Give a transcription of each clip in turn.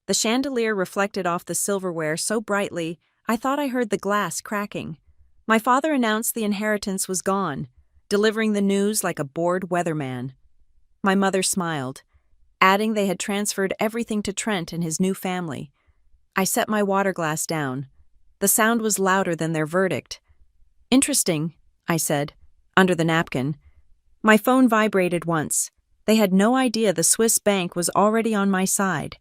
The chandelier reflected off the silverware so brightly, I thought I heard the glass cracking. My father announced the inheritance was gone, delivering the news like a bored weatherman. My mother smiled, adding they had transferred everything to Trent and his new family. I set my water glass down. The sound was louder than their verdict. "Interesting," I said, under the napkin. My phone vibrated once. They had no idea the Swiss bank was already on my side.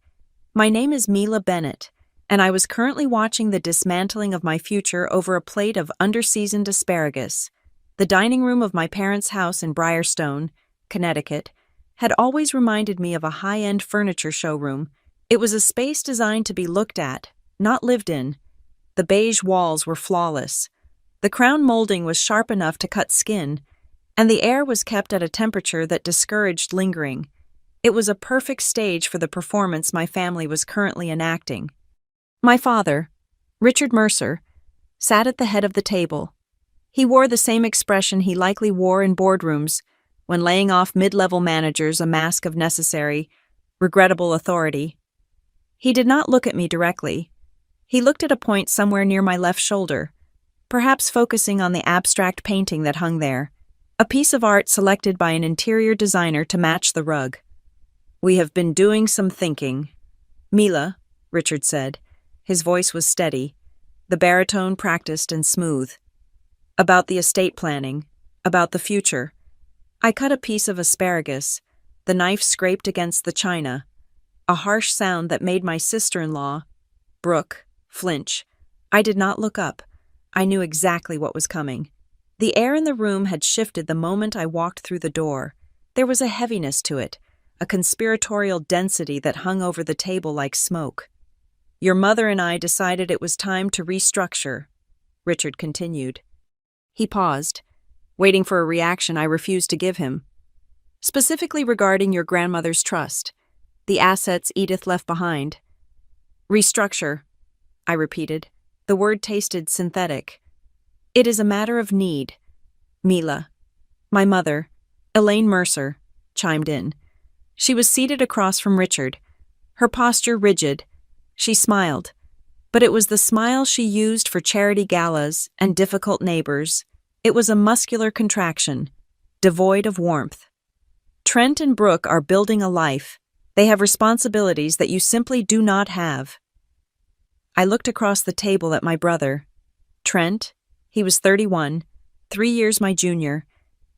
My name is Mila Bennett, and I was currently watching the dismantling of my future over a plate of under-seasoned asparagus. The dining room of my parents' house in Briarstone, Connecticut, had always reminded me of a high-end furniture showroom. It was a space designed to be looked at, not lived in. The beige walls were flawless. The crown molding was sharp enough to cut skin, and the air was kept at a temperature that discouraged lingering. It was a perfect stage for the performance my family was currently enacting. My father, Richard Mercer, sat at the head of the table. He wore the same expression he likely wore in boardrooms, when laying off mid-level managers a mask of necessary, regrettable authority. He did not look at me directly. He looked at a point somewhere near my left shoulder, perhaps focusing on the abstract painting that hung there, a piece of art selected by an interior designer to match the rug. "We have been doing some thinking." "Mila," Richard said. His voice was steady, the baritone practiced and smooth. "About the estate planning, about the future." I cut a piece of asparagus. The knife scraped against the china, a harsh sound that made my sister-in-law, Brooke, flinch. I did not look up. I knew exactly what was coming. The air in the room had shifted the moment I walked through the door. There was a heaviness to it, a conspiratorial density that hung over the table like smoke. "Your mother and I decided it was time to restructure," Richard continued. He paused, waiting for a reaction I refused to give him. "Specifically regarding your grandmother's trust, the assets Edith left behind." "Restructure," I repeated. The word tasted synthetic. "It is a matter of need." Mila, my mother, Elaine Mercer, chimed in. She was seated across from Richard, her posture rigid. She smiled, but it was the smile she used for charity galas and difficult neighbors. It was a muscular contraction, devoid of warmth. "Trent and Brooke are building a life. They have responsibilities that you simply do not have." I looked across the table at my brother. Trent, he was 31, 3 years my junior,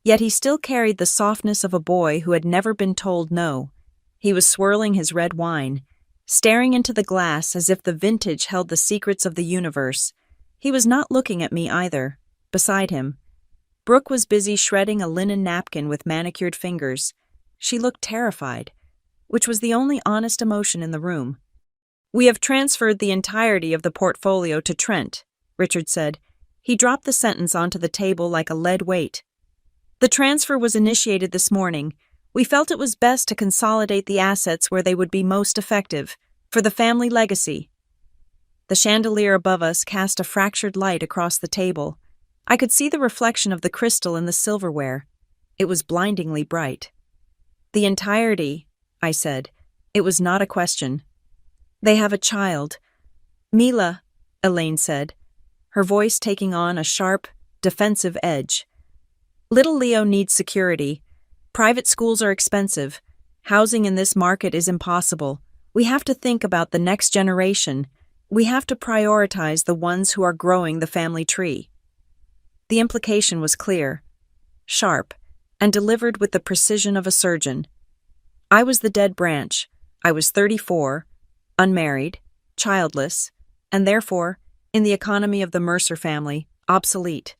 yet he still carried the softness of a boy who had never been told no. He was swirling his red wine, staring into the glass as if the vintage held the secrets of the universe. He was not looking at me either. Beside him, Brooke was busy shredding a linen napkin with manicured fingers. She looked terrified, which was the only honest emotion in the room. "We have transferred the entirety of the portfolio to Trent," Richard said. He dropped the sentence onto the table like a lead weight. "The transfer was initiated this morning. We felt it was best to consolidate the assets where they would be most effective, for the family legacy." The chandelier above us cast a fractured light across the table. I could see the reflection of the crystal in the silverware. It was blindingly bright. "The entirety," I said. It was not a question. "They have a child." "Mila," Elaine said, her voice taking on a sharp, defensive edge. "Little Leo needs security. Private schools are expensive. Housing in this market is impossible. We have to think about the next generation. We have to prioritize the ones who are growing the family tree." The implication was clear, sharp, and delivered with the precision of a surgeon. I was the dead branch. I was 34, unmarried, childless, and therefore, in the economy of the Mercer family, obsolete.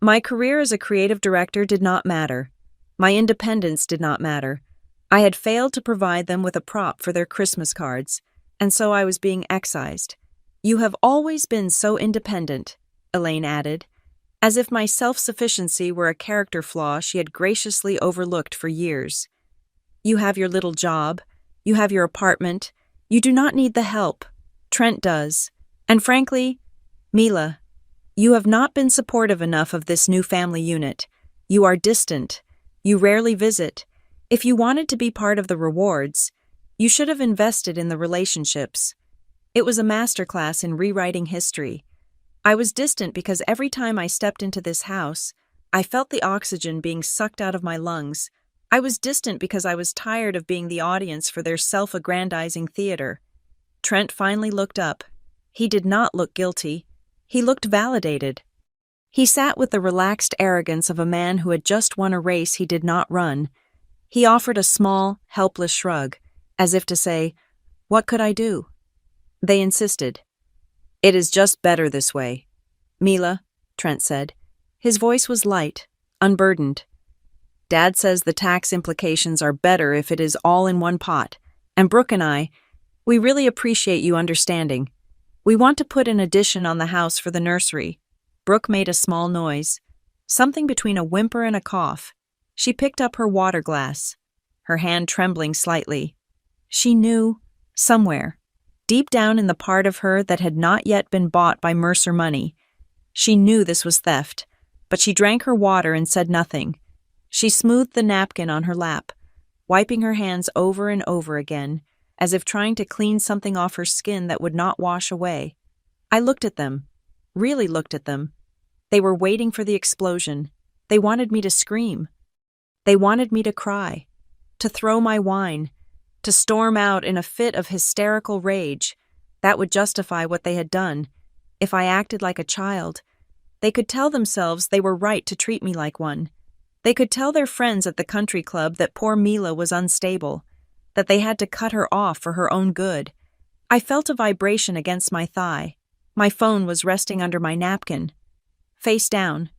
My career as a creative director did not matter. My independence did not matter. I had failed to provide them with a prop for their Christmas cards, and so I was being excised. "You have always been so independent," Elaine added, as if my self-sufficiency were a character flaw she had graciously overlooked for years. "You have your little job. You have your apartment. You do not need the help. Trent does. And frankly, Mila, you have not been supportive enough of this new family unit. You are distant. You rarely visit. If you wanted to be part of the rewards, You should have invested in the relationships. It was a masterclass in rewriting history. I was distant because every time I stepped into this house, I felt the oxygen being sucked out of my lungs. I was distant because I was tired of being the audience for their self-aggrandizing theater. Trent finally looked up. He did not look guilty. He looked validated. He sat with the relaxed arrogance of a man who had just won a race he did not run. He offered a small, helpless shrug, as if to say, "What could I do?" They insisted. "It is just better this way." "Mila," Trent said. His voice was light, unburdened. "Dad says the tax implications are better if it is all in one pot, and Brooke and we really appreciate you understanding. We want to put an addition on the house for the nursery." Brooke made a small noise, something between a whimper and a cough. She picked up her water glass, her hand trembling slightly. She knew, somewhere, deep down in the part of her that had not yet been bought by Mercer money, she knew this was theft, but she drank her water and said nothing. She smoothed the napkin on her lap, wiping her hands over and over again, as if trying to clean something off her skin that would not wash away. I looked at them, really looked at them. They were waiting for the explosion. They wanted me to scream. They wanted me to cry, to throw my wine, to storm out in a fit of hysterical rage. That would justify what they had done. If I acted like a child, they could tell themselves they were right to treat me like one. They could tell their friends at the country club that poor Mila was unstable, that they had to cut her off for her own good. I felt a vibration against my thigh. My phone was resting under my napkin, face down.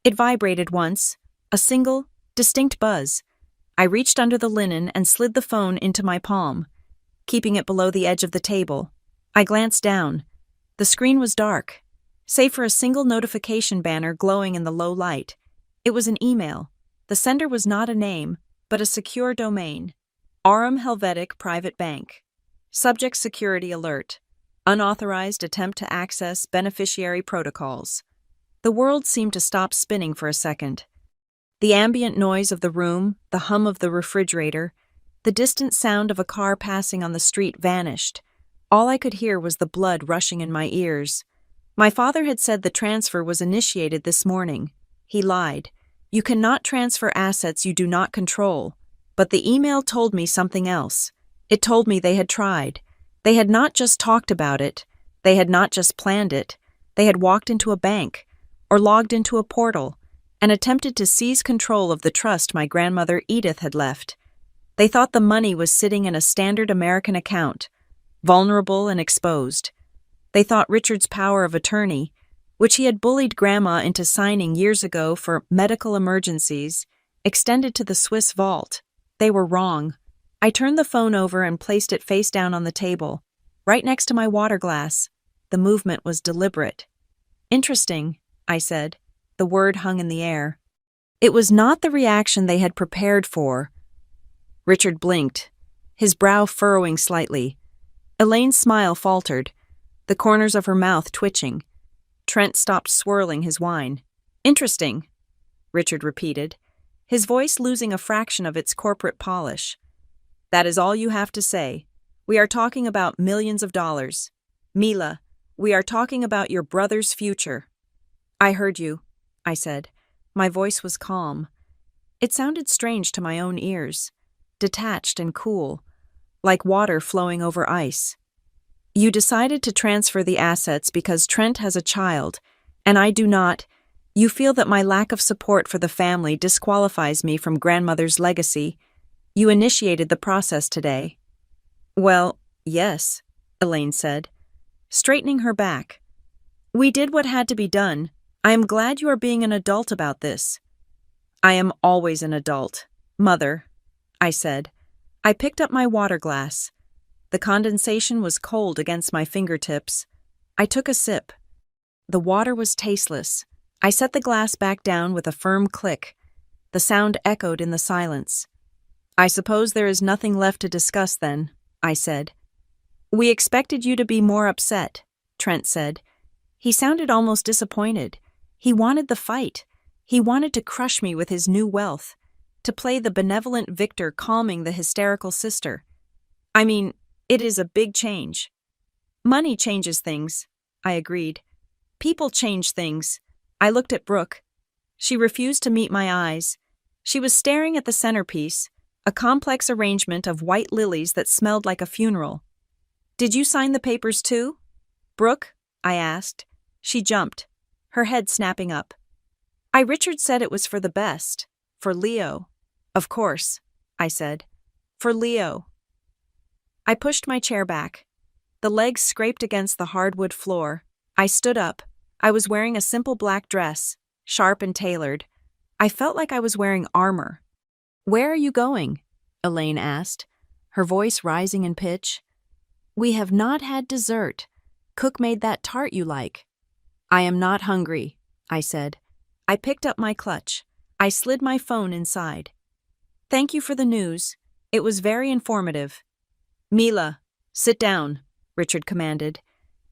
It vibrated once, a single, distinct buzz. I reached under the linen and slid the phone into my palm, keeping it below the edge of the table. I glanced down. The screen was dark, save for a single notification banner glowing in the low light. It was an email. The sender was not a name, but a secure domain. Aurum Helvetic Private Bank. Subject Security Alert. Unauthorized attempt to access beneficiary protocols. The world seemed to stop spinning for a second. The ambient noise of the room, the hum of the refrigerator, the distant sound of a car passing on the street vanished. All I could hear was the blood rushing in my ears. My father had said the transfer was initiated this morning. He lied. You cannot transfer assets you do not control. But the email told me something else. It told me they had tried. They had not just talked about it. They had not just planned it. They had walked into a bank, or logged into a portal, and attempted to seize control of the trust my grandmother Edith had left. They thought the money was sitting in a standard American account, vulnerable and exposed. They thought Richard's power of attorney, which he had bullied Grandma into signing years ago for medical emergencies, extended to the Swiss vault. They were wrong. I turned the phone over and placed it face down on the table, right next to my water glass. The movement was deliberate. "Interesting," I said. The word hung in the air. It was not the reaction they had prepared for. Richard blinked, his brow furrowing slightly. Elaine's smile faltered, the corners of her mouth twitching. Trent stopped swirling his wine. "Interesting," Richard repeated, his voice losing a fraction of its corporate polish. "That is all you have to say. We are talking about millions of dollars. Mila, we are talking about your brother's future." "I heard you," I said. My voice was calm. It sounded strange to my own ears, detached and cool, like water flowing over ice. "You decided to transfer the assets because Trent has a child, and I do not. You feel that my lack of support for the family disqualifies me from grandmother's legacy. You initiated the process today." "Well, yes," Elaine said, straightening her back. "We did what had to be done. I am glad you are being an adult about this." "I am always an adult, Mother," I said. I picked up my water glass. The condensation was cold against my fingertips. I took a sip. The water was tasteless. I set the glass back down with a firm click. The sound echoed in the silence. "I suppose there is nothing left to discuss then," I said. "We expected you to be more upset," Trent said. He sounded almost disappointed. He wanted the fight. He wanted to crush me with his new wealth, to play the benevolent victor calming the hysterical sister. I mean, it is a big change. Money changes things, I agreed. People change things. I looked at Brooke. She refused to meet my eyes. She was staring at the centerpiece, a complex arrangement of white lilies that smelled like a funeral. Did you sign the papers too? Brooke? I asked. She jumped, her head snapping up. Richard said it was for the best. For Leo. Of course, I said. For Leo. I pushed my chair back. The legs scraped against the hardwood floor. I stood up. I was wearing a simple black dress, sharp and tailored. I felt like I was wearing armor. Where are you going? Elaine asked, her voice rising in pitch. We have not had dessert. Cook made that tart you like. I am not hungry, I said. I picked up my clutch. I slid my phone inside. Thank you for the news. It was very informative. Mila, sit down, Richard commanded.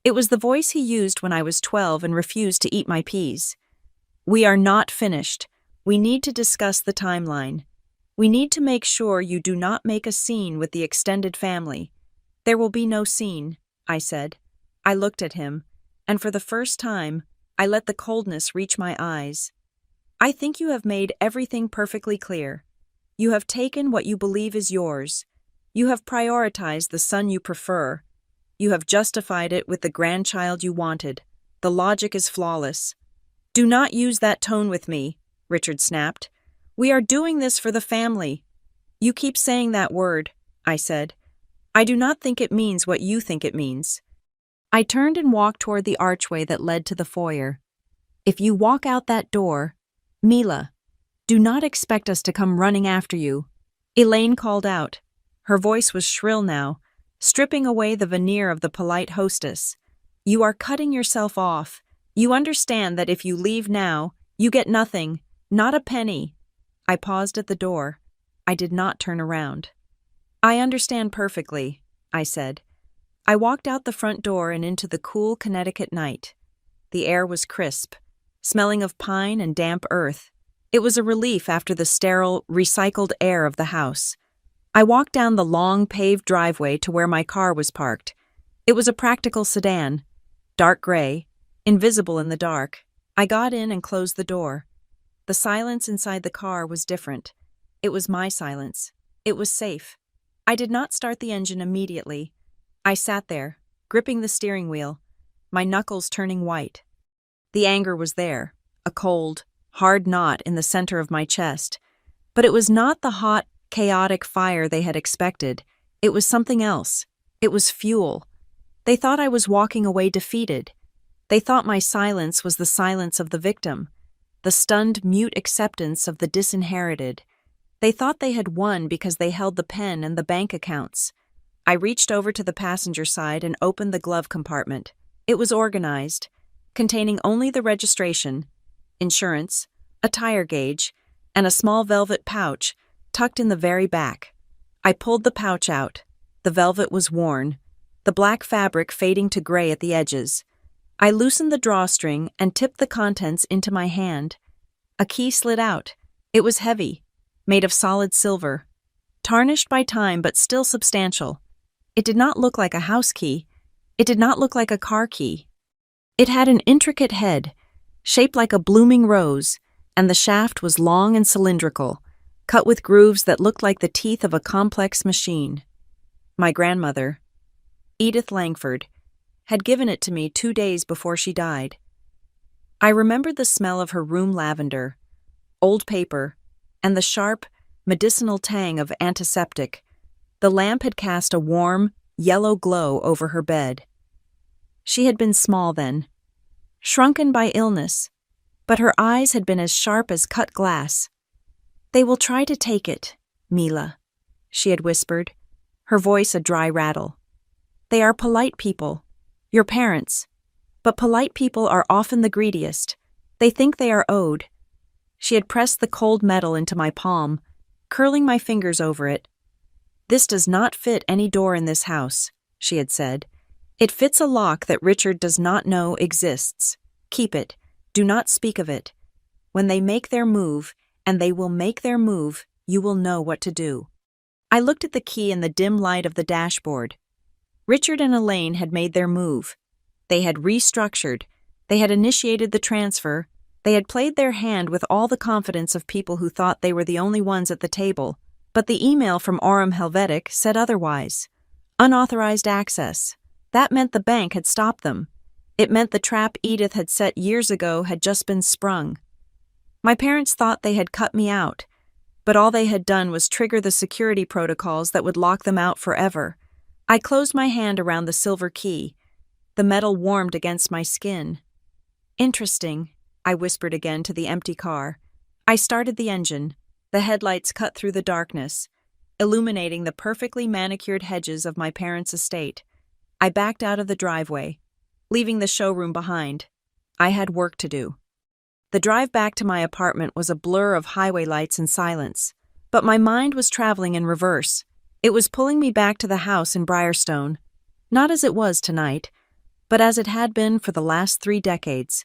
It was the voice he used when I was 12 and refused to eat my peas. We are not finished. We need to discuss the timeline. We need to make sure you do not make a scene with the extended family. There will be no scene, I said. I looked at him, and for the first time, I let the coldness reach my eyes. I think you have made everything perfectly clear. You have taken what you believe is yours. You have prioritized the son you prefer. You have justified it with the grandchild you wanted. The logic is flawless. Do not use that tone with me, Richard snapped. We are doing this for the family. You keep saying that word, I said. I do not think it means what you think it means. I turned and walked toward the archway that led to the foyer. If you walk out that door, Mila, do not expect us to come running after you. Elaine called out. Her voice was shrill now, stripping away the veneer of the polite hostess. You are cutting yourself off. You understand that if you leave now, you get nothing, not a penny. I paused at the door. I did not turn around. I understand perfectly, I said. I walked out the front door and into the cool Connecticut night. The air was crisp, smelling of pine and damp earth. It was a relief after the sterile, recycled air of the house. I walked down the long, paved driveway to where my car was parked. It was a practical sedan, dark gray, invisible in the dark. I got in and closed the door. The silence inside the car was different. It was my silence. It was safe. I did not start the engine immediately. I sat there, gripping the steering wheel, my knuckles turning white. The anger was there, a cold, hard knot in the center of my chest. But it was not the hot, chaotic fire they had expected. It was something else. It was fuel. They thought I was walking away defeated. They thought my silence was the silence of the victim, the stunned, mute acceptance of the disinherited. They thought they had won because they held the pen and the bank accounts. I reached over to the passenger side and opened the glove compartment. It was organized, containing only the registration, insurance, a tire gauge, and a small velvet pouch tucked in the very back. I pulled the pouch out. The velvet was worn, the black fabric fading to gray at the edges. I loosened the drawstring and tipped the contents into my hand. A key slid out. It was heavy, made of solid silver, tarnished by time but still substantial. It did not look like a house key. It did not look like a car key. It had an intricate head, shaped like a blooming rose, and the shaft was long and cylindrical, cut with grooves that looked like the teeth of a complex machine. My grandmother, Edith Langford, had given it to me 2 days before she died. I remembered the smell of her room lavender, old paper, and the sharp, medicinal tang of antiseptic. The lamp had cast a warm, yellow glow over her bed. She had been small then, shrunken by illness, but her eyes had been as sharp as cut glass. They will try to take it, Mila, she had whispered, her voice a dry rattle. They are polite people, your parents, but polite people are often the greediest. They think they are owed. She had pressed the cold metal into my palm, curling my fingers over it. This does not fit any door in this house, she had said. It fits a lock that Richard does not know exists. Keep it. Do not speak of it. When they make their move, and they will make their move, you will know what to do. I looked at the key in the dim light of the dashboard. Richard and Elaine had made their move. They had restructured. They had initiated the transfer. They had played their hand with all the confidence of people who thought they were the only ones at the table. But the email from Aurum Helvetic said otherwise. Unauthorized access. That meant the bank had stopped them. It meant the trap Edith had set years ago had just been sprung. My parents thought they had cut me out, but all they had done was trigger the security protocols that would lock them out forever. I closed my hand around the silver key. The metal warmed against my skin. Interesting, I whispered again to the empty car. I started the engine. The headlights cut through the darkness, illuminating the perfectly manicured hedges of my parents' estate. I backed out of the driveway, leaving the showroom behind. I had work to do. The drive back to my apartment was a blur of highway lights and silence, but my mind was traveling in reverse. It was pulling me back to the house in Briarstone, not as it was tonight, but as it had been for the last 3 decades.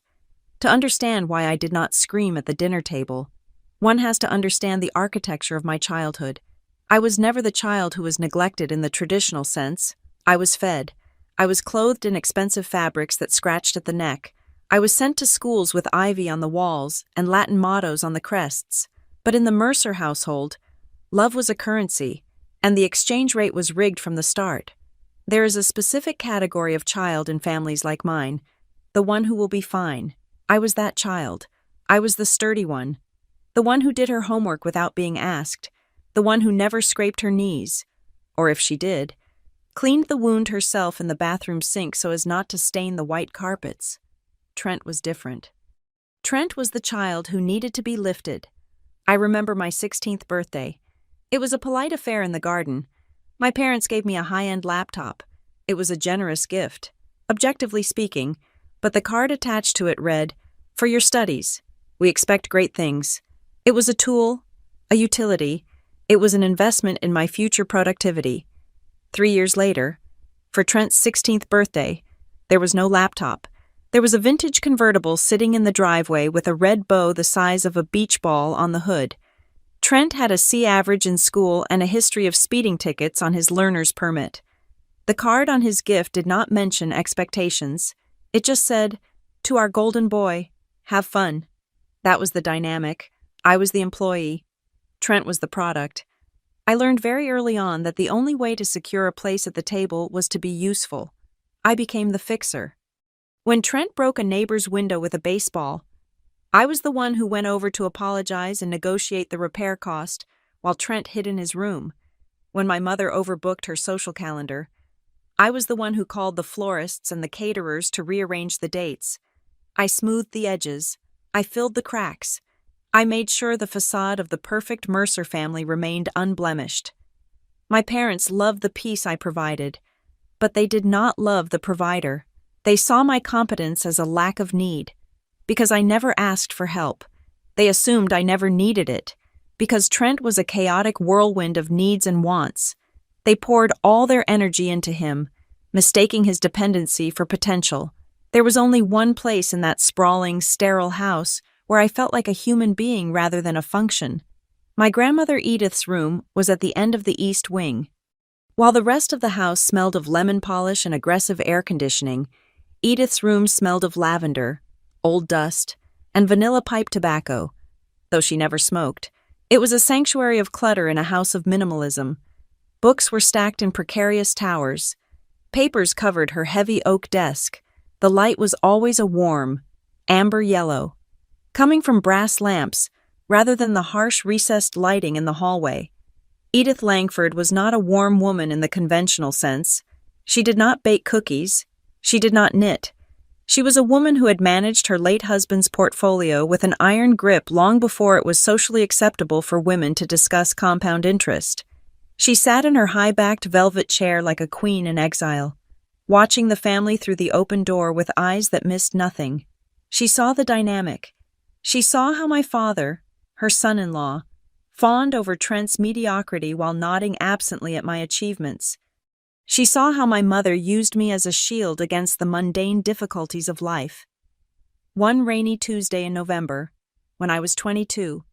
To understand why I did not scream at the dinner table, one has to understand the architecture of my childhood. I was never the child who was neglected in the traditional sense. I was fed. I was clothed in expensive fabrics that scratched at the neck. I was sent to schools with ivy on the walls and Latin mottos on the crests. But in the Mercer household, love was a currency, and the exchange rate was rigged from the start. There is a specific category of child in families like mine, the one who will be fine. I was that child. I was the sturdy one, the one who did her homework without being asked, the one who never scraped her knees, or if she did, cleaned the wound herself in the bathroom sink so as not to stain the white carpets. Trent was different. Trent was the child who needed to be lifted. I remember my 16th birthday. It was a polite affair in the garden. My parents gave me a high-end laptop. It was a generous gift, objectively speaking, but the card attached to it read, "For your studies. We expect great things." It was a tool, a utility. It was an investment in my future productivity. 3 years later, for Trent's 16th birthday, there was no laptop. There was a vintage convertible sitting in the driveway with a red bow the size of a beach ball on the hood. Trent had a C average in school and a history of speeding tickets on his learner's permit. The card on his gift did not mention expectations. It just said, "To our golden boy, have fun." That was the dynamic. I was the employee. Trent was the product. I learned very early on that the only way to secure a place at the table was to be useful. I became the fixer. When Trent broke a neighbor's window with a baseball, I was the one who went over to apologize and negotiate the repair cost while Trent hid in his room. When my mother overbooked her social calendar, I was the one who called the florists and the caterers to rearrange the dates. I smoothed the edges. I filled the cracks. I made sure the facade of the perfect Mercer family remained unblemished. My parents loved the peace I provided, but they did not love the provider. They saw my competence as a lack of need. Because I never asked for help. They assumed I never needed it. Because Trent was a chaotic whirlwind of needs and wants. They poured all their energy into him, mistaking his dependency for potential. There was only one place in that sprawling, sterile house where I felt like a human being rather than a function. My grandmother Edith's room was at the end of the east wing. While the rest of the house smelled of lemon polish and aggressive air conditioning, Edith's room smelled of lavender, old dust, and vanilla pipe tobacco, though she never smoked. It was a sanctuary of clutter in a house of minimalism. Books were stacked in precarious towers. Papers covered her heavy oak desk. The light was always a warm, amber yellow, coming from brass lamps rather than the harsh recessed lighting in the hallway. Edith Langford was not a warm woman in the conventional sense. She did not bake cookies. She did not knit. She was a woman who had managed her late husband's portfolio with an iron grip long before it was socially acceptable for women to discuss compound interest. She sat in her high-backed velvet chair like a queen in exile, watching the family through the open door with eyes that missed nothing. She saw the dynamic. She saw how my father, her son-in-law, fawned over Trent's mediocrity while nodding absently at my achievements. She saw how my mother used me as a shield against the mundane difficulties of life. One rainy Tuesday in November, when I was 22,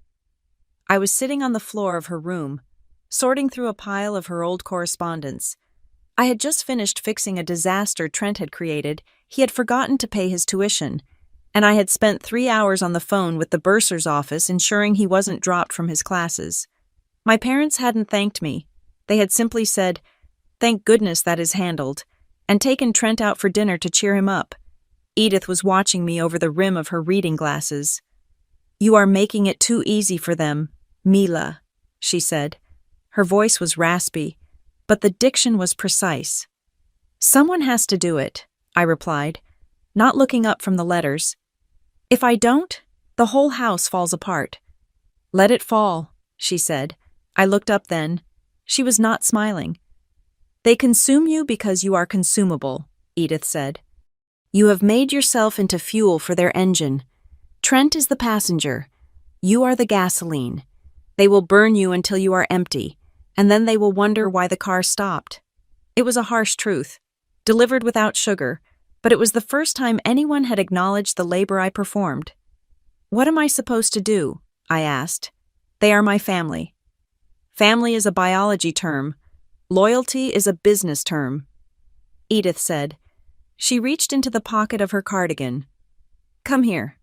I was sitting on the floor of her room, sorting through a pile of her old correspondence. I had just finished fixing a disaster Trent had created. He had forgotten to pay his tuition, and I had spent 3 hours on the phone with the bursar's office ensuring he wasn't dropped from his classes. My parents hadn't thanked me. They had simply said, "Thank goodness that is handled," and taken Trent out for dinner to cheer him up. Edith was watching me over the rim of her reading glasses. "You are making it too easy for them, Mila," she said. Her voice was raspy, but the diction was precise. "Someone has to do it," I replied, not looking up from the letters. "If I don't, the whole house falls apart." "Let it fall," she said. I looked up then. She was not smiling. "They consume you because you are consumable," Edith said. "You have made yourself into fuel for their engine. Trent is the passenger. You are the gasoline. They will burn you until you are empty, and then they will wonder why the car stopped." It was a harsh truth, delivered without sugar, but it was the first time anyone had acknowledged the labor I performed. "What am I supposed to do?" I asked. "They are my family." "Family is a biology term. Loyalty is a business term," Edith said. She reached into the pocket of her cardigan. "Come here."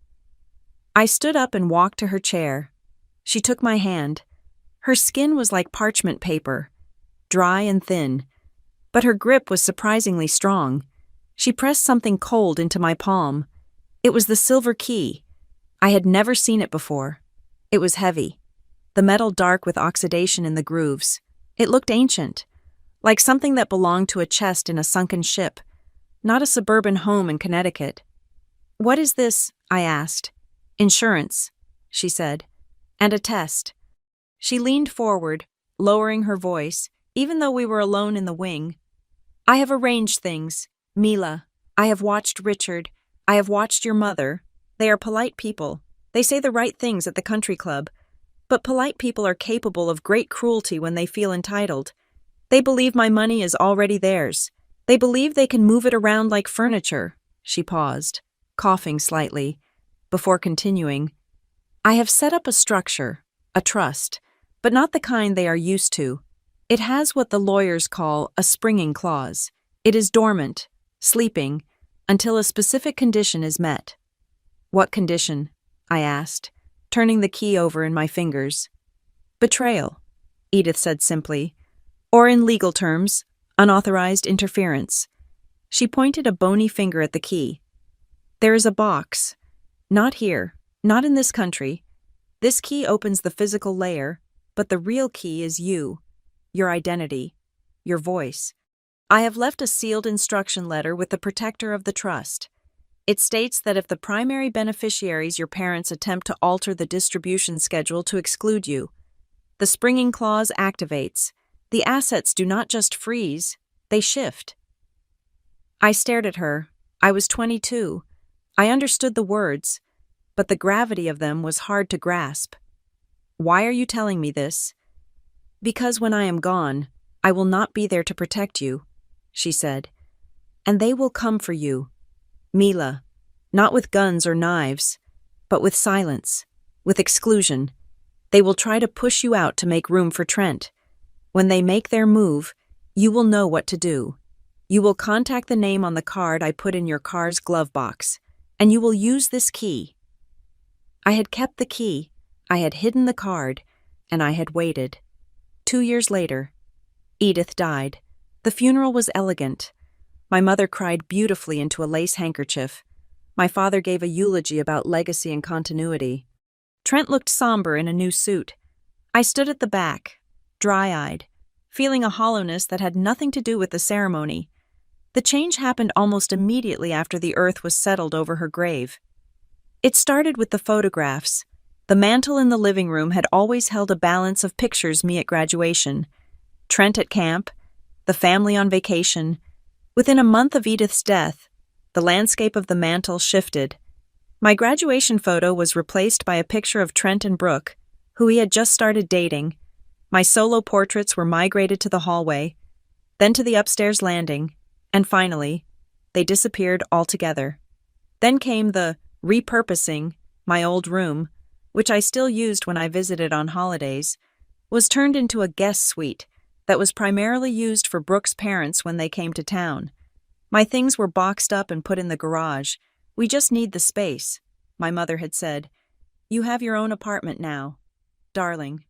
I stood up and walked to her chair. She took my hand. Her skin was like parchment paper, dry and thin, but her grip was surprisingly strong. She pressed something cold into my palm. It was the silver key. I had never seen it before. It was heavy, the metal dark with oxidation in the grooves. It looked ancient, like something that belonged to a chest in a sunken ship, not a suburban home in Connecticut. "What is this?" I asked. "Insurance," she said, "and a test." She leaned forward, lowering her voice, even though we were alone in the wing. "I have arranged things, Mila. I have watched Richard. I have watched your mother. They are polite people. They say the right things at the country club. But polite people are capable of great cruelty when they feel entitled. They believe my money is already theirs. They believe they can move it around like furniture." She paused, coughing slightly, before continuing. "I have set up a structure, a trust, but not the kind they are used to. It has what the lawyers call a springing clause. It is dormant, sleeping, until a specific condition is met." "What condition?" I asked, turning the key over in my fingers. "Betrayal," Edith said simply, "or in legal terms, unauthorized interference." She pointed a bony finger at the key. "There is a box. Not here, not in this country. This key opens the physical layer, but the real key is you, your identity, your voice. I have left a sealed instruction letter with the protector of the trust. It states that if the primary beneficiaries, your parents, attempt to alter the distribution schedule to exclude you, the springing clause activates. The assets do not just freeze, they shift." I stared at her. I was 22. I understood the words, but the gravity of them was hard to grasp. "Why are you telling me this?" "Because when I am gone, I will not be there to protect you," she said. "And they will come for you, Mila, not with guns or knives, but with silence, with exclusion. They will try to push you out to make room for Trent. When they make their move, you will know what to do. You will contact the name on the card I put in your car's glove box, and you will use this key." I had kept the key, I had hidden the card, and I had waited. 2 years later, Edith died. The funeral was elegant. My mother cried beautifully into a lace handkerchief. My father gave a eulogy about legacy and continuity. Trent looked somber in a new suit. I stood at the back, dry-eyed, feeling a hollowness that had nothing to do with the ceremony. The change happened almost immediately after the earth was settled over her grave. It started with the photographs. The mantel in the living room had always held a balance of pictures me at graduation, Trent at camp, the family on vacation. Within a month of Edith's death, the landscape of the mantel shifted. My graduation photo was replaced by a picture of Trent and Brooke, who he had just started dating. My solo portraits were migrated to the hallway, then to the upstairs landing, and finally, they disappeared altogether. Then came the repurposing my old room, which I still used when I visited on holidays. was turned into a guest suite that was primarily used for Brooke's parents when they came to town. My things were boxed up and put in the garage. "We just need the space," my mother had said. "You have your own apartment now, darling.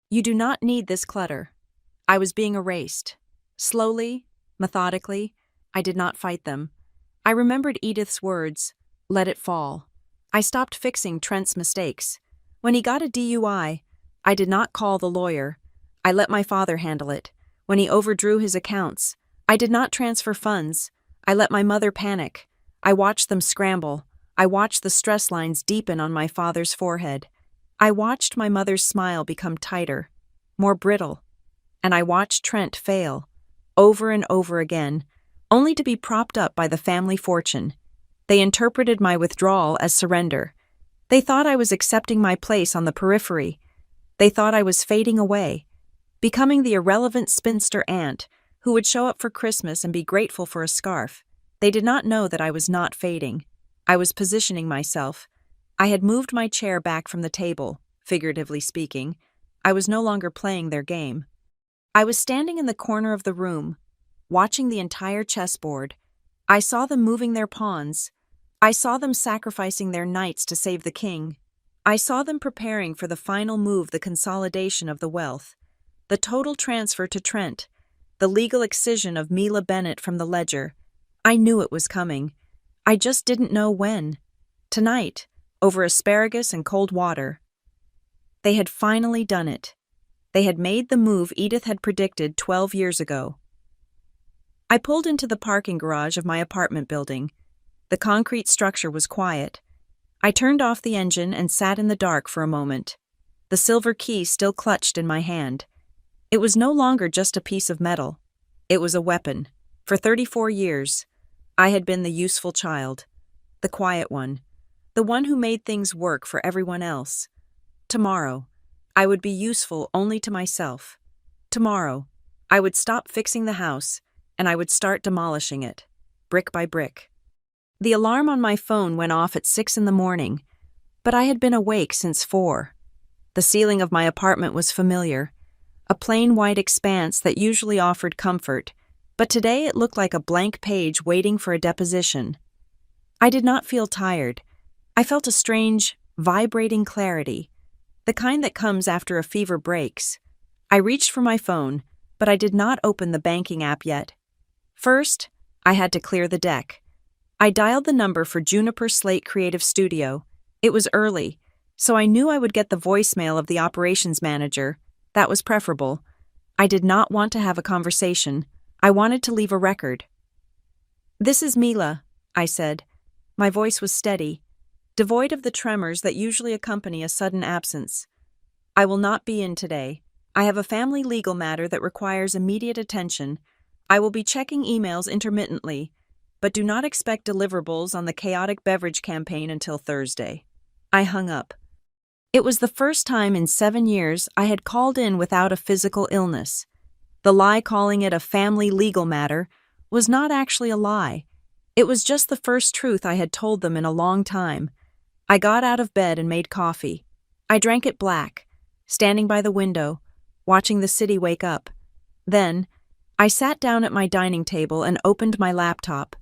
You do not need this clutter." I was being erased. Slowly, methodically, I did not fight them. I remembered Edith's words, "Let it fall." I stopped fixing Trent's mistakes. When he got a DUI, I did not call the lawyer. I let my father handle it. When he overdrew his accounts, I did not transfer funds. I let my mother panic. I watched them scramble. I watched the stress lines deepen on my father's forehead. I watched my mother's smile become tighter, more brittle. And I watched Trent fail, over and over again, only to be propped up by the family fortune. They interpreted my withdrawal as surrender. They thought I was accepting my place on the periphery. They thought I was fading away, becoming the irrelevant spinster aunt who would show up for Christmas and be grateful for a scarf. They did not know that I was not fading. I was positioning myself. I had moved my chair back from the table, figuratively speaking. I was no longer playing their game. I was standing in the corner of the room, watching the entire chessboard. I saw them moving their pawns. I saw them sacrificing their knights to save the king. I saw them preparing for the final move, the consolidation of the wealth, the total transfer to Trent, the legal excision of Mila Bennett from the ledger. I knew it was coming. I just didn't know when. Tonight, over asparagus and cold water. They had finally done it. They had made the move Edith had predicted 12 years ago. I pulled into the parking garage of my apartment building. The concrete structure was quiet. I turned off the engine and sat in the dark for a moment, the silver key still clutched in my hand. It was no longer just a piece of metal. It was a weapon. For 34 years, I had been the useful child, the quiet one, the one who made things work for everyone else. Tomorrow, I would be useful only to myself. Tomorrow, I would stop fixing the house, and I would start demolishing it, brick by brick. The alarm on my phone went off at 6 a.m, but I had been awake since 4. The ceiling of my apartment was familiar, a plain white expanse that usually offered comfort, but today it looked like a blank page waiting for a deposition. I did not feel tired. I felt a strange, vibrating clarity, the kind that comes after a fever breaks. I reached for my phone, but I did not open the banking app yet. First, I had to clear the deck. I dialed the number for Juniper Slate Creative Studio. It was early, so I knew I would get the voicemail of the operations manager. That was preferable. I did not want to have a conversation. I wanted to leave a record. "This is Mila," I said. My voice was steady, devoid of the tremors that usually accompany a sudden absence. "I will not be in today. I have a family legal matter that requires immediate attention. I will be checking emails intermittently, but do not expect deliverables on the chaotic beverage campaign until Thursday." I hung up. It was the first time in 7 years I had called in without a physical illness. The lie calling it a family legal matter was not actually a lie. It was just the first truth I had told them in a long time. I got out of bed and made coffee. I drank it black, standing by the window, watching the city wake up. Then, I sat down at my dining table and opened my laptop.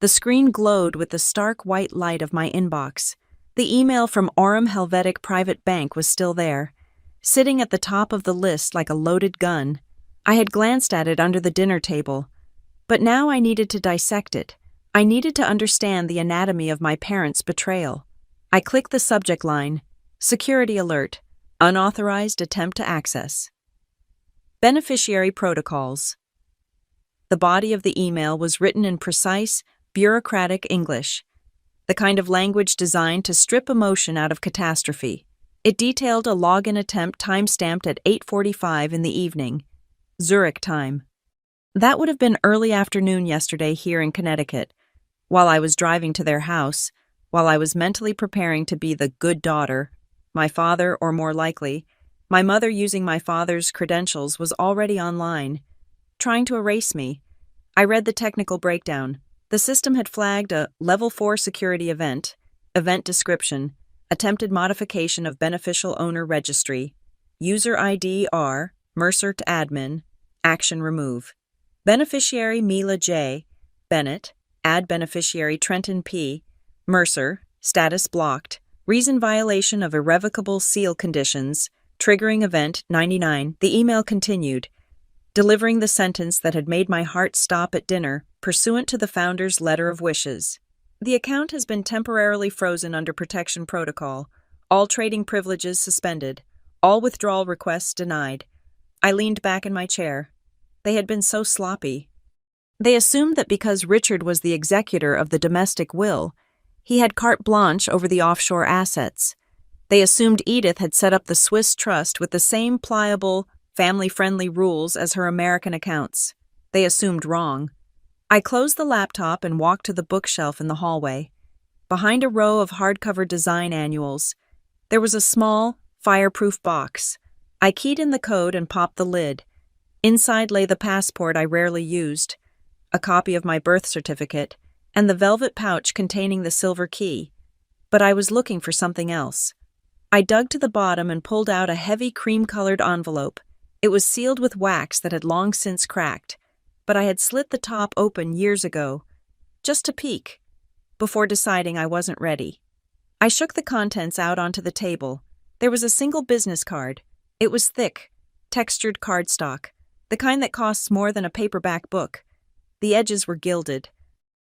The screen glowed with the stark white light of my inbox. The email from Orem Helvetic Private Bank was still there, sitting at the top of the list like a loaded gun. I had glanced at it under the dinner table, but now I needed to dissect it. I needed to understand the anatomy of my parents' betrayal. I clicked the subject line, "Security Alert, Unauthorized Attempt to Access." Beneficiary Protocols. The body of the email was written in precise, bureaucratic English, the kind of language designed to strip emotion out of catastrophe. It detailed a login attempt time-stamped at 8:45 in the evening, Zurich time. That would have been early afternoon yesterday here in Connecticut, while I was driving to their house, while I was mentally preparing to be the good daughter. My father, or more likely, my mother using my father's credentials, was already online, trying to erase me. I read the technical breakdown. The system had flagged a Level 4 security event description, attempted modification of beneficial owner registry. User ID R, Mercer to admin, action remove. Beneficiary Mila J. Bennett, add beneficiary Trenton P. Mercer, status blocked. Reason violation of irrevocable seal conditions. Triggering event 99. The email continued, delivering the sentence that had made my heart stop at dinner, pursuant to the founder's letter of wishes. The account has been temporarily frozen under protection protocol. All trading privileges suspended. All withdrawal requests denied. I leaned back in my chair. They had been so sloppy. They assumed that because Richard was the executor of the domestic will, he had carte blanche over the offshore assets. They assumed Edith had set up the Swiss trust with the same pliable, family-friendly rules as her American accounts. They assumed wrong. I closed the laptop and walked to the bookshelf in the hallway. Behind a row of hardcover design annuals, there was a small, fireproof box. I keyed in the code and popped the lid. Inside lay the passport I rarely used, a copy of my birth certificate, and the velvet pouch containing the silver key. But I was looking for something else. I dug to the bottom and pulled out a heavy cream-colored envelope. It was sealed with wax that had long since cracked, but I had slit the top open years ago, just to peek, before deciding I wasn't ready. I shook the contents out onto the table. There was a single business card. It was thick, textured cardstock, the kind that costs more than a paperback book. The edges were gilded.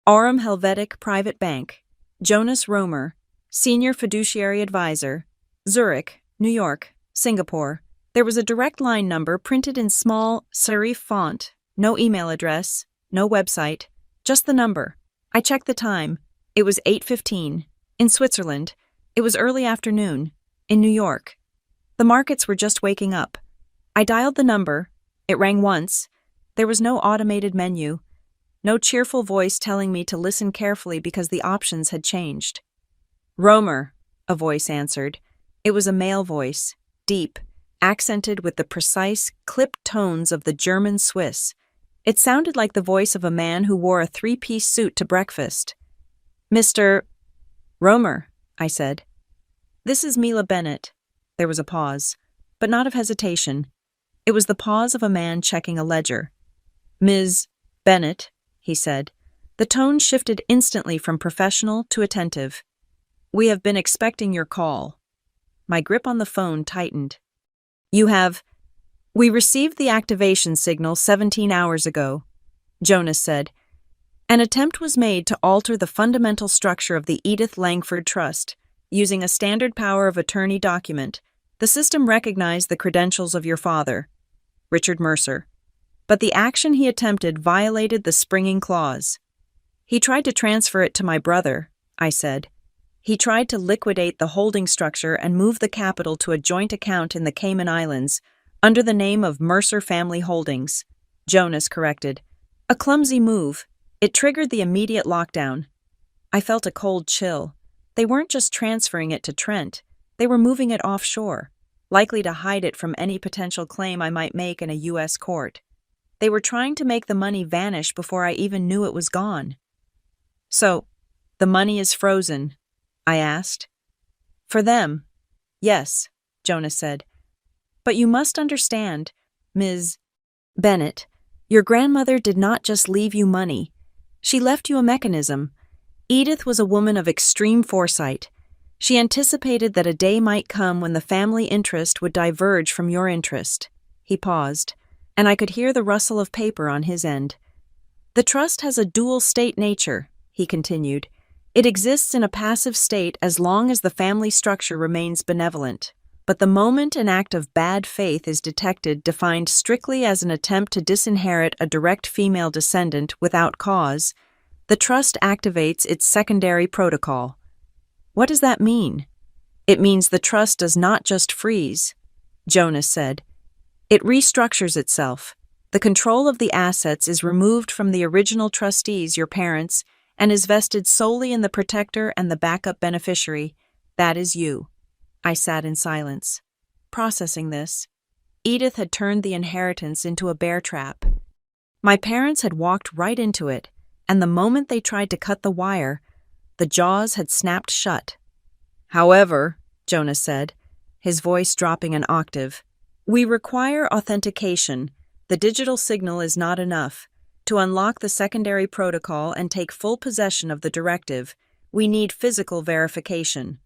Aurum Helvetic Private Bank, Jonas Romer, Senior Fiduciary Advisor, Zurich, New York, Singapore. There was a direct line number printed in small serif font, no email address, no website, just the number. I checked the time. It was 8:15. In Switzerland. It was early afternoon. In New York. The markets were just waking up. I dialed the number. It rang once. There was no automated menu. No cheerful voice telling me to listen carefully because the options had changed. Romer, a voice answered. It was a male voice, deep, accented with the precise, clipped tones of the German Swiss. It sounded like the voice of a man who wore a three-piece suit to breakfast. Mr. Romer, I said. This is Mila Bennett. There was a pause, but not of hesitation. It was the pause of a man checking a ledger. Ms. Bennett, he said. The tone shifted instantly from professional to attentive. We have been expecting your call. My grip on the phone tightened. We received the activation signal 17 hours ago, Jonas said. An attempt was made to alter the fundamental structure of the Edith Langford Trust, using a standard power of attorney document. The system recognized the credentials of your father, Richard Mercer, but the action he attempted violated the springing clause. He tried to transfer it to my brother, I said. He tried to liquidate the holding structure and move the capital to a joint account in the Cayman Islands, under the name of Mercer Family Holdings, Jonas corrected. A clumsy move. It triggered the immediate lockdown. I felt a cold chill. They weren't just transferring it to Trent. They were moving it offshore, likely to hide it from any potential claim I might make in a U.S. court. They were trying to make the money vanish before I even knew it was gone. So, the money is frozen, I asked. For them, yes, Jonas said. But you must understand, Ms. Bennett, your grandmother did not just leave you money. She left you a mechanism. Edith was a woman of extreme foresight. She anticipated that a day might come when the family interest would diverge from your interest. He paused, and I could hear the rustle of paper on his end. The trust has a dual state nature, he continued. It exists in a passive state as long as the family structure remains benevolent. But the moment an act of bad faith is detected, defined strictly as an attempt to disinherit a direct female descendant without cause, the trust activates its secondary protocol. What does that mean? It means the trust does not just freeze, Jonas said. It restructures itself. The control of the assets is removed from the original trustees, your parents, and is vested solely in the protector and the backup beneficiary. That is you. I sat in silence, processing this. Edith had turned the inheritance into a bear trap. My parents had walked right into it, and the moment they tried to cut the wire, the jaws had snapped shut. However, Jonas said, his voice dropping an octave, We require authentication. The digital signal is not enough. To unlock the secondary protocol and take full possession of the directive, we need physical verification.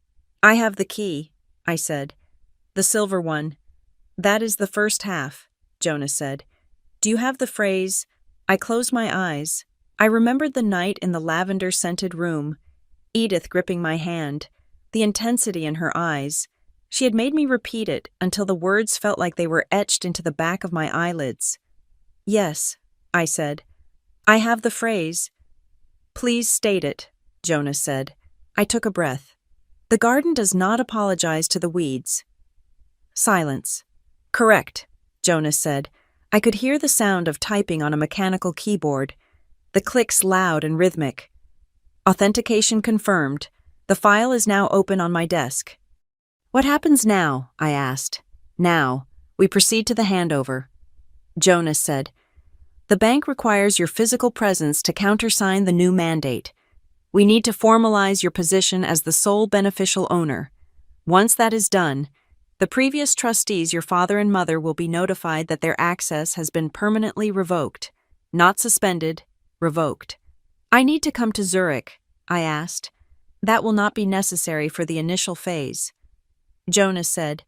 I have the key, I said. The silver one. That is the first half, Jonas said. Do you have the phrase? I closed my eyes. I remembered the night in the lavender-scented room, Edith gripping my hand, the intensity in her eyes. She had made me repeat it until the words felt like they were etched into the back of my eyelids. Yes, I said. I have the phrase. Please state it, Jonas said. I took a breath. The garden does not apologize to the weeds. Silence. Correct, Jonas said. I could hear the sound of typing on a mechanical keyboard, the clicks loud and rhythmic. Authentication confirmed. The file is now open on my desk. What happens now? I asked. Now, we proceed to the handover. Jonas said, the bank requires your physical presence to countersign the new mandate. We need to formalize your position as the sole beneficial owner. Once that is done, the previous trustees, your father and mother, will be notified that their access has been permanently revoked. Not suspended, revoked. I need to come to Zurich, I asked. That will not be necessary for the initial phase. Jonas said,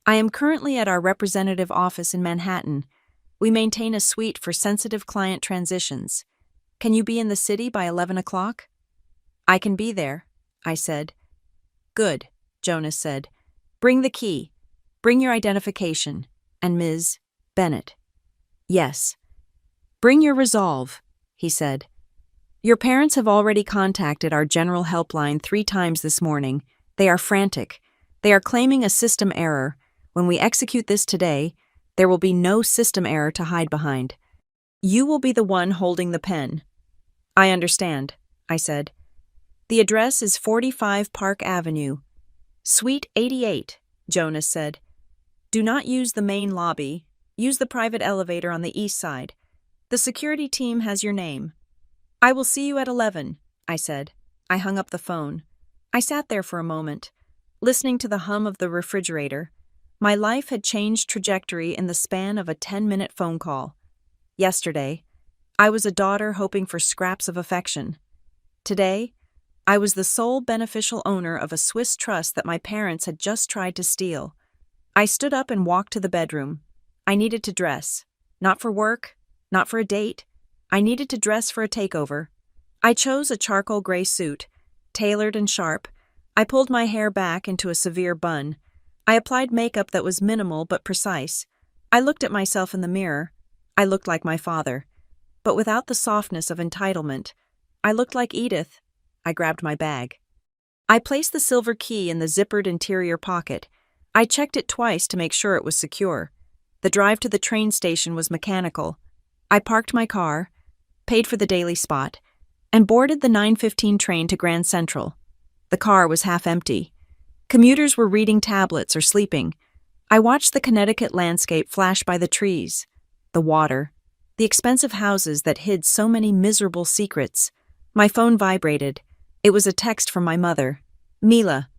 I am currently at our representative office in Manhattan. We maintain a suite for sensitive client transitions. Can you be in the city by 11 o'clock? I can be there, I said. Good, Jonas said. Bring the key. Bring your identification. And Ms. Bennett. Yes. Bring your resolve, he said. Your parents have already contacted our general helpline 3 times this morning. They are frantic. They are claiming a system error. When we execute this today, there will be no system error to hide behind. You will be the one holding the pen. I understand, I said. The address is 45 Park Avenue. Suite 88, Jonas said. Do not use the main lobby. Use the private elevator on the east side. The security team has your name. I will see you at 11, I said. I hung up the phone. I sat there for a moment, listening to the hum of the refrigerator. My life had changed trajectory in the span of a 10-minute phone call. Yesterday, I was a daughter hoping for scraps of affection. Today, I was the sole beneficial owner of a Swiss trust that my parents had just tried to steal. I stood up and walked to the bedroom. I needed to dress. Not for work, not for a date. I needed to dress for a takeover. I chose a charcoal gray suit, tailored and sharp. I pulled my hair back into a severe bun. I applied makeup that was minimal but precise. I looked at myself in the mirror. I looked like my father, but without the softness of entitlement. I looked like Edith. I grabbed my bag. I placed the silver key in the zippered interior pocket. I checked it twice to make sure it was secure. The drive to the train station was mechanical. I parked my car, paid for the daily spot, and boarded the 9:15 train to Grand Central. The car was half empty. Commuters were reading tablets or sleeping. I watched the Connecticut landscape flash by the trees, the water, the expensive houses that hid so many miserable secrets. My phone vibrated. It was a text from my mother. Mila,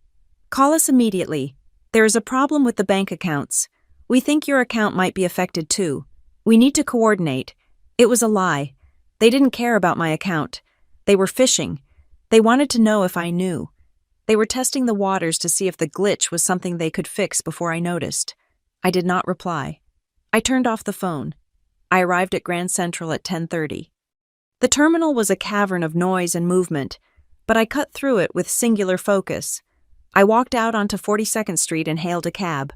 call us immediately. There is a problem with the bank accounts. We think your account might be affected too. We need to coordinate. It was a lie. They didn't care about my account. They were fishing. They wanted to know if I knew. They were testing the waters to see if the glitch was something they could fix before I noticed. I did not reply. I turned off the phone. I arrived at Grand Central at 10:30. The terminal was a cavern of noise and movement, but I cut through it with singular focus. I walked out onto 42nd Street and hailed a cab.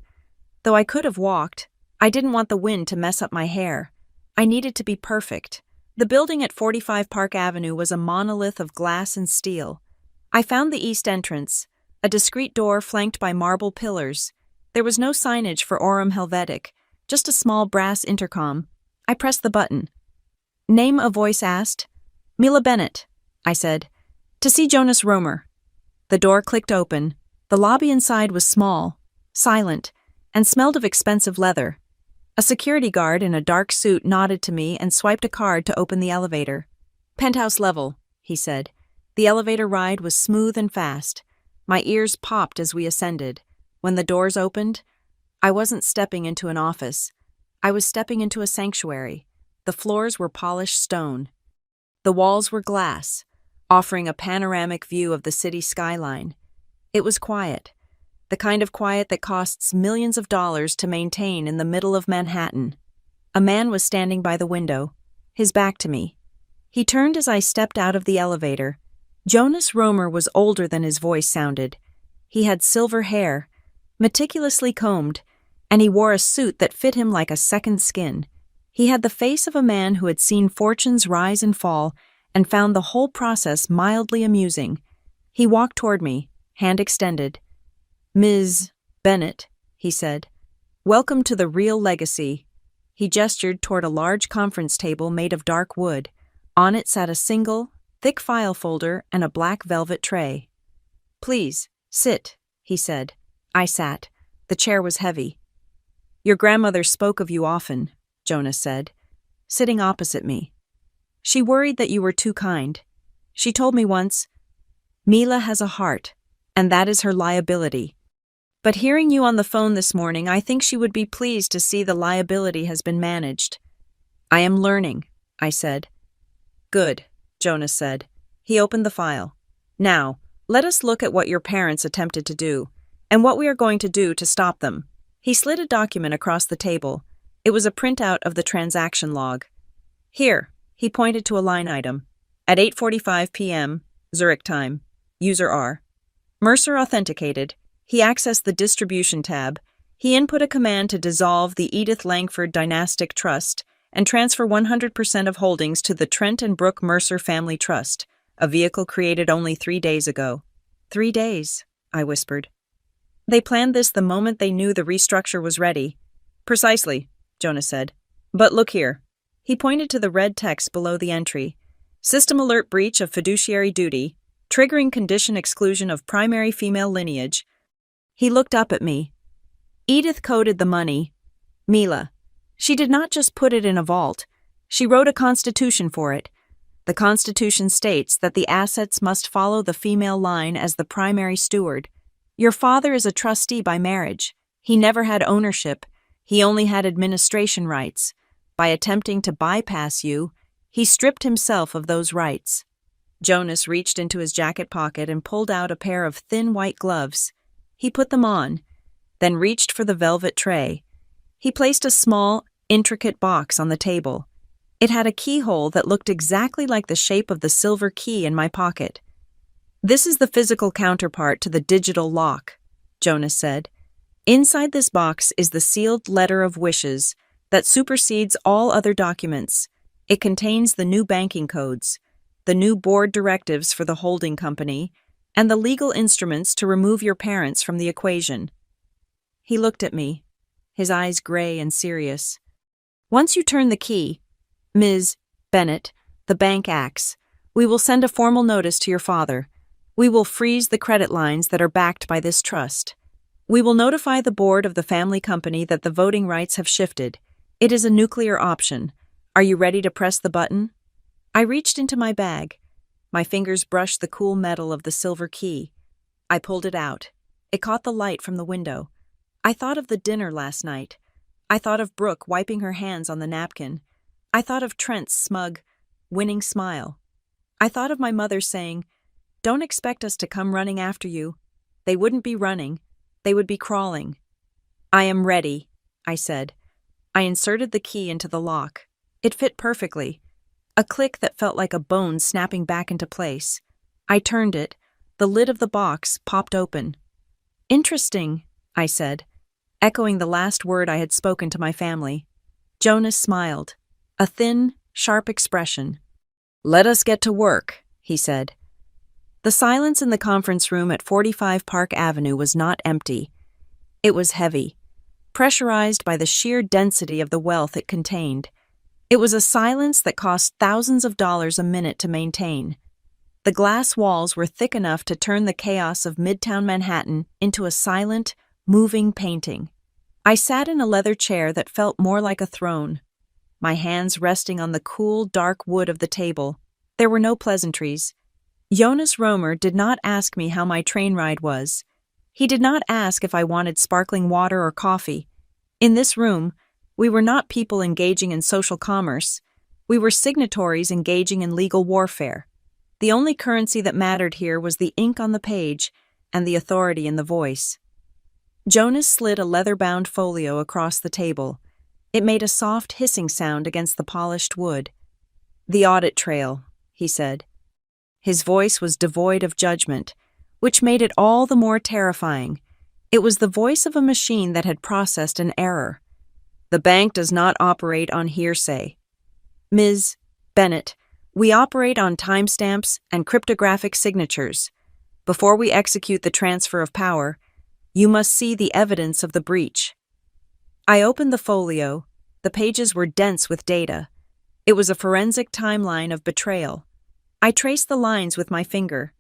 Though I could have walked, I didn't want the wind to mess up my hair. I needed to be perfect. The building at 45 Park Avenue was a monolith of glass and steel. I found the east entrance, a discreet door flanked by marble pillars. There was no signage for Aurum Helvetic, just a small brass intercom. I pressed the button. Name, a voice asked. Mila Bennett, I said. To see Jonas Romer. The door clicked open. The lobby inside was small, silent, and smelled of expensive leather. A security guard in a dark suit nodded to me and swiped a card to open the elevator. Penthouse level, he said. The elevator ride was smooth and fast. My ears popped as we ascended. When the doors opened, I wasn't stepping into an office. I was stepping into a sanctuary. The floors were polished stone. The walls were glass, offering a panoramic view of the city skyline. It was quiet, the kind of quiet that costs millions of dollars to maintain in the middle of Manhattan. A man was standing by the window, his back to me. He turned as I stepped out of the elevator. Jonas Romer was older than his voice sounded. He had silver hair, meticulously combed, and he wore a suit that fit him like a second skin. He had the face of a man who had seen fortunes rise and fall and found the whole process mildly amusing. He walked toward me, hand extended. "Ms. Bennett," he said, "welcome to the real legacy." He gestured toward a large conference table made of dark wood. On it sat a single, thick file folder and a black velvet tray. "Please, sit," he said. I sat. The chair was heavy. "Your grandmother spoke of you often," Jonas said, sitting opposite me. "She worried that you were too kind. She told me once, 'Mila has a heart, and that is her liability.' But hearing you on the phone this morning, I think she would be pleased to see the liability has been managed." "I am learning," I said. "Good," Jonas said. He opened the file. "Now, let us look at what your parents attempted to do, and what we are going to do to stop them." He slid a document across the table. It was a printout of the transaction log. "Here," he pointed to a line item. "At 8:45 p.m., Zurich time, user R. Mercer authenticated. He accessed the distribution tab. He input a command to dissolve the Edith Langford Dynastic Trust and transfer 100% of holdings to the Trent and Brooke Mercer Family Trust, a vehicle created only 3 days ago." 3 days, I whispered. "They planned this the moment they knew the restructure was ready." "Precisely," Jonas said. "But look here." He pointed to the red text below the entry. "System alert breach of fiduciary duty, triggering condition exclusion of primary female lineage." He looked up at me. "Edith coded the money. Mila. She did not just put it in a vault. She wrote a constitution for it. The constitution states that the assets must follow the female line as the primary steward. Your father is a trustee by marriage. He never had ownership. He only had administration rights. By attempting to bypass you, he stripped himself of those rights." Jonas reached into his jacket pocket and pulled out a pair of thin white gloves. He put them on, then reached for the velvet tray. He placed a small, intricate box on the table. It had a keyhole that looked exactly like the shape of the silver key in my pocket. "This is the physical counterpart to the digital lock," Jonas said. "Inside this box is the sealed letter of wishes that supersedes all other documents. It contains the new banking codes, the new board directives for the holding company, and the legal instruments to remove your parents from the equation." He looked at me, his eyes gray and serious. "Once you turn the key, Ms. Bennett, the bank acts. We will send a formal notice to your father. We will freeze the credit lines that are backed by this trust. We will notify the board of the family company that the voting rights have shifted. It is a nuclear option. Are you ready to press the button?" I reached into my bag. My fingers brushed the cool metal of the silver key. I pulled it out. It caught the light from the window. I thought of the dinner last night. I thought of Brooke wiping her hands on the napkin. I thought of Trent's smug, winning smile. I thought of my mother saying, "Don't expect us to come running after you." They wouldn't be running. They would be crawling. "I am ready," I said. I inserted the key into the lock. It fit perfectly. A click that felt like a bone snapping back into place. I turned it. The lid of the box popped open. "Interesting," I said, echoing the last word I had spoken to my family. Jonas smiled, a thin, sharp expression. "Let us get to work," he said. The silence in the conference room at 45 Park Avenue was not empty. It was heavy, pressurized by the sheer density of the wealth it contained. It was a silence that cost thousands of dollars a minute to maintain. The glass walls were thick enough to turn the chaos of Midtown Manhattan into a silent, moving painting. I sat in a leather chair that felt more like a throne, my hands resting on the cool, dark wood of the table. There were no pleasantries. Jonas Romer did not ask me how my train ride was. He did not ask if I wanted sparkling water or coffee. In this room, we were not people engaging in social commerce. We were signatories engaging in legal warfare. The only currency that mattered here was the ink on the page and the authority in the voice. Jonas slid a leather-bound folio across the table. It made a soft hissing sound against the polished wood. "The audit trail," he said. His voice was devoid of judgment, which made it all the more terrifying. It was the voice of a machine that had processed an error. "The bank does not operate on hearsay. Ms. Bennett, we operate on timestamps and cryptographic signatures. Before we execute the transfer of power, you must see the evidence of the breach." I opened the folio. The pages were dense with data. It was a forensic timeline of betrayal. I traced the lines with my finger,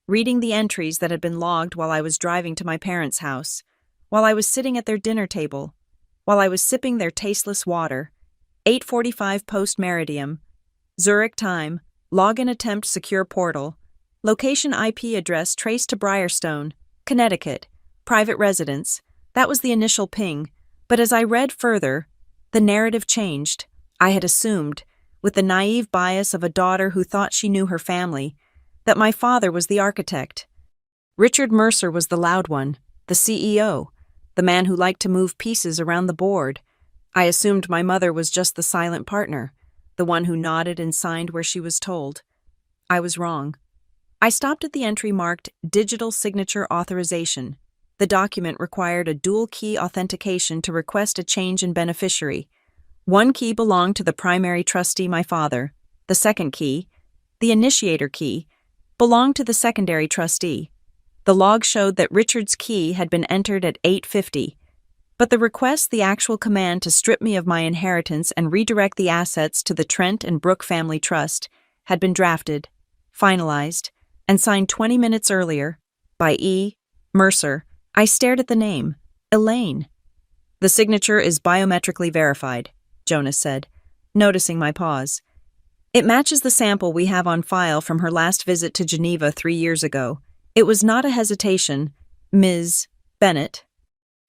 reading the entries that had been logged while I was driving to my parents' house, while I was sitting at their dinner table, while I was sipping their tasteless water. 8:45 post-meridium, Zurich time, login attempt secure portal, location IP address traced to Briarstone, Connecticut, private residence. That was the initial ping, but as I read further, the narrative changed. I had assumed, with the naive bias of a daughter who thought she knew her family, that my father was the architect. Richard Mercer was the loud one, the CEO, the man who liked to move pieces around the board. I assumed my mother was just the silent partner, the one who nodded and signed where she was told. I was wrong. I stopped at the entry marked Digital Signature Authorization. The document required a dual-key authentication to request a change in beneficiary. One key belonged to the primary trustee, my father. The second key, the initiator key, belonged to the secondary trustee. The log showed that Richard's key had been entered at 8:50, but the request, the actual command to strip me of my inheritance and redirect the assets to the Trent and Brooke Family Trust, had been drafted, finalized, and signed 20 minutes earlier by E. Mercer. I stared at the name, Elaine. "The signature is biometrically verified," Jonas said, noticing my pause. "It matches the sample we have on file from her last visit to Geneva 3 years ago. It was not a hesitation, Ms. Bennett.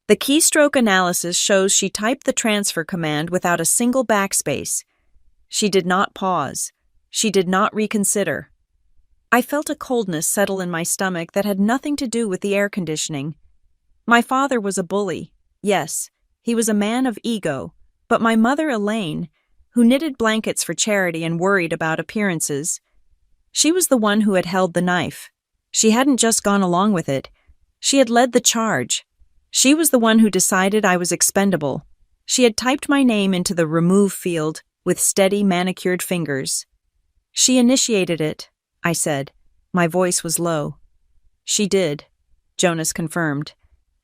The keystroke analysis shows she typed the transfer command without a single backspace. She did not pause. She did not reconsider." I felt a coldness settle in my stomach that had nothing to do with the air conditioning. My father was a bully. Yes, he was a man of ego, but my mother, Elaine, who knitted blankets for charity and worried about appearances, she was the one who had held the knife. She hadn't just gone along with it. She had led the charge. She was the one who decided I was expendable. She had typed my name into the remove field with steady, manicured fingers. "She initiated it," I said. My voice was low. "She did," Jonas confirmed.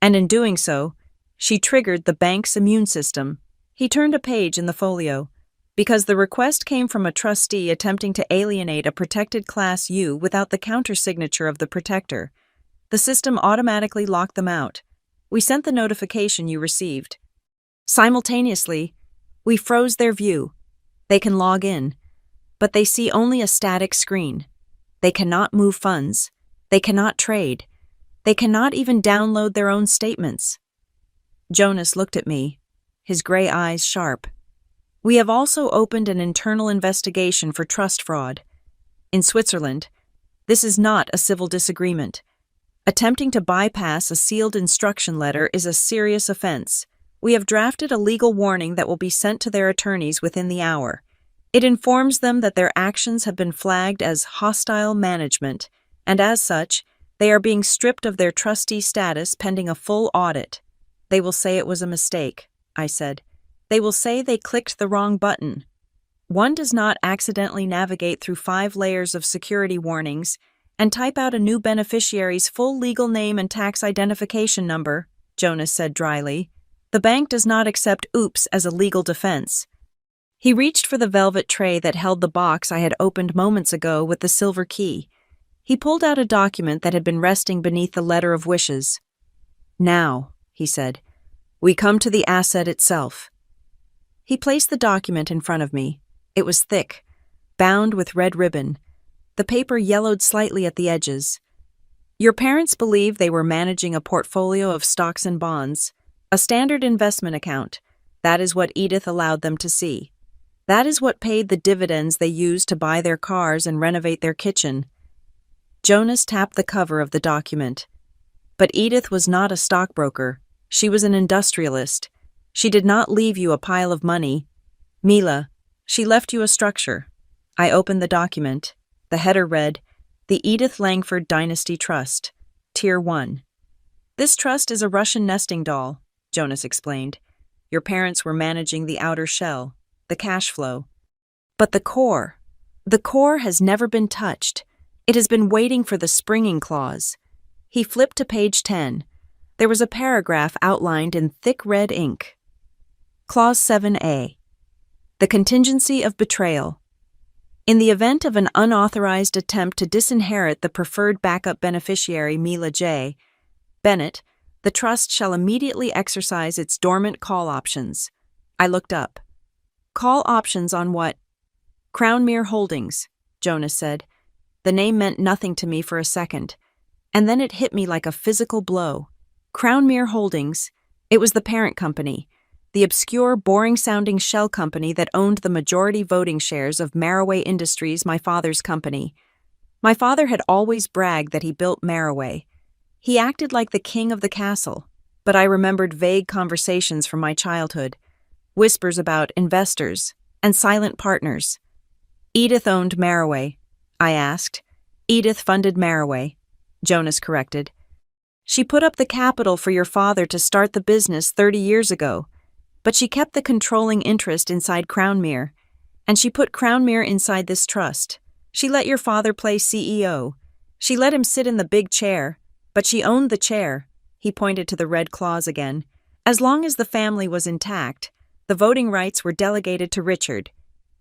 "And in doing so, she triggered the bank's immune system." He turned a page in the folio. "Because the request came from a trustee attempting to alienate a protected Class U without the countersignature of the protector. The system automatically locked them out. We sent the notification you received. Simultaneously, we froze their view. They can log in, but they see only a static screen. They cannot move funds. They cannot trade. They cannot even download their own statements." Jonas looked at me, his gray eyes sharp. "We have also opened an internal investigation for trust fraud. In Switzerland, this is not a civil disagreement. Attempting to bypass a sealed instruction letter is a serious offense. We have drafted a legal warning that will be sent to their attorneys within the hour. It informs them that their actions have been flagged as hostile management, and as such, they are being stripped of their trustee status pending a full audit. They will say it was a mistake," I said. "They will say they clicked the wrong button. One does not accidentally navigate through 5 layers of security warnings and type out a new beneficiary's full legal name and tax identification number," Jonas said dryly. "The bank does not accept oops as a legal defense." He reached for the velvet tray that held the box I had opened moments ago with the silver key. He pulled out a document that had been resting beneath the letter of wishes. "Now," he said, "we come to the asset itself." He placed the document in front of me. It was thick, bound with red ribbon. The paper yellowed slightly at the edges. Your parents believed they were managing a portfolio of stocks and bonds, a standard investment account. That is what Edith allowed them to see. That is what paid the dividends they used to buy their cars and renovate their kitchen. Jonas tapped the cover of the document. But Edith was not a stockbroker. She was an industrialist. She did not leave you a pile of money. Mila, she left you a structure. I opened the document. The header read, The Edith Langford Dynasty Trust, Tier 1. This trust is a Russian nesting doll, Jonas explained. Your parents were managing the outer shell, the cash flow. But the core has never been touched. It has been waiting for the springing clause. He flipped to page 10. There was a paragraph outlined in thick red ink. Clause 7A. The contingency of betrayal. In the event of an unauthorized attempt to disinherit the preferred backup beneficiary Mila J. Bennett, the trust shall immediately exercise its dormant call options. I looked up. Call options on what? Crownmere Holdings, Jonas said. The name meant nothing to me for a second. And then it hit me like a physical blow. Crownmere Holdings. It was the parent company. The obscure, boring-sounding shell company that owned the majority voting shares of Maraway Industries, my father's company. My father had always bragged that he built Maraway. He acted like the king of the castle, but I remembered vague conversations from my childhood, whispers about investors and silent partners. Edith owned Maraway, I asked. Edith funded Maraway, Jonas corrected. She put up the capital for your father to start the business 30 years ago. But she kept the controlling interest inside Crownmere, and she put Crownmere inside this trust. She let your father play CEO. She let him sit in the big chair, but she owned the chair. He pointed to the red clause again. As long as the family was intact, the voting rights were delegated to Richard.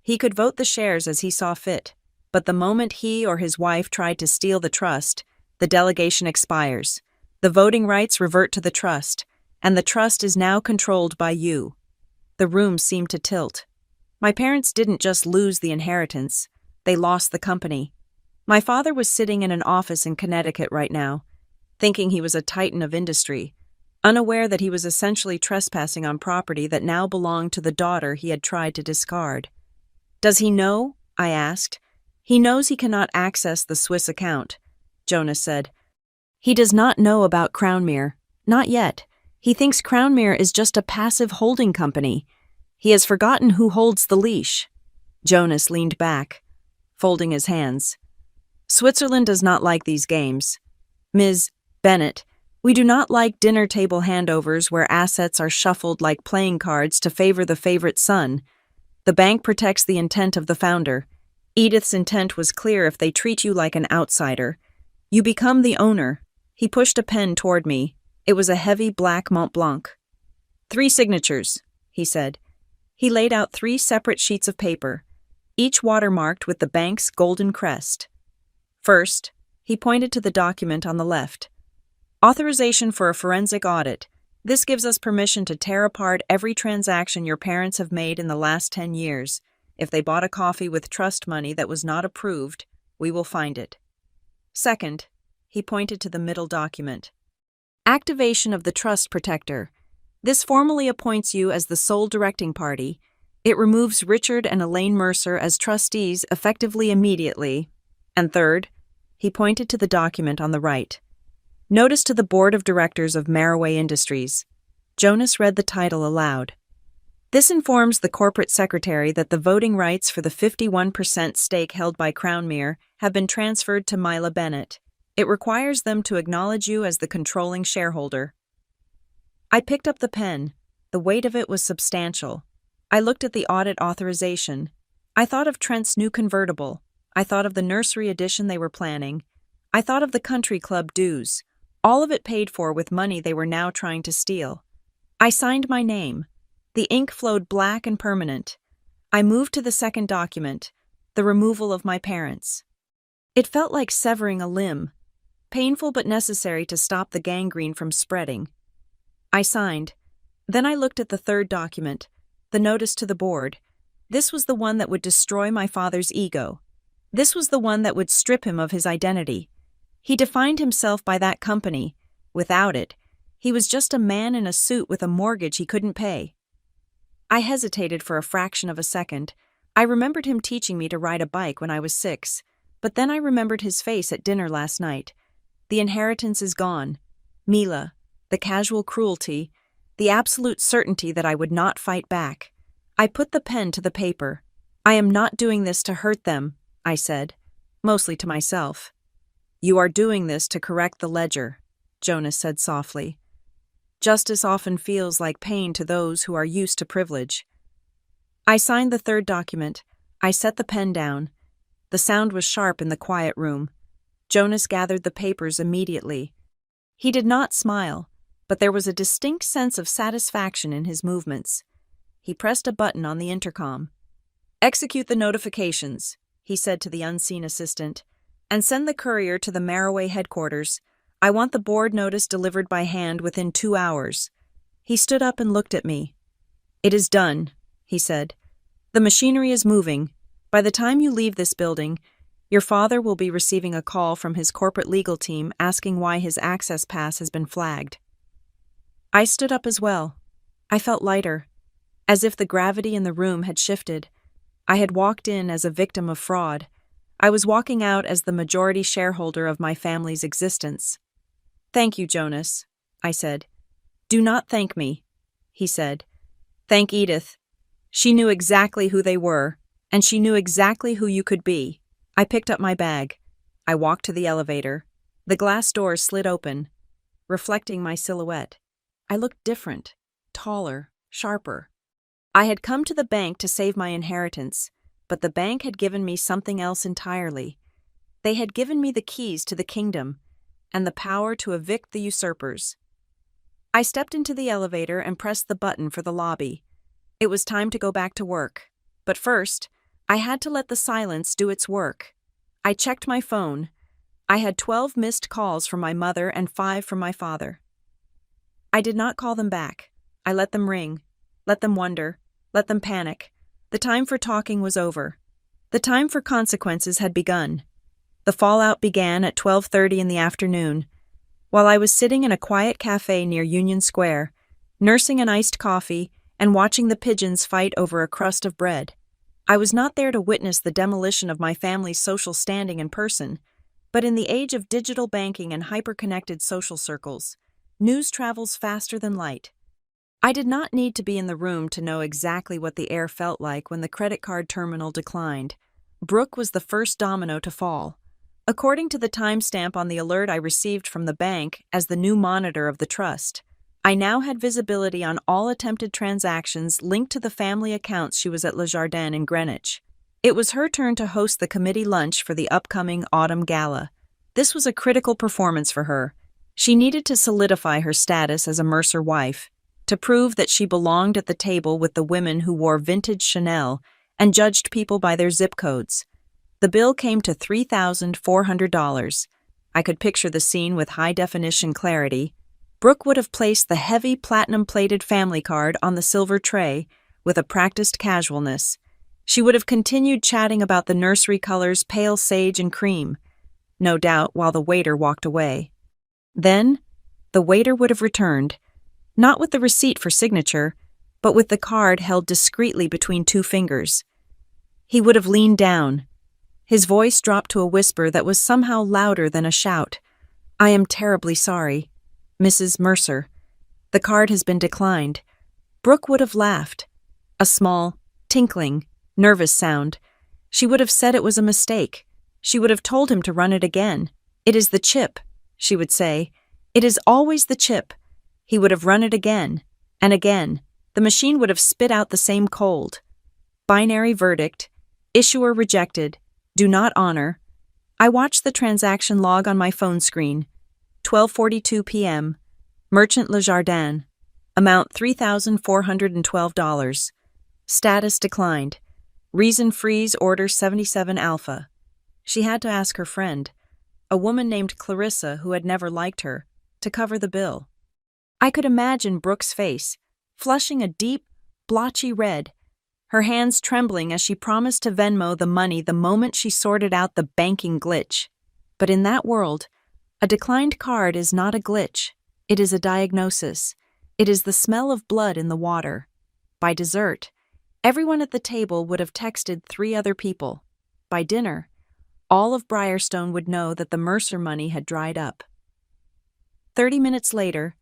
He could vote the shares as he saw fit, but the moment he or his wife tried to steal the trust, the delegation expires. The voting rights revert to the trust, and the trust is now controlled by you. The room seemed to tilt. My parents didn't just lose the inheritance, they lost the company. My father was sitting in an office in Connecticut right now, thinking he was a titan of industry, unaware that he was essentially trespassing on property that now belonged to the daughter he had tried to discard. Does he know? I asked. He knows he cannot access the Swiss account, Jonas said. He does not know about Crownmere. Not yet. He thinks Crownmere is just a passive holding company. He has forgotten who holds the leash. Jonas leaned back, folding his hands. Switzerland does not like these games. Ms. Bennett, we do not like dinner table handovers where assets are shuffled like playing cards to favor the favorite son. The bank protects the intent of the founder. Edith's intent was clear if they treat you like an outsider. You become the owner. He pushed a pen toward me. It was a heavy black Mont Blanc. 3 signatures, he said. He laid out 3 separate sheets of paper, each watermarked with the bank's golden crest. First, he pointed to the document on the left. Authorization for a forensic audit. This gives us permission to tear apart every transaction your parents have made in the last 10 years. If they bought a coffee with trust money that was not approved, we will find it. Second, he pointed to the middle document. Activation of the trust protector. This formally appoints you as the sole directing party. It removes Richard and Elaine Mercer as trustees effectively immediately. And third, he pointed to the document on the right. Notice to the Board of Directors of Maraway Industries. Jonas read the title aloud. This informs the corporate secretary that the voting rights for the 51% stake held by Crownmere have been transferred to Mila Bennett. It requires them to acknowledge you as the controlling shareholder. I picked up the pen. The weight of it was substantial. I looked at the audit authorization. I thought of Trent's new convertible. I thought of the nursery edition they were planning. I thought of the country club dues, all of it paid for with money they were now trying to steal. I signed my name. The ink flowed black and permanent. I moved to the second document, the removal of my parents. It felt like severing a limb. Painful but necessary to stop the gangrene from spreading. I signed. Then I looked at the third document, the notice to the board. This was the one that would destroy my father's ego. This was the one that would strip him of his identity. He defined himself by that company. Without it, he was just a man in a suit with a mortgage he couldn't pay. I hesitated for a fraction of a second. I remembered him teaching me to ride a bike when I was 6, but then I remembered his face at dinner last night. The inheritance is gone. Mila, the casual cruelty, the absolute certainty that I would not fight back. I put the pen to the paper. I am not doing this to hurt them, I said, mostly to myself. You are doing this to correct the ledger, Jonas said softly. Justice often feels like pain to those who are used to privilege. I signed the third document. I set the pen down. The sound was sharp in the quiet room. Jonas gathered the papers immediately. He did not smile, but there was a distinct sense of satisfaction in his movements. He pressed a button on the intercom. Execute the notifications, he said to the unseen assistant, and send the courier to the Maraway headquarters. I want the board notice delivered by hand within 2 hours. He stood up and looked at me. It is done, he said. The machinery is moving. By the time you leave this building, your father will be receiving a call from his corporate legal team asking why his access pass has been flagged. I stood up as well. I felt lighter, as if the gravity in the room had shifted. I had walked in as a victim of fraud. I was walking out as the majority shareholder of my family's existence. Thank you, Jonas, I said. Do not thank me, he said. Thank Edith. She knew exactly who they were, and she knew exactly who you could be. I picked up my bag. I walked to the elevator. The glass doors slid open, reflecting my silhouette. I looked different, taller, sharper. I had come to the bank to save my inheritance, but the bank had given me something else entirely. They had given me the keys to the kingdom and the power to evict the usurpers. I stepped into the elevator and pressed the button for the lobby. It was time to go back to work. But first, I had to let the silence do its work. I checked my phone. I had 12 missed calls from my mother and 5 from my father. I did not call them back. I let them ring, let them wonder, let them panic. The time for talking was over. The time for consequences had begun. The fallout began at 12:30 in the afternoon, while I was sitting in a quiet cafe near Union Square, nursing an iced coffee and watching the pigeons fight over a crust of bread. I was not there to witness the demolition of my family's social standing in person, but in the age of digital banking and hyper-connected social circles, news travels faster than light. I did not need to be in the room to know exactly what the air felt like when the credit card terminal declined. Brooke was the first domino to fall. According to the timestamp on the alert I received from the bank as the new monitor of the trust, I now had visibility on all attempted transactions linked to the family accounts she was at Le Jardin in Greenwich. It was her turn to host the committee lunch for the upcoming autumn gala. This was a critical performance for her. She needed to solidify her status as a Mercer wife, to prove that she belonged at the table with the women who wore vintage Chanel and judged people by their zip codes. The bill came to $3,400. I could picture the scene with high-definition clarity. Brooke would have placed the heavy platinum-plated family card on the silver tray with a practiced casualness. She would have continued chatting about the nursery colors pale sage and cream, no doubt while the waiter walked away. Then, the waiter would have returned, not with the receipt for signature, but with the card held discreetly between 2 fingers. He would have leaned down. His voice dropped to a whisper that was somehow louder than a shout. I am terribly sorry, Mrs. Mercer. The card has been declined. Brooke would have laughed. A small, tinkling, nervous sound. She would have said it was a mistake. She would have told him to run it again. It is the chip, she would say. It is always the chip. He would have run it again, and again. The machine would have spit out the same cold. Binary verdict. Issuer rejected. Do not honor. I watched the transaction log on my phone screen. 12:42 p.m. Merchant Le Jardin. Amount $3,412. Status declined. Reason freeze order 77 alpha. She had to ask her friend, a woman named Clarissa who had never liked her, to cover the bill. I could imagine Brooke's face, flushing a deep, blotchy red, her hands trembling as she promised to Venmo the money the moment she sorted out the banking glitch. But in that world, A declined card is not a glitch. It is a diagnosis. It is the smell of blood in the water. By dessert, everyone at the table would have texted 3 other people. By dinner, all of Briarstone would know that the Mercer money had dried up. 30 minutes later,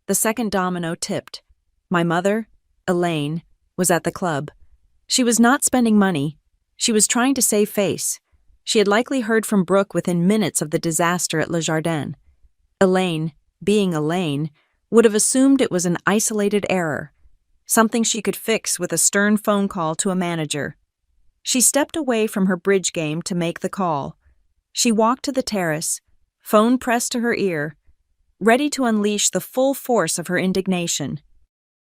the second domino tipped. My mother, Elaine, was at the club. She was not spending money. She was trying to save face. She had likely heard from Brooke within minutes of the disaster at Le Jardin. Elaine, being Elaine, would have assumed it was an isolated error, something she could fix with a stern phone call to a manager. She stepped away from her bridge game to make the call. She walked to the terrace, phone pressed to her ear, ready to unleash the full force of her indignation.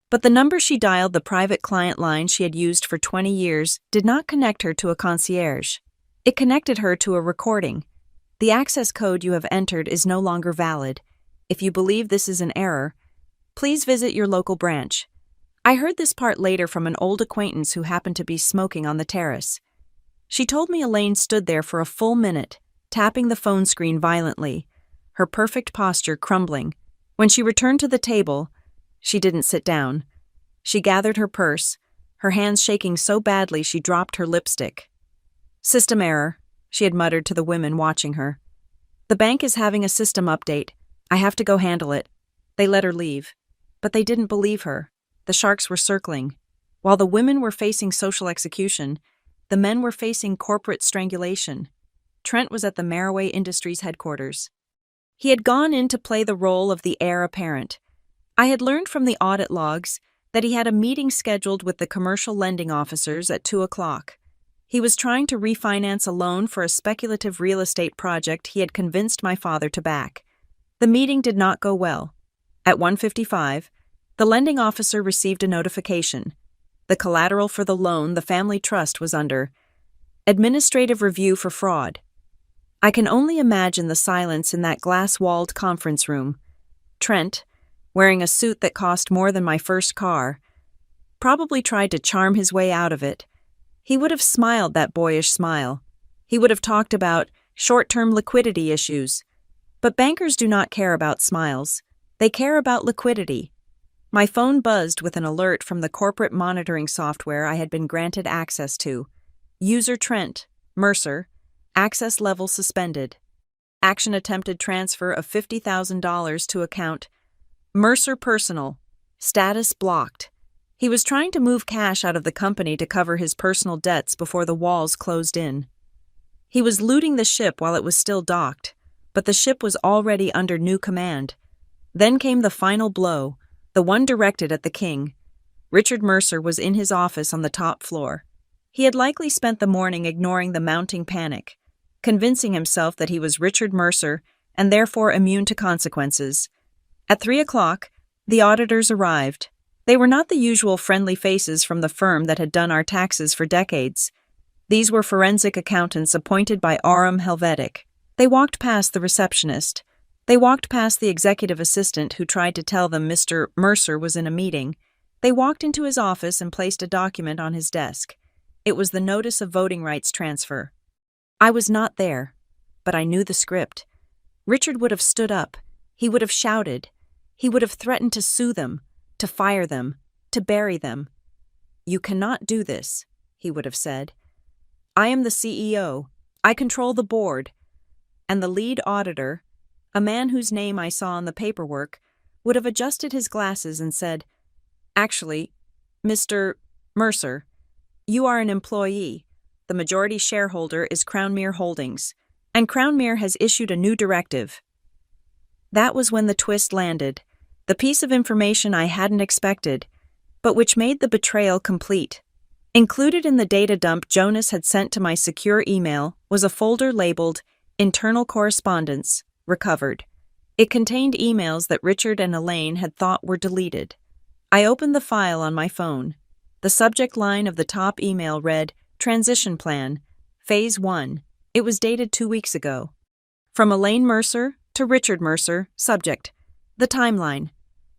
But the number she dialed, the private client line she had used for 20 years, did not connect her to a concierge. It connected her to a recording. The access code you have entered is no longer valid. If you believe this is an error, please visit your local branch. I heard this part later from an old acquaintance who happened to be smoking on the terrace. She told me Elaine stood there for a full minute, tapping the phone screen violently, her perfect posture crumbling. When she returned to the table, she didn't sit down. She gathered her purse, her hands shaking so badly she dropped her lipstick. "System error," she had muttered to the women watching her. "The bank is having a system update. I have to go handle it." They let her leave. But they didn't believe her. The sharks were circling. While the women were facing social execution, the men were facing corporate strangulation. Trent was at the Maraway Industries headquarters. He had gone in to play the role of the heir apparent. I had learned from the audit logs that he had a meeting scheduled with the commercial lending officers at 2 o'clock. He was trying to refinance a loan for a speculative real estate project he had convinced my father to back. The meeting did not go well. At 1:55, the lending officer received a notification. The collateral for the loan the family trust was under. Administrative review for fraud. I can only imagine the silence in that glass-walled conference room. Trent, wearing a suit that cost more than my first car, probably tried to charm his way out of it. He would have smiled that boyish smile. He would have talked about short-term liquidity issues. But bankers do not care about smiles. They care about liquidity. My phone buzzed with an alert from the corporate monitoring software I had been granted access to. User Trent, Mercer, access level suspended. Action attempted transfer of $50,000 to account Mercer Personal. Status blocked. He was trying to move cash out of the company to cover his personal debts before the walls closed in. He was looting the ship while it was still docked, but the ship was already under new command. Then came the final blow, the one directed at the king. Richard Mercer was in his office on the top floor. He had likely spent the morning ignoring the mounting panic, convincing himself that he was Richard Mercer and therefore immune to consequences. At 3 o'clock, the auditors arrived. They were not the usual friendly faces from the firm that had done our taxes for decades. These were forensic accountants appointed by Aurum Helvetic. They walked past the receptionist. They walked past the executive assistant who tried to tell them Mr. Mercer was in a meeting. They walked into his office and placed a document on his desk. It was the notice of voting rights transfer. I was not there, but I knew the script. Richard would have stood up. He would have shouted. He would have threatened to sue them, to fire them, to bury them. "You cannot do this," he would have said. "I am the CEO. I control the board." And the lead auditor, a man whose name I saw on the paperwork, would have adjusted his glasses and said, "Actually, Mr. Mercer, you are an employee. The majority shareholder is Crownmere Holdings, and Crownmere has issued a new directive." That was when the twist landed, the piece of information I hadn't expected, but which made the betrayal complete. Included in the data dump Jonas had sent to my secure email was a folder labeled Internal Correspondence, Recovered. It contained emails that Richard and Elaine had thought were deleted. I opened the file on my phone. The subject line of the top email read, Transition Plan, Phase 1. It was dated 2 weeks ago. From Elaine Mercer to Richard Mercer, subject. The timeline.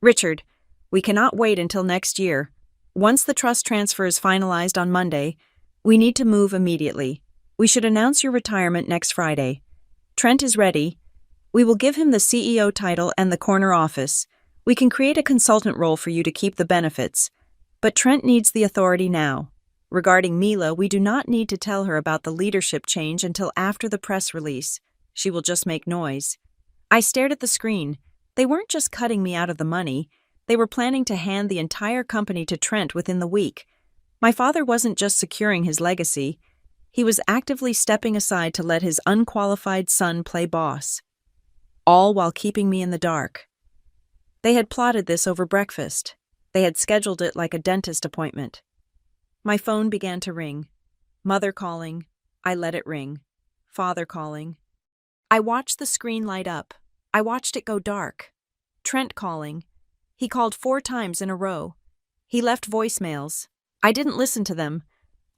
Richard, we cannot wait until next year. Once the trust transfer is finalized on Monday, we need to move immediately. We should announce your retirement next Friday. Trent is ready. We will give him the CEO title and the corner office. We can create a consultant role for you to keep the benefits. But Trent needs the authority now. Regarding Mila, we do not need to tell her about the leadership change until after the press release. She will just make noise. I stared at the screen. They weren't just cutting me out of the money. They were planning to hand the entire company to Trent within the week. My father wasn't just securing his legacy. He was actively stepping aside to let his unqualified son play boss. All while keeping me in the dark. They had plotted this over breakfast. They had scheduled it like a dentist appointment. My phone began to ring. Mother calling. I let it ring. Father calling. I watched the screen light up. I watched it go dark. Trent calling. He called 4 times in a row. He left voicemails. I didn't listen to them.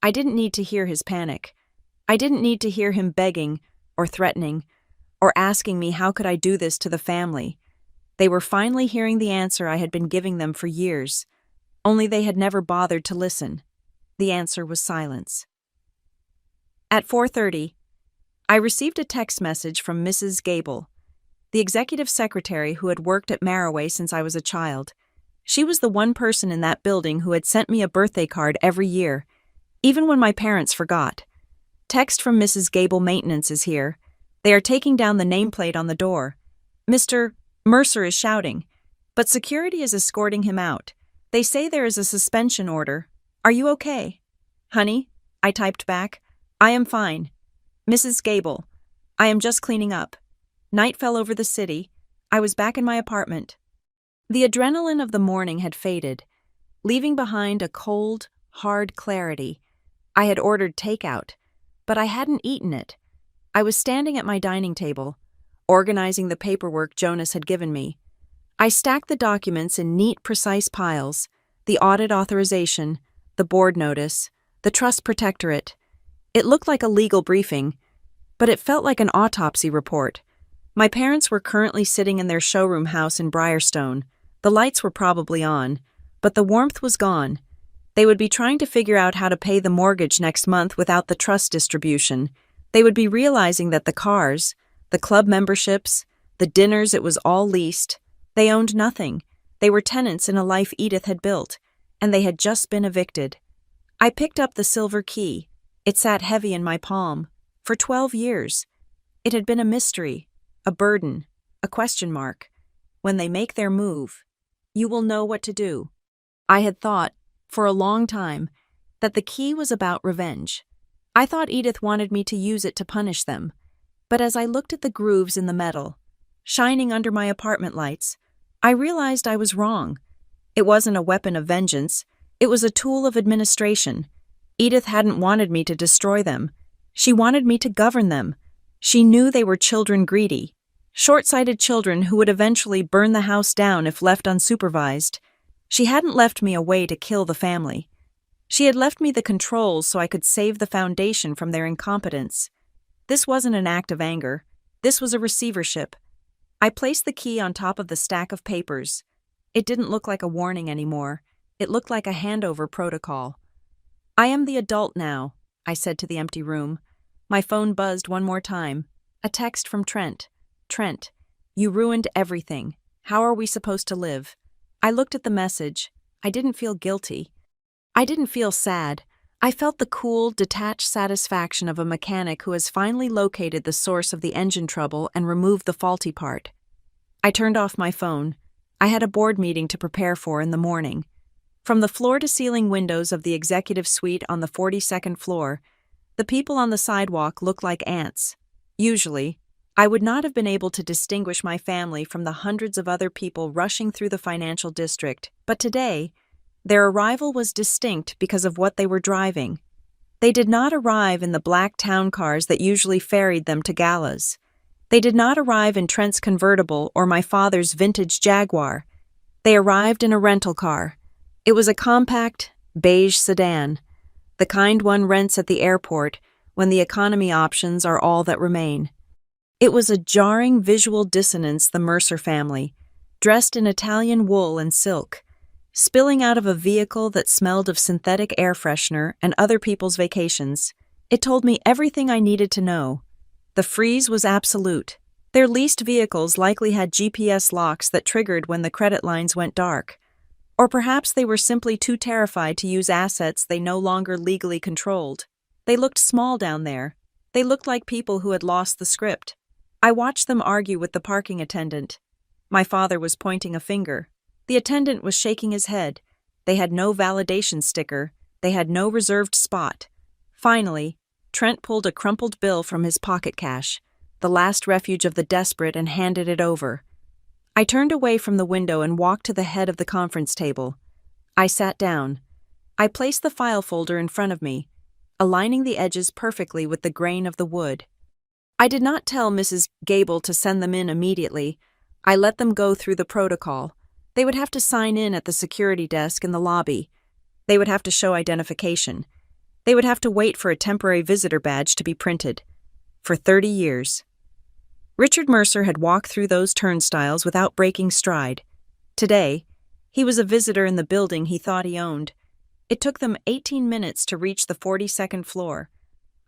I didn't need to hear his panic. I didn't need to hear him begging or threatening or asking me how could I do this to the family. They were finally hearing the answer I had been giving them for years, only they had never bothered to listen. The answer was silence. At 4:30, I received a text message from Mrs. Gable, the executive secretary who had worked at Maraway since I was a child. She was the one person in that building who had sent me a birthday card every year, even when my parents forgot. Text from Mrs. Gable Maintenance is here. They are taking down the nameplate on the door. Mr. Mercer is shouting, but security is escorting him out. They say there is a suspension order. Are you okay? Honey, I typed back. I am fine. Mrs. Gable, I am just cleaning up. Night fell over the city. I was back in my apartment. The adrenaline of the morning had faded, leaving behind a cold, hard clarity. I had ordered takeout, but I hadn't eaten it. I was standing at my dining table, organizing the paperwork Jonas had given me. I stacked the documents in neat, precise piles, the audit authorization, the board notice, the trust protectorate. It looked like a legal briefing, but it felt like an autopsy report. My parents were currently sitting in their showroom house in Briarstone. The lights were probably on, but the warmth was gone. They would be trying to figure out how to pay the mortgage next month without the trust distribution. They would be realizing that the cars, the club memberships, the dinners, it was all leased. They owned nothing. They were tenants in a life Edith had built, and they had just been evicted. I picked up the silver key. It sat heavy in my palm. For 12 years. It had been a mystery, a burden, a question mark. When they make their move, you will know what to do. I had thought, for a long time, that the key was about revenge. I thought Edith wanted me to use it to punish them. But as I looked at the grooves in the metal, shining under my apartment lights, I realized I was wrong. It wasn't a weapon of vengeance. It was a tool of administration. Edith hadn't wanted me to destroy them. She wanted me to govern them. She knew they were children greedy, short-sighted children who would eventually burn the house down if left unsupervised. She hadn't left me a way to kill the family. She had left me the controls so I could save the foundation from their incompetence. This wasn't an act of anger. This was a receivership. I placed the key on top of the stack of papers. It didn't look like a warning anymore. It looked like a handover protocol. I am the adult now, I said to the empty room. My phone buzzed one more time. A text from Trent. Trent, you ruined everything. How are we supposed to live? I looked at the message. I didn't feel guilty. I didn't feel sad. I felt the cool, detached satisfaction of a mechanic who has finally located the source of the engine trouble and removed the faulty part. I turned off my phone. I had a board meeting to prepare for in the morning. From the floor-to-ceiling windows of the executive suite on the 42nd floor, the people on the sidewalk looked like ants. Usually, I would not have been able to distinguish my family from the hundreds of other people rushing through the financial district, but today, their arrival was distinct because of what they were driving. They did not arrive in the black town cars that usually ferried them to galas. They did not arrive in Trent's convertible or my father's vintage Jaguar. They arrived in a rental car. It was a compact, beige sedan, the kind one rents at the airport when the economy options are all that remain. It was a jarring visual dissonance, the Mercer family, dressed in Italian wool and silk, spilling out of a vehicle that smelled of synthetic air freshener and other people's vacations. It told me everything I needed to know. The freeze was absolute. Their leased vehicles likely had GPS locks that triggered when the credit lines went dark. Or perhaps they were simply too terrified to use assets they no longer legally controlled. They looked small down there. They looked like people who had lost the script. I watched them argue with the parking attendant. My father was pointing a finger. The attendant was shaking his head. They had no validation sticker. They had no reserved spot. Finally, Trent pulled a crumpled bill from his pocket cache, the last refuge of the desperate, and handed it over. I turned away from the window and walked to the head of the conference table. I sat down. I placed the file folder in front of me, aligning the edges perfectly with the grain of the wood. I did not tell Mrs. Gable to send them in immediately. I let them go through the protocol. They would have to sign in at the security desk in the lobby. They would have to show identification. They would have to wait for a temporary visitor badge to be printed. For 30 years. Richard Mercer had walked through those turnstiles without breaking stride. Today, he was a visitor in the building he thought he owned. It took them 18 minutes to reach the 42nd floor.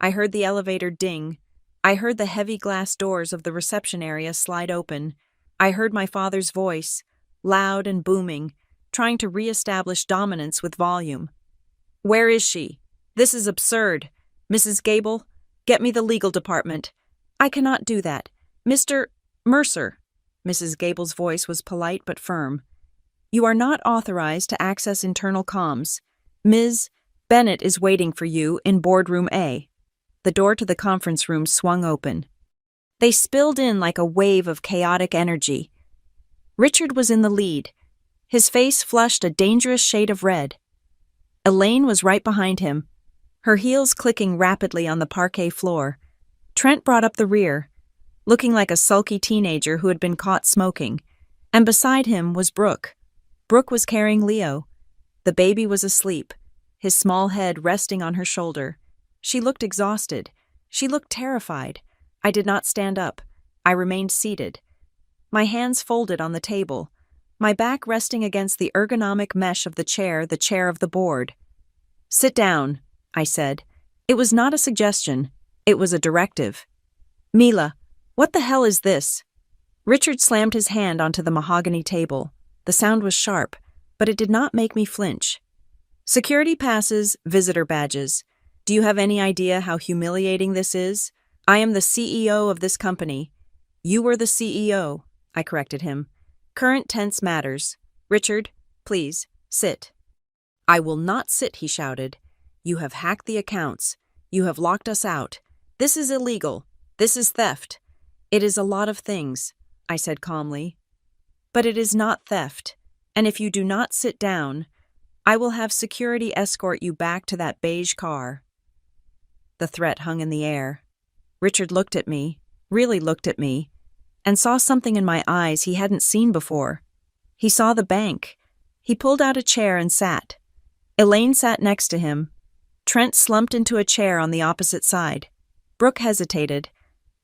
I heard the elevator ding. I heard the heavy glass doors of the reception area slide open. I heard my father's voice, loud and booming, trying to re-establish dominance with volume. "Where is she? This is absurd. Mrs. Gable, get me the legal department." "I cannot do that. Mr. Mercer." Mrs. Gable's voice was polite but firm. "You are not authorized to access internal comms. Ms. Bennett is waiting for you in boardroom A." The door to the conference room swung open. They spilled in like a wave of chaotic energy. Richard was in the lead. His face flushed a dangerous shade of red. Elaine was right behind him, her heels clicking rapidly on the parquet floor. Trent brought up the rear, looking like a sulky teenager who had been caught smoking, and beside him was Brooke. Brooke was carrying Leo. The baby was asleep, his small head resting on her shoulder. She looked exhausted. She looked terrified. I did not stand up. I remained seated. My hands folded on the table, my back resting against the ergonomic mesh of the chair of the board. "Sit down," I said. It was not a suggestion. It was a directive. "Mila, what the hell is this?" Richard slammed his hand onto the mahogany table. The sound was sharp, but it did not make me flinch. "Security passes, visitor badges. Do you have any idea how humiliating this is? I am the CEO of this company." "You were the CEO," I corrected him. "Current tense matters. Richard, please, sit." "I will not sit," he shouted. "You have hacked the accounts. You have locked us out. This is illegal. This is theft." "It is a lot of things," I said calmly. "But it is not theft. And if you do not sit down, I will have security escort you back to that beige car." The threat hung in the air. Richard looked at me, really looked at me, and saw something in my eyes he hadn't seen before. He saw the bank. He pulled out a chair and sat. Elaine sat next to him. Trent slumped into a chair on the opposite side. Brooke hesitated,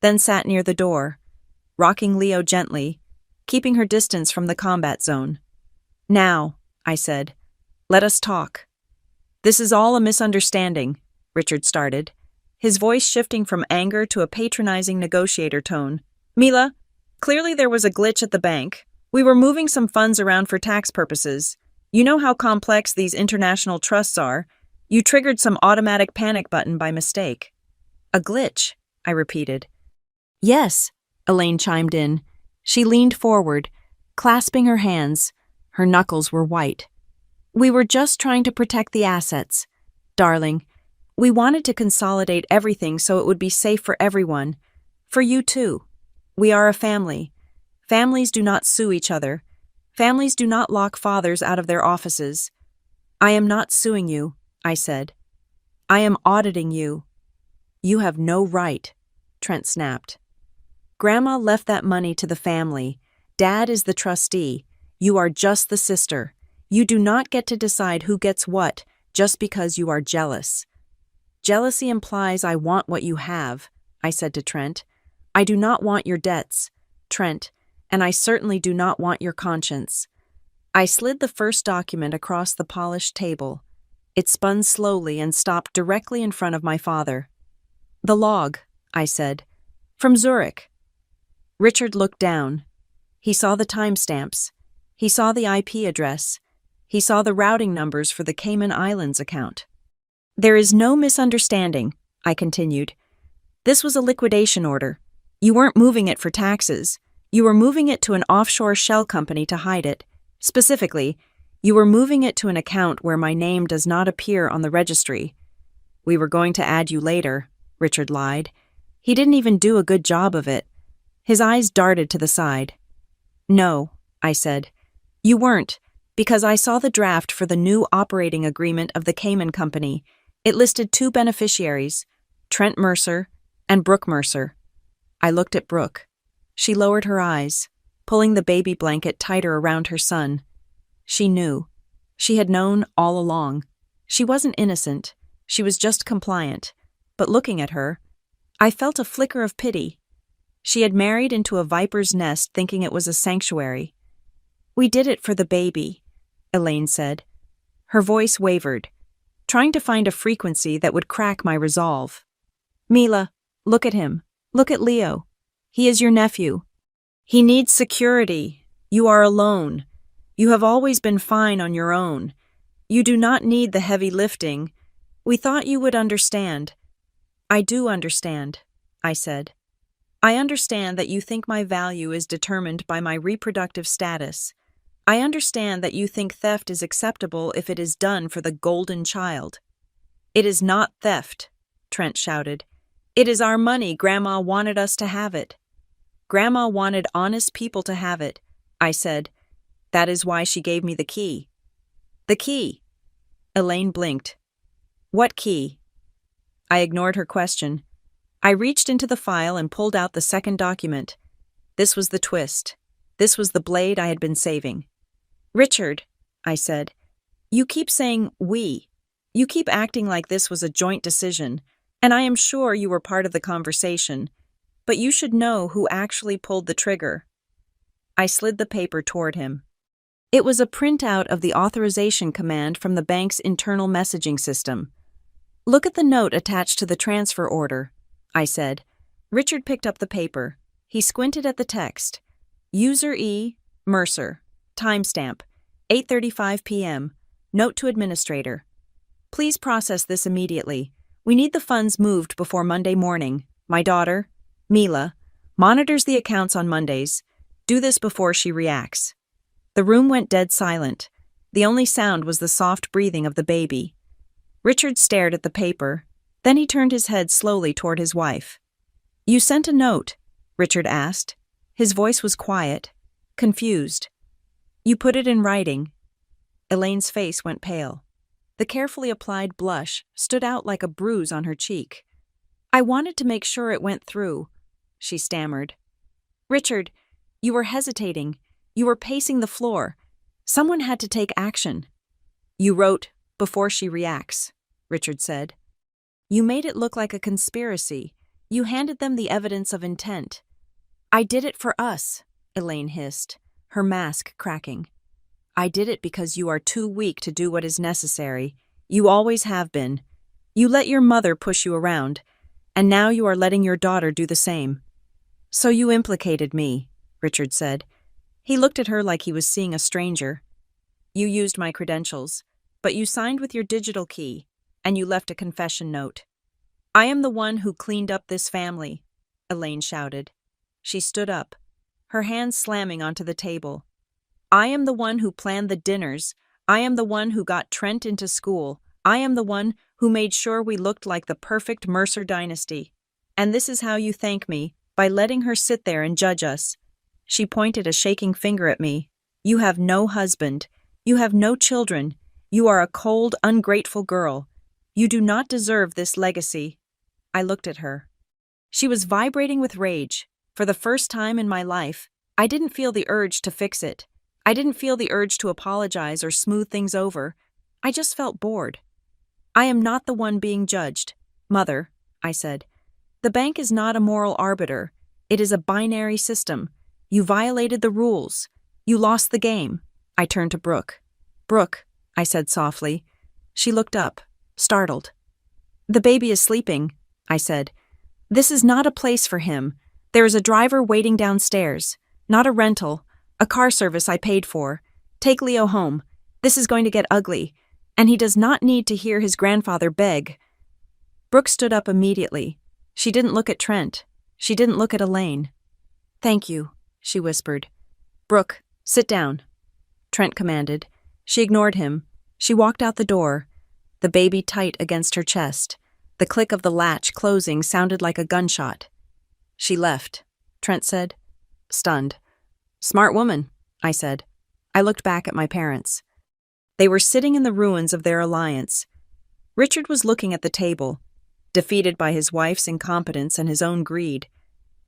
then sat near the door, rocking Leo gently, keeping her distance from the combat zone. "Now," I said, "let us talk." "This is all a misunderstanding," Richard started, his voice shifting from anger to a patronizing negotiator tone. "Mila, clearly there was a glitch at the bank. We were moving some funds around for tax purposes. You know how complex these international trusts are. You triggered some automatic panic button by mistake." "A glitch," I repeated. "Yes," Elaine chimed in. She leaned forward, clasping her hands. Her knuckles were white. "We were just trying to protect the assets. Darling, we wanted to consolidate everything so it would be safe for everyone. For you too. We are a family. Families do not sue each other. Families do not lock fathers out of their offices." "I am not suing you," I said. "I am auditing you." "You have no right," Trent snapped. "Grandma left that money to the family. Dad is the trustee. You are just the sister. You do not get to decide who gets what just because you are jealous." "Jealousy implies I want what you have," I said to Trent. "I do not want your debts, Trent, and I certainly do not want your conscience." I slid the first document across the polished table. It spun slowly and stopped directly in front of my father. "The log," I said. "From Zurich." Richard looked down. He saw the timestamps. He saw the IP address. He saw the routing numbers for the Cayman Islands account. There is no misunderstanding, I continued. This was a liquidation order. You weren't moving it for taxes. You were moving it to an offshore shell company to hide it. Specifically, you were moving it to an account where my name does not appear on the registry. We were going to add you later, Richard lied. He didn't even do a good job of it. His eyes darted to the side. No, I said. You weren't, because I saw the draft for the new operating agreement of the Cayman Company. It listed 2 beneficiaries, Trent Mercer and Brooke Mercer. I looked at Brooke. She lowered her eyes, pulling the baby blanket tighter around her son. She knew. She had known all along. She wasn't innocent. She was just compliant. But looking at her, I felt a flicker of pity. She had married into a viper's nest thinking it was a sanctuary. We did it for the baby, Elaine said. Her voice wavered, trying to find a frequency that would crack my resolve. Mila, look at him. Look at Leo. He is your nephew. He needs security. You are alone. You have always been fine on your own. You do not need the heavy lifting. We thought you would understand. I do understand, I said. I understand that you think my value is determined by my reproductive status. I understand that you think theft is acceptable if it is done for the golden child. It is not theft, Trent shouted. It is our money. Grandma wanted us to have it. Grandma wanted honest people to have it, I said. That is why she gave me the key. The key. Elaine blinked. What key? I ignored her question. I reached into the file and pulled out the second document. This was the twist. This was the blade I had been saving. Richard, I said, you keep saying we. You keep acting like this was a joint decision, and I am sure you were part of the conversation, but you should know who actually pulled the trigger. I slid the paper toward him. It was a printout of the authorization command from the bank's internal messaging system. Look at the note attached to the transfer order, I said. Richard picked up the paper. He squinted at the text. User E. Mercer. Timestamp. 8:35 p.m. Note to administrator. Please process this immediately. We need the funds moved before Monday morning. My daughter, Mila, monitors the accounts on Mondays. Do this before she reacts. The room went dead silent. The only sound was the soft breathing of the baby. Richard stared at the paper. Then he turned his head slowly toward his wife. You sent a note, Richard asked. His voice was quiet, confused. You put it in writing. Elaine's face went pale. The carefully applied blush stood out like a bruise on her cheek. I wanted to make sure it went through, she stammered. Richard, you were hesitating. You were pacing the floor. Someone had to take action. You wrote, before she reacts, Richard said. You made it look like a conspiracy. You handed them the evidence of intent. I did it for us, Elaine hissed, her mask cracking. I did it because you are too weak to do what is necessary. You always have been. You let your mother push you around, and now you are letting your daughter do the same. So you implicated me, Richard said. He looked at her like he was seeing a stranger. You used my credentials, but you signed with your digital key, and you left a confession note. I am the one who cleaned up this family, Elaine shouted. She stood up, her hands slamming onto the table. I am the one who planned the dinners. I am the one who got Trent into school. I am the one who made sure we looked like the perfect Mercer dynasty. And this is how you thank me, by letting her sit there and judge us. She pointed a shaking finger at me. You have no husband. You have no children. You are a cold, ungrateful girl. You do not deserve this legacy. I looked at her. She was vibrating with rage. For the first time in my life, I didn't feel the urge to fix it. I didn't feel the urge to apologize or smooth things over. I just felt bored. I am not the one being judged. Mother, I said. The bank is not a moral arbiter. It is a binary system. You violated the rules. You lost the game. I turned to Brooke. Brooke, I said softly. She looked up, startled. The baby is sleeping, I said. This is not a place for him. There is a driver waiting downstairs. Not a rental, a car service I paid for. Take Leo home. This is going to get ugly, and he does not need to hear his grandfather beg." Brooke stood up immediately. She didn't look at Trent. She didn't look at Elaine. "Thank you," she whispered. "Brooke, sit down," Trent commanded. She ignored him. She walked out the door, the baby tight against her chest. The click of the latch closing sounded like a gunshot. "She left," Trent said, stunned. "Smart woman," I said. I looked back at my parents. They were sitting in the ruins of their alliance. Richard was looking at the table, defeated by his wife's incompetence and his own greed.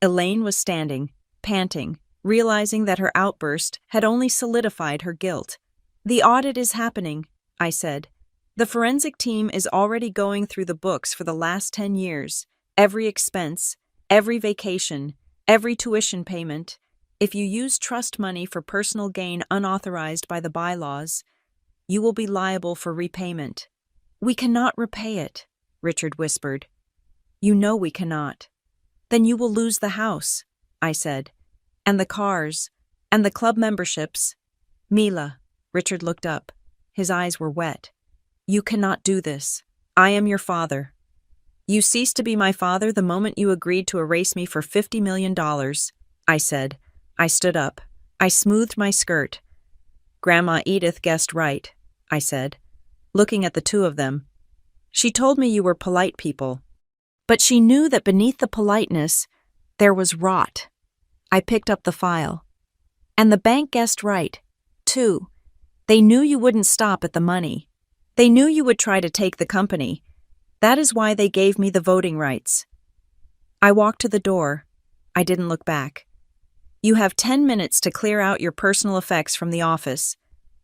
Elaine was standing, panting, realizing that her outburst had only solidified her guilt. "The audit is happening," I said. "The forensic team is already going through the books for the last 10 years. Every expense, every vacation, every tuition payment. If you use trust money for personal gain unauthorized by the bylaws, you will be liable for repayment." "We cannot repay it," Richard whispered. "You know we cannot." "Then you will lose the house," I said. "And the cars, and the club memberships." "Mila," Richard looked up. His eyes were wet. "You cannot do this. I am your father." "You ceased to be my father the moment you agreed to erase me for $50 million, I said. I stood up. I smoothed my skirt. "Grandma Edith guessed right," I said, looking at the two of them. "She told me you were polite people." But she knew that beneath the politeness, there was rot. I picked up the file. "And the bank guessed right, too. They knew you wouldn't stop at the money. They knew you would try to take the company. That is why they gave me the voting rights." I walked to the door. I didn't look back. "You have 10 minutes to clear out your personal effects from the office.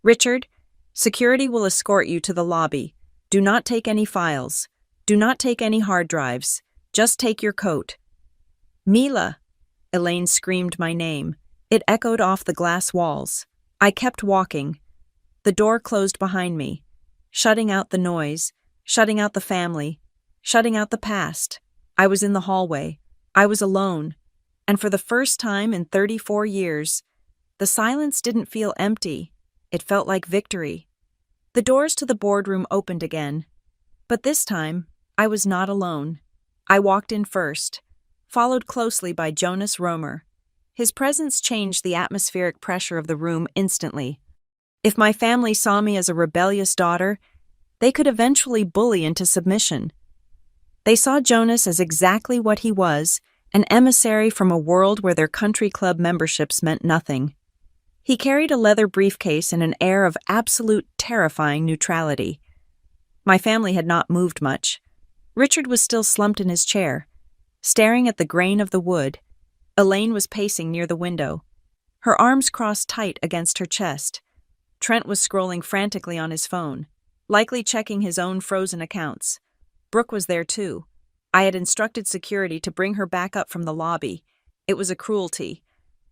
Richard, security will escort you to the lobby. Do not take any files. Do not take any hard drives. Just take your coat." "Mila!" Elaine screamed my name. It echoed off the glass walls. I kept walking. The door closed behind me, shutting out the noise, shutting out the family, shutting out the past. I was in the hallway. I was alone. And for the first time in 34 years, the silence didn't feel empty. It felt like victory. The doors to the boardroom opened again. But this time, I was not alone. I walked in first, followed closely by Jonas Romer. His presence changed the atmospheric pressure of the room instantly. If my family saw me as a rebellious daughter, they could eventually bully into submission. They saw Jonas as exactly what he was, an emissary from a world where their country club memberships meant nothing. He carried a leather briefcase and an air of absolute terrifying neutrality. My family had not moved much. Richard was still slumped in his chair, staring at the grain of the wood. Elaine was pacing near the window, her arms crossed tight against her chest. Trent was scrolling frantically on his phone, likely checking his own frozen accounts. Brooke was there too. I had instructed security to bring her back up from the lobby. It was a cruelty.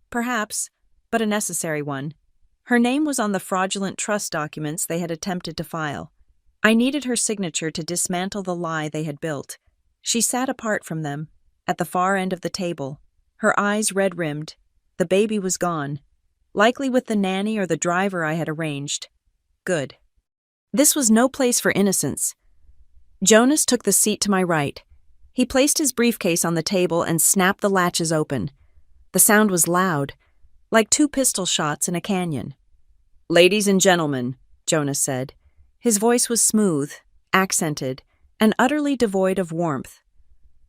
Perhaps, but a necessary one. Her name was on the fraudulent trust documents they had attempted to file. I needed her signature to dismantle the lie they had built. She sat apart from them, at the far end of the table, her eyes red-rimmed. The baby was gone, likely with the nanny or the driver I had arranged. Good. This was no place for innocence. Jonas took the seat to my right. He placed his briefcase on the table and snapped the latches open. The sound was loud, like 2 pistol shots in a canyon. "Ladies and gentlemen," Jonas said. His voice was smooth, accented, and utterly devoid of warmth.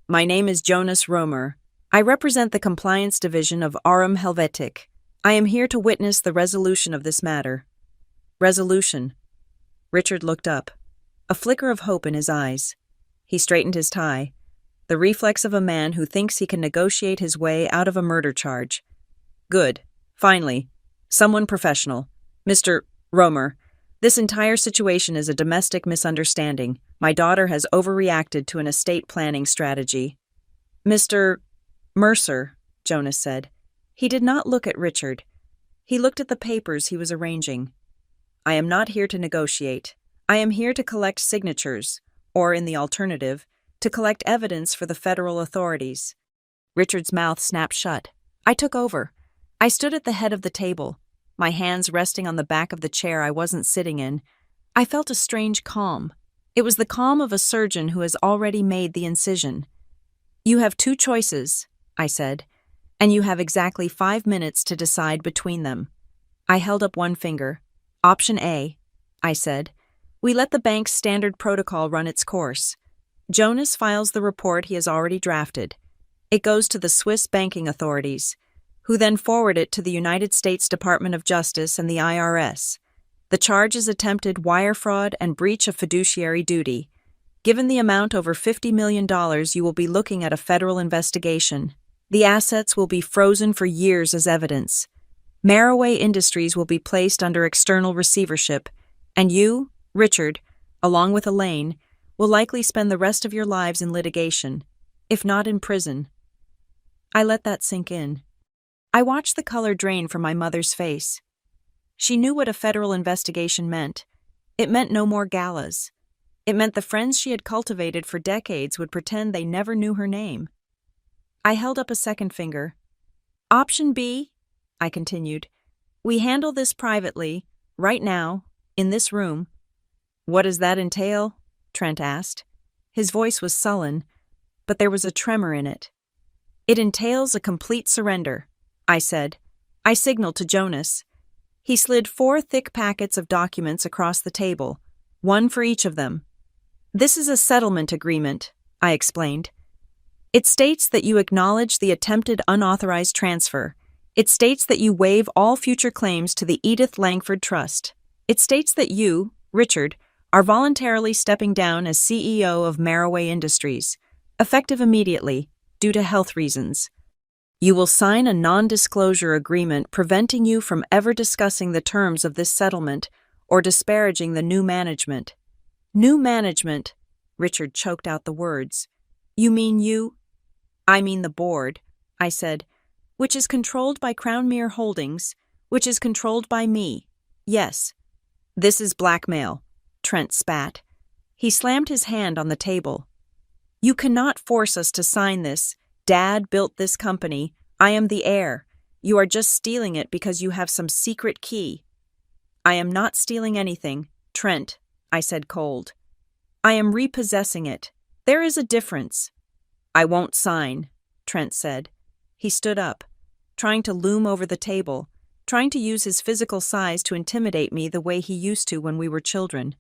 "My name is Jonas Romer. I represent the Compliance Division of Aurum Helvetic. I am here to witness the resolution of this matter." "Resolution." Richard looked up, a flicker of hope in his eyes. He straightened his tie, the reflex of a man who thinks he can negotiate his way out of a murder charge. "Good. Finally. Someone professional. Mr. Romer, this entire situation is a domestic misunderstanding. My daughter has overreacted to an estate planning strategy." "Mr. Mercer," Jonas said. He did not look at Richard. He looked at the papers he was arranging. "I am not here to negotiate. I am here to collect signatures, or, in the alternative, to collect evidence for the federal authorities." Richard's mouth snapped shut. I took over. I stood at the head of the table, my hands resting on the back of the chair I wasn't sitting in. I felt a strange calm. It was the calm of a surgeon who has already made the incision. "You have two choices," I said, "and you have exactly 5 minutes to decide between them." I held up one finger. "Option A," I said. "We let the bank's standard protocol run its course. Jonas files the report he has already drafted. It goes to the Swiss banking authorities, who then forward it to the United States Department of Justice and the IRS. The charge is attempted wire fraud and breach of fiduciary duty. Given the amount over $50 million, you will be looking at a federal investigation. The assets will be frozen for years as evidence. Maraway Industries will be placed under external receivership, and you, Richard, along with Elaine, will likely spend the rest of your lives in litigation, if not in prison." I let that sink in. I watched the color drain from my mother's face. She knew what a federal investigation meant. It meant no more galas. It meant the friends she had cultivated for decades would pretend they never knew her name. I held up a second finger. "Option B," I continued. "We handle this privately, right now, in this room." "What does that entail?" Trent asked. His voice was sullen, but there was a tremor in it. "It entails a complete surrender," I said. I signaled to Jonas. He slid 4 thick packets of documents across the table, one for each of them. "This is a settlement agreement," I explained. "It states that you acknowledge the attempted unauthorized transfer. It states that you waive all future claims to the Edith Langford Trust. It states that you, Richard, are voluntarily stepping down as CEO of Maraway Industries, effective immediately, due to health reasons. You will sign a non-disclosure agreement preventing you from ever discussing the terms of this settlement or disparaging the new management." "New management," Richard choked out the words. "You mean you?" "I mean the board," I said, "which is controlled by Crownmere Holdings, which is controlled by me. Yes." "This is blackmail," Trent spat. He slammed his hand on the table. "You cannot force us to sign this. Dad built this company. I am the heir. You are just stealing it because you have some secret key." "I am not stealing anything, Trent," I said cold. "I am repossessing it. There is a difference." "I won't sign," Trent said. He stood up, trying to loom over the table, trying to use his physical size to intimidate me the way he used to when we were children.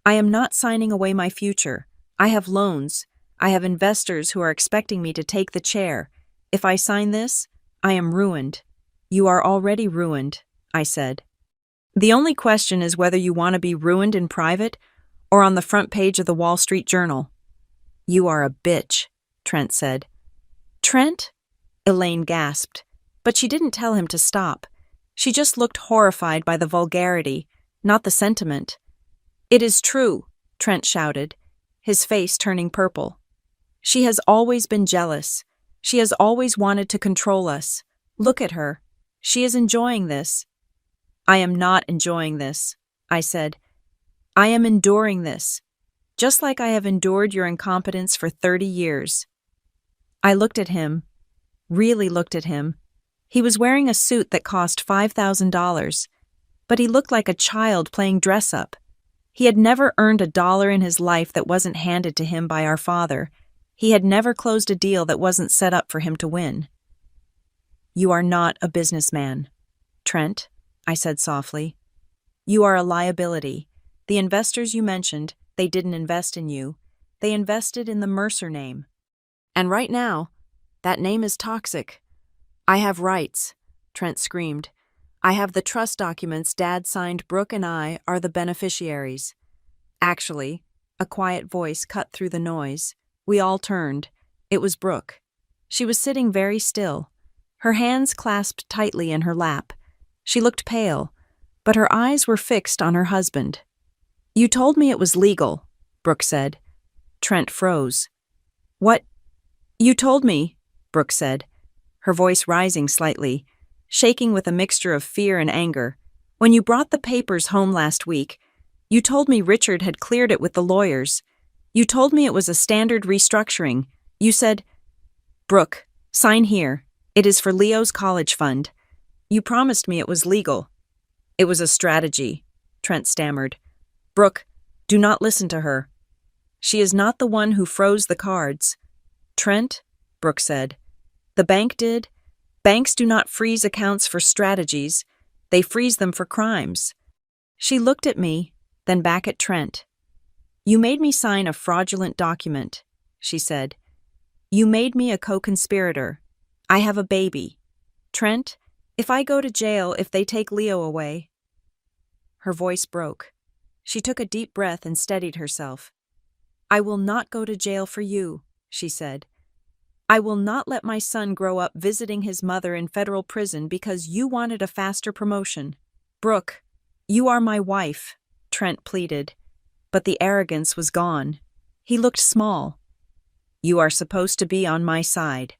"I am not signing away my future. I have loans. I have investors who are expecting me to take the chair. If I sign this, I am ruined." "You are already ruined," I said. "The only question is whether you want to be ruined in private or on the front page of the Wall Street Journal." "You are a bitch," Trent said. "Trent?" Elaine gasped, but she didn't tell him to stop. She just looked horrified by the vulgarity, not the sentiment. "It is true," Trent shouted, his face turning purple. "She has always been jealous. She has always wanted to control us. Look at her. She is enjoying this." "I am not enjoying this," I said. "I am enduring this, just like I have endured your incompetence for 30 years. I looked at him, really looked at him. He was wearing a suit that cost $5,000, but he looked like a child playing dress-up. He had never earned $1 in his life that wasn't handed to him by our father. He had never closed a deal that wasn't set up for him to win." "You are not a businessman, Trent," I said softly. "You are a liability. The investors you mentioned, they didn't invest in you. They invested in the Mercer name. And right now, that name is toxic." "I have rights," Trent screamed. "I have the trust documents Dad signed. Brooke and I are the beneficiaries." Actually, a quiet voice cut through the noise. We all turned. It was Brooke. She was sitting very still, her hands clasped tightly in her lap. She looked pale, but her eyes were fixed on her husband. "You told me it was legal," Brooke said. Trent froze. "What? You told me," Brooke said, her voice rising slightly, shaking with a mixture of fear and anger. "When you brought the papers home last week, you told me Richard had cleared it with the lawyers. You told me it was a standard restructuring. You said—" "Brooke, Sign here. It is for Leo's college fund. You promised me it was legal. It was a strategy, Trent stammered. Brooke, do not listen to her. She is not the one who froze the cards. Trent, Brooke said. The bank did. Banks do not freeze accounts for strategies. They freeze them for crimes. She looked at me, then back at Trent. You made me sign a fraudulent document, she said. You made me a co-conspirator. I have a baby. Trent, if I go to jail if they take Leo away. Her voice broke. She took a deep breath and steadied herself. I will not go to jail for you, she said. I will not let my son grow up visiting his mother in federal prison because you wanted a faster promotion. Brooke, you are my wife, Trent pleaded. But the arrogance was gone. He looked small. You are supposed to be on my side.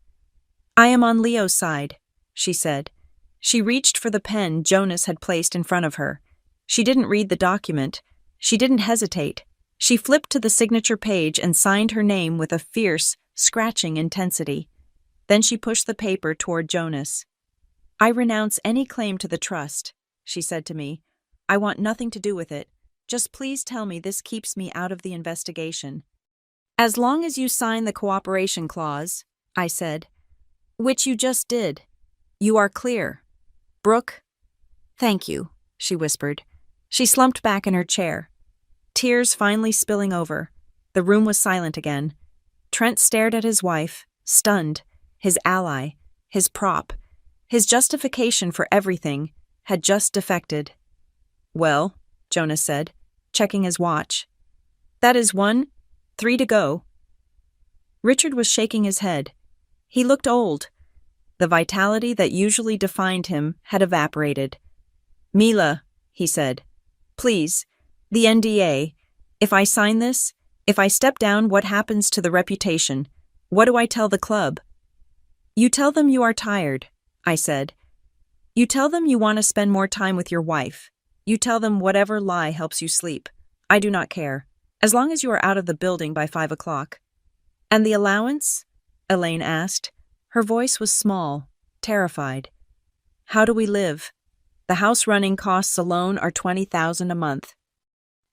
I am on Leo's side, she said. She reached for the pen Jonas had placed in front of her. She didn't read the document. She didn't hesitate. She flipped to the signature page and signed her name with a fierce, scratching intensity. Then she pushed the paper toward Jonas. I renounce any claim to the trust, she said to me. I want nothing to do with it. Just please tell me this keeps me out of the investigation. As long as you sign the cooperation clause, I said. Which you just did. You are clear. Brooke? Thank you, she whispered. She slumped back in her chair. Tears finally spilling over. The room was silent again. Trent stared at his wife, stunned. His ally, his prop, his justification for everything, had just defected. Well, Jonas said, checking his watch. That is 1, 3 to go. Richard was shaking his head. He looked old. The vitality that usually defined him had evaporated. Mila, he said, please, the NDA. If I sign this, if I step down, what happens to the reputation? What do I tell the club? You tell them you are tired, I said. You tell them you want to spend more time with your wife. You tell them whatever lie helps you sleep. I do not care, as long as you are out of the building by 5 o'clock. And the allowance? Elaine asked. Her voice was small, terrified. How do we live? The house running costs alone are $20,000 a month.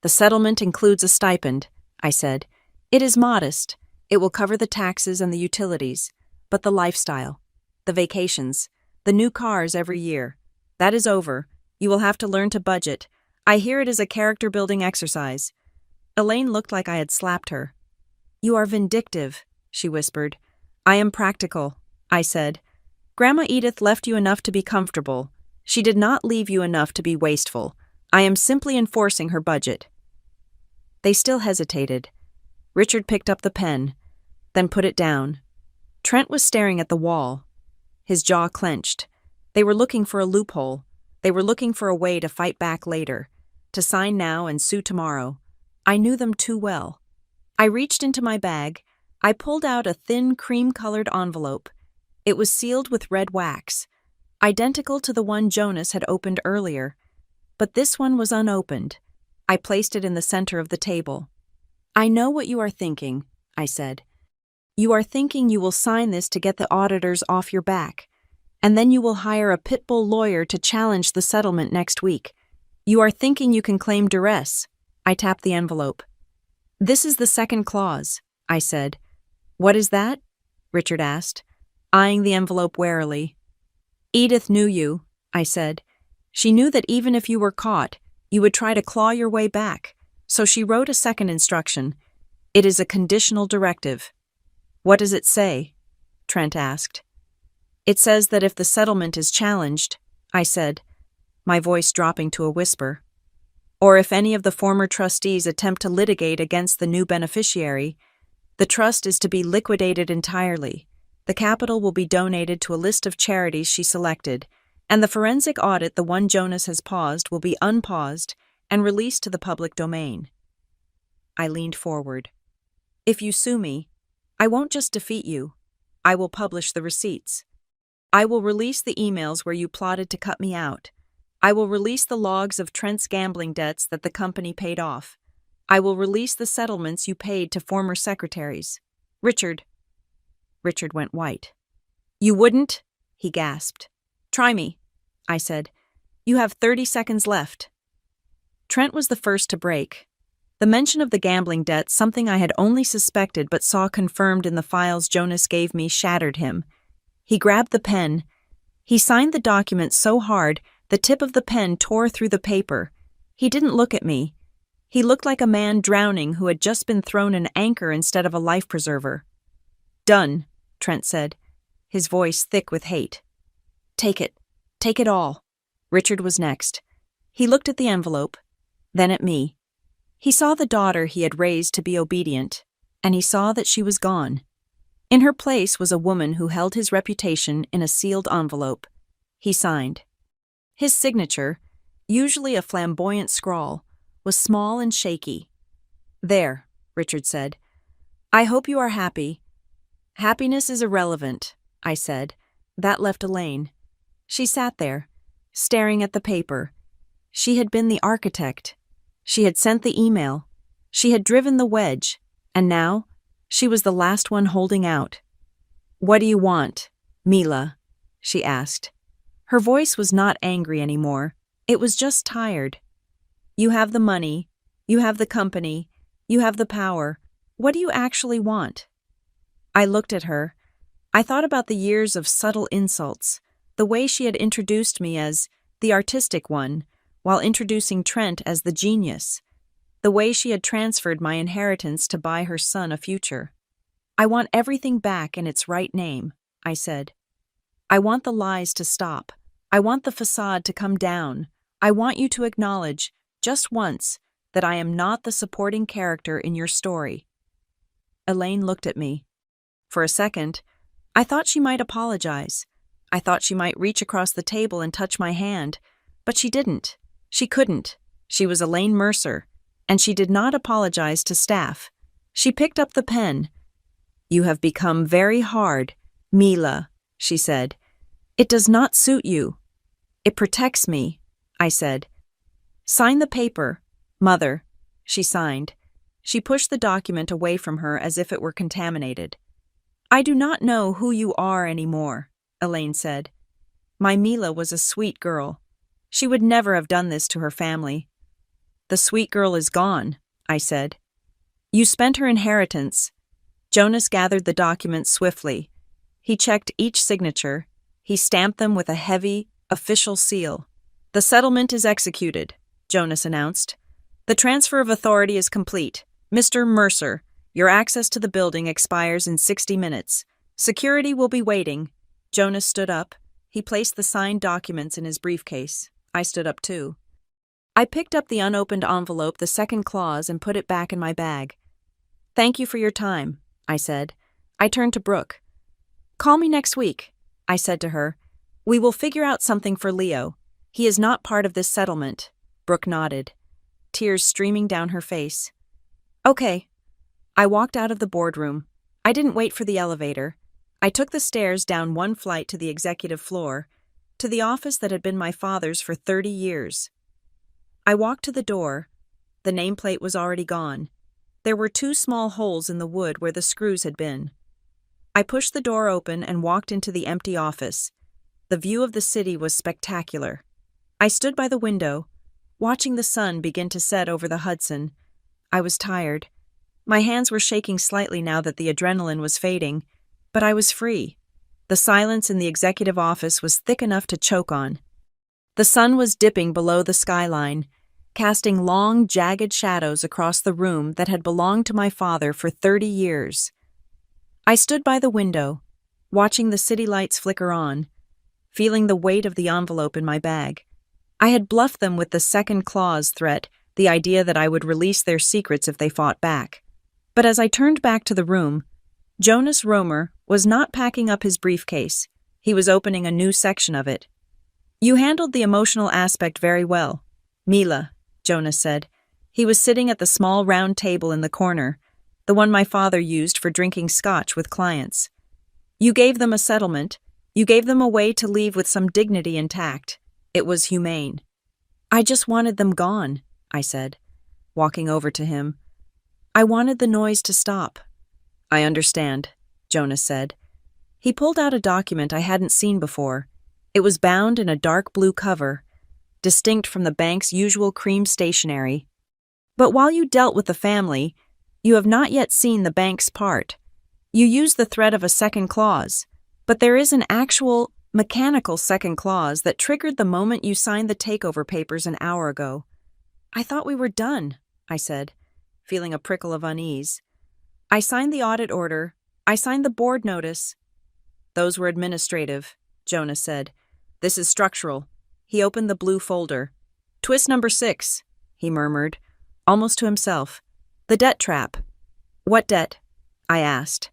The settlement includes a stipend, I said. It is modest. It will cover the taxes and the utilities. But the lifestyle, the vacations, the new cars every year, that is over. You will have to learn to budget. I hear it is a character-building exercise. Elaine looked like I had slapped her. You are vindictive, she whispered. I am practical, I said. Grandma Edith left you enough to be comfortable. She did not leave you enough to be wasteful. I am simply enforcing her budget. They still hesitated. Richard picked up the pen, then put it down. Trent was staring at the wall. His jaw clenched. They were looking for a loophole. They were looking for a way to fight back later, to sign now and sue tomorrow. I knew them too well. I reached into my bag. I pulled out a thin, cream-colored envelope. It was sealed with red wax, identical to the one Jonas had opened earlier. But this one was unopened. I placed it in the center of the table. I know what you are thinking, I said. You are thinking you will sign this to get the auditors off your back, and then you will hire a pit bull lawyer to challenge the settlement next week. You are thinking you can claim duress. I tapped the envelope. This is the second clause, I said. What is that? Richard asked, eyeing the envelope warily. Edith knew you, I said. She knew that even if you were caught, you would try to claw your way back, so she wrote a second instruction. It is a conditional directive. What does it say? Trent asked. It says that if the settlement is challenged, I said, my voice dropping to a whisper, or if any of the former trustees attempt to litigate against the new beneficiary, the trust is to be liquidated entirely. The capital will be donated to a list of charities she selected, and the forensic audit, the one Jonas has paused, will be unpaused and released to the public domain. I leaned forward. If you sue me, I won't just defeat you. I will publish the receipts. I will release the emails where you plotted to cut me out. I will release the logs of Trent's gambling debts that the company paid off. I will release the settlements you paid to former secretaries. Richard went white. You wouldn't? He gasped. Try me, I said. You have 30 seconds left. Trent was the first to break. The mention of the gambling debt, something I had only suspected but saw confirmed in the files Jonas gave me, shattered him. He grabbed the pen. He signed the document so hard, the tip of the pen tore through the paper. He didn't look at me. He looked like a man drowning who had just been thrown an anchor instead of a life preserver. Done, Trent said, his voice thick with hate. Take it. Take it all. Richard was next. He looked at the envelope, then at me. He saw the daughter he had raised to be obedient, and he saw that she was gone. In her place was a woman who held his reputation in a sealed envelope. He signed. His signature, usually a flamboyant scrawl, was small and shaky. There, Richard said. I hope you are happy. Happiness is irrelevant, I said. That left Elaine. She sat there, staring at the paper. She had been the architect. She had sent the email. She had driven the wedge, and now she was the last one holding out. What do you want, Mila? She asked. Her voice was not angry anymore. It was just tired. You have the money. You have the company. You have the power. What do you actually want? I looked at her. I thought about the years of subtle insults, the way she had introduced me as the artistic one, while introducing Trent as the genius, the way she had transferred my inheritance to buy her son a future. I want everything back in its right name, I said. I want the lies to stop. I want the facade to come down. I want you to acknowledge, just once, that I am not the supporting character in your story. Elaine looked at me. For a second, I thought she might apologize. I thought she might reach across the table and touch my hand, but she didn't. She couldn't. She was Elaine Mercer, and she did not apologize to staff. She picked up the pen. You have become very hard, Mila, she said. It does not suit you. It protects me, I said. Sign the paper, Mother, she signed. She pushed the document away from her as if it were contaminated. I do not know who you are anymore, Elaine said. My Mila was a sweet girl. She would never have done this to her family. The sweet girl is gone, I said. You spent her inheritance. Jonas gathered the documents swiftly. He checked each signature. He stamped them with a heavy, official seal. The settlement is executed, Jonas announced. The transfer of authority is complete. Mr. Mercer, your access to the building expires in 60 minutes. Security will be waiting. Jonas stood up. He placed the signed documents in his briefcase. I stood up too. I picked up the unopened envelope, the second clause, and put it back in my bag. Thank you for your time, I said. I turned to Brooke. Call me next week, I said to her. We will figure out something for Leo. He is not part of this settlement. Brooke nodded, tears streaming down her face. Okay. I walked out of the boardroom. I didn't wait for the elevator. I took the stairs down one flight to the executive floor, to the office that had been my father's for 30 years. I walked to the door. The nameplate was already gone. There were 2 small holes in the wood where the screws had been. I pushed the door open and walked into the empty office. The view of the city was spectacular. I stood by the window, watching the sun begin to set over the Hudson. I was tired. My hands were shaking slightly now that the adrenaline was fading, but I was free. The silence in the executive office was thick enough to choke on. The sun was dipping below the skyline, casting long, jagged shadows across the room that had belonged to my father for 30 years. I stood by the window, watching the city lights flicker on, feeling the weight of the envelope in my bag. I had bluffed them with the second clause threat, the idea that I would release their secrets if they fought back. But as I turned back to the room, Jonas Romer was not packing up his briefcase. He was opening a new section of it. You handled the emotional aspect very well, Mila, Jonas said. He was sitting at the small round table in the corner, the one my father used for drinking scotch with clients. You gave them a settlement. You gave them a way to leave with some dignity intact. It was humane. I just wanted them gone, I said, walking over to him. I wanted the noise to stop. I understand, Jonas said. He pulled out a document I hadn't seen before. It was bound in a dark blue cover, distinct from the bank's usual cream stationery. But while you dealt with the family, you have not yet seen the bank's part. You used the threat of a second clause, but there is an actual, mechanical second clause that triggered the moment you signed the takeover papers an hour ago. I thought we were done, I said, feeling a prickle of unease. I signed the audit order. I signed the board notice. Those were administrative, Jonas said. This is structural. He opened the blue folder. Twist number 6, he murmured, almost to himself. The debt trap. What debt? I asked.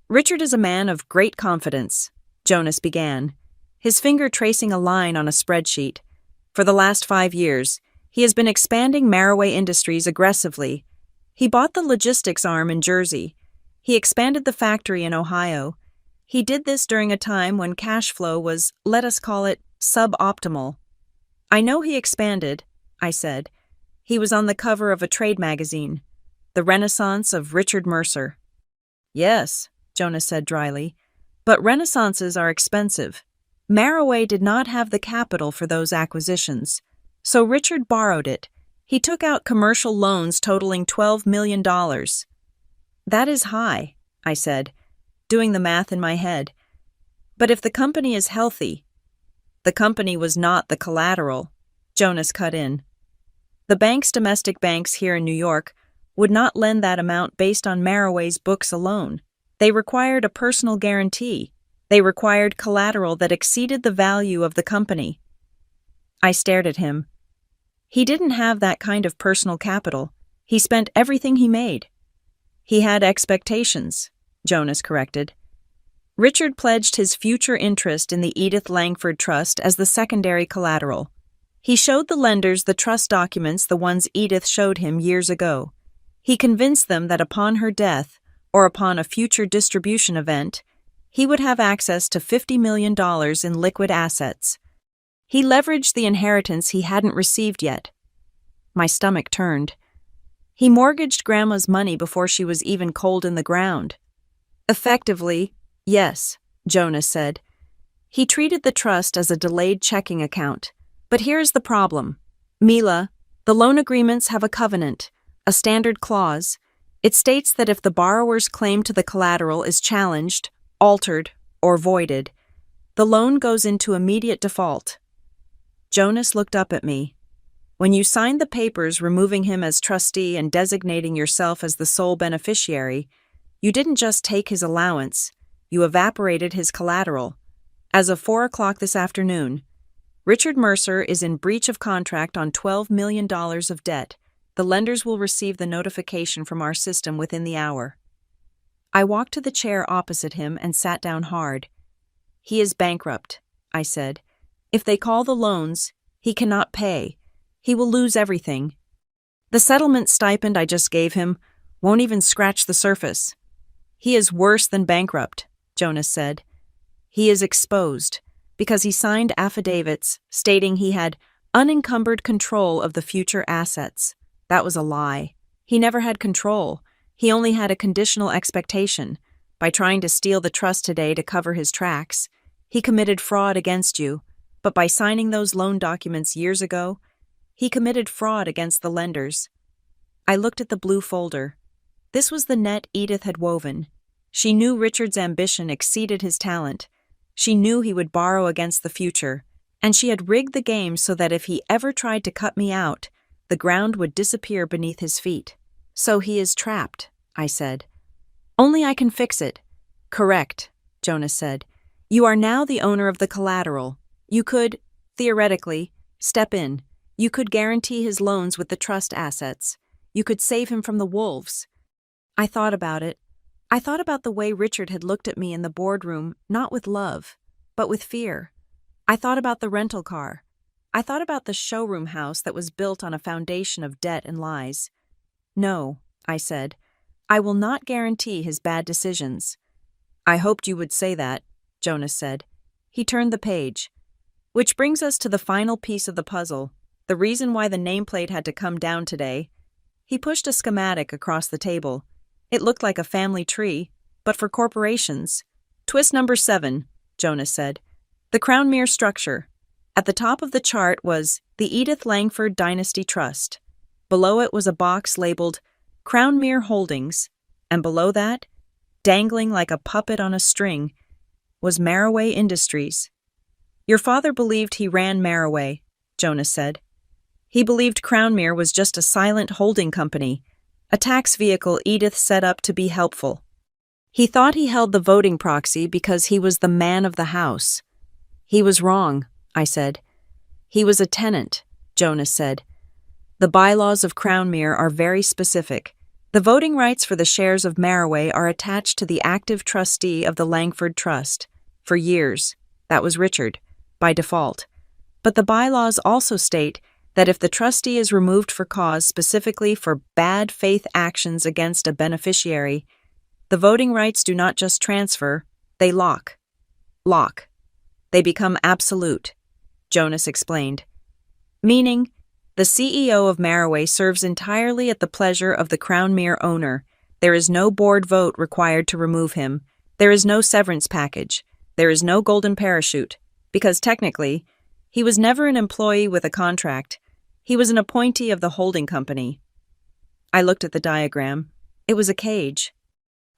Richard is a man of great confidence, Jonas began, his finger tracing a line on a spreadsheet. For the last 5 years, he has been expanding Maraway Industries aggressively. He bought the logistics arm in Jersey. He expanded the factory in Ohio. He did this during a time when cash flow was, let us call it, suboptimal. I know he expanded, I said. He was on the cover of a trade magazine, The Renaissance of Richard Mercer. Yes, Jonas said dryly, but renaissances are expensive. Maraway did not have the capital for those acquisitions, so Richard borrowed it. He took out commercial loans totaling $12 million. That is high, I said, doing the math in my head. But if the company is healthy— The company was not the collateral, Jonas cut in. The bank's domestic banks here in New York would not lend that amount based on Maraway's books alone. They required a personal guarantee. They required collateral that exceeded the value of the company. I stared at him. He didn't have that kind of personal capital. He spent everything he made. He had expectations, Jonas corrected. Richard pledged his future interest in the Edith Langford Trust as the secondary collateral. He showed the lenders the trust documents, the ones Edith showed him years ago. He convinced them that upon her death, or upon a future distribution event, he would have access to $50 million in liquid assets. He leveraged the inheritance he hadn't received yet. My stomach turned. He mortgaged Grandma's money before she was even cold in the ground. Effectively, yes, Jonas said. He treated the trust as a delayed checking account. But here's the problem. Mila, the loan agreements have a covenant, a standard clause. It states that if the borrower's claim to the collateral is challenged, altered, or voided, the loan goes into immediate default. Jonas looked up at me. When you signed the papers removing him as trustee and designating yourself as the sole beneficiary, you didn't just take his allowance, you evaporated his collateral. As of 4 o'clock this afternoon, Richard Mercer is in breach of contract on $12 million of debt. The lenders will receive the notification from our system within the hour. I walked to the chair opposite him and sat down hard. He is bankrupt, I said. If they call the loans, he cannot pay. He will lose everything. The settlement stipend I just gave him won't even scratch the surface. He is worse than bankrupt, Jonas said. He is exposed because he signed affidavits stating he had unencumbered control of the future assets. That was a lie. He never had control. He only had a conditional expectation. By trying to steal the trust today to cover his tracks, he committed fraud against you. But by signing those loan documents years ago, he committed fraud against the lenders. I looked at the blue folder. This was the net Edith had woven. She knew Richard's ambition exceeded his talent. She knew he would borrow against the future, and she had rigged the game so that if he ever tried to cut me out, the ground would disappear beneath his feet. So he is trapped, I said. Only I can fix it. Correct, Jonas said. You are now the owner of the collateral. You could, theoretically, step in. You could guarantee his loans with the trust assets. You could save him from the wolves. I thought about it. I thought about the way Richard had looked at me in the boardroom, not with love, but with fear. I thought about the rental car. I thought about the showroom house that was built on a foundation of debt and lies. No, I said. I will not guarantee his bad decisions. I hoped you would say that, Jonas said. He turned the page. Which brings us to the final piece of the puzzle, the reason why the nameplate had to come down today. He pushed a schematic across the table. It looked like a family tree, but for corporations. Twist number 7, Jonas said. The Crownmere structure. At the top of the chart was the Edith Langford Dynasty Trust. Below it was a box labeled Crownmere Holdings, and below that, dangling like a puppet on a string, was Maraway Industries. Your father believed he ran Maraway, Jonas said. He believed Crownmere was just a silent holding company, a tax vehicle Edith set up to be helpful. He thought he held the voting proxy because he was the man of the house. He was wrong, I said. He was a tenant, Jonas said. The bylaws of Crownmere are very specific. The voting rights for the shares of Maraway are attached to the active trustee of the Langford Trust. For years, that was Richard, by default. But the bylaws also state that if the trustee is removed for cause specifically for bad faith actions against a beneficiary, the voting rights do not just transfer, they lock. They become absolute, Jonas explained. Meaning, the CEO of Maraway serves entirely at the pleasure of the Crownmere owner. There is no board vote required to remove him. There is no severance package. There is no golden parachute, because technically, he was never an employee with a contract. He was an appointee of the holding company. I looked at the diagram. It was a cage.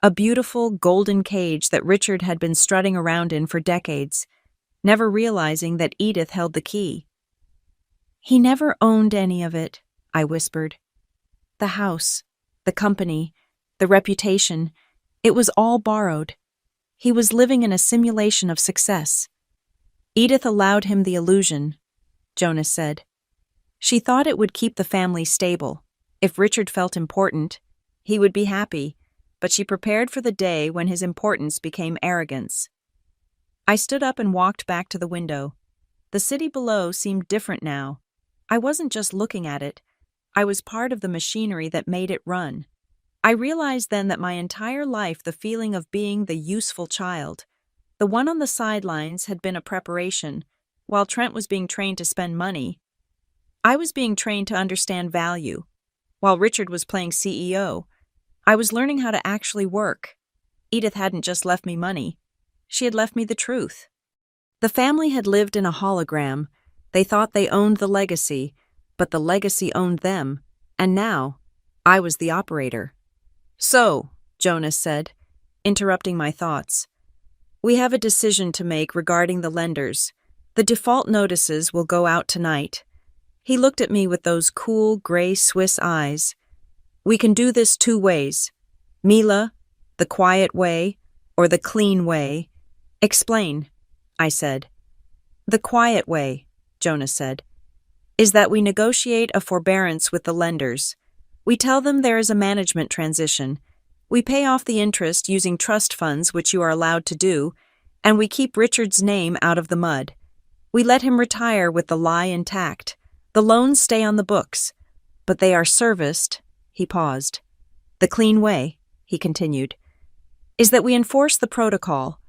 A beautiful golden cage that Richard had been strutting around in for decades, never realizing that Edith held the key. He never owned any of it, I whispered. The house, the company, the reputation, it was all borrowed. He was living in a simulation of success. Edith allowed him the illusion, Jonas said. She thought it would keep the family stable. If Richard felt important, he would be happy, but she prepared for the day when his importance became arrogance. I stood up and walked back to the window. The city below seemed different now. I wasn't just looking at it. I was part of the machinery that made it run. I realized then that my entire life the feeling of being the useful child, the one on the sidelines, had been a preparation. While Trent was being trained to spend money, I was being trained to understand value. While Richard was playing CEO, I was learning how to actually work. Edith hadn't just left me money. She had left me the truth. The family had lived in a hologram. They thought they owned the legacy, but the legacy owned them, and now I was the operator. So, Jonas said, interrupting my thoughts, we have a decision to make regarding the lenders. The default notices will go out tonight. He looked at me with those cool, gray Swiss eyes. We can do this 2 ways. Mila, the quiet way, or the clean way. Explain, I said. The quiet way, Jonas said, is that we negotiate a forbearance with the lenders. We tell them there is a management transition. We pay off the interest using trust funds, which you are allowed to do, and we keep Richard's name out of the mud. We let him retire with the lie intact. The loans stay on the books, but they are serviced. He paused. The clean way, he continued, is that we enforce the protocol.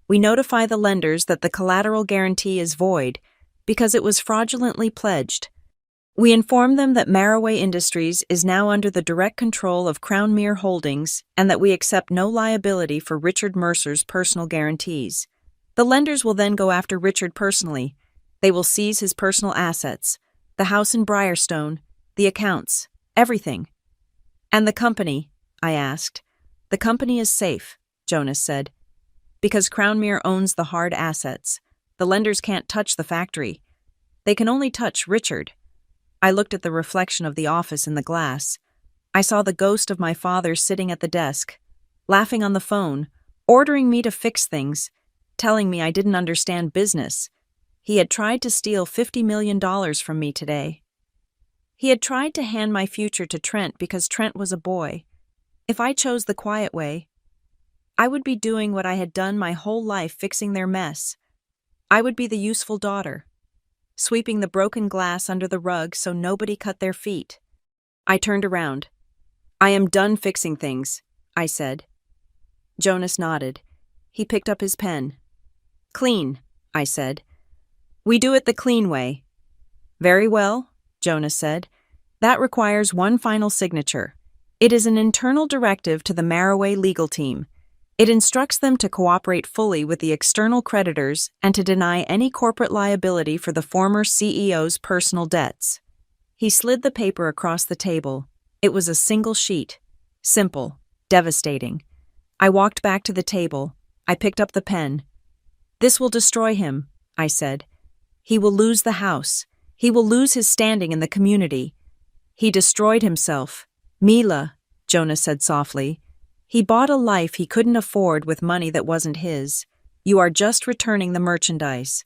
We notify the lenders that the collateral guarantee is void because it was fraudulently pledged. We inform them that Maraway Industries is now under the direct control of Crownmere Holdings and that we accept no liability for Richard Mercer's personal guarantees. The lenders will then go after Richard personally. They will seize his personal assets, the house in Briarstone, the accounts, everything. And the company, I asked. The company is safe, Jonas said, because Crownmere owns the hard assets. The lenders can't touch the factory. They can only touch Richard. I looked at the reflection of the office in the glass. I saw the ghost of my father sitting at the desk, laughing on the phone, ordering me to fix things, telling me I didn't understand business. He had tried to steal $50 million from me today. He had tried to hand my future to Trent because Trent was a boy. If I chose the quiet way, I would be doing what I had done my whole life, fixing their mess. I would be the useful daughter, sweeping the broken glass under the rug so nobody cut their feet. I turned around. I am done fixing things, I said. Jonas nodded. He picked up his pen. Clean, I said. We do it the clean way. Very well, Jonas said. That requires one final signature. It is an internal directive to the Maraway legal team. It instructs them to cooperate fully with the external creditors and to deny any corporate liability for the former CEO's personal debts. He slid the paper across the table. It was a single sheet. Simple, devastating. I walked back to the table. I picked up the pen. "This will destroy him," I said. "He will lose the house. He will lose his standing in the community." "He destroyed himself." "Mila," Jonas said softly. "He bought a life he couldn't afford with money that wasn't his. You are just returning the merchandise."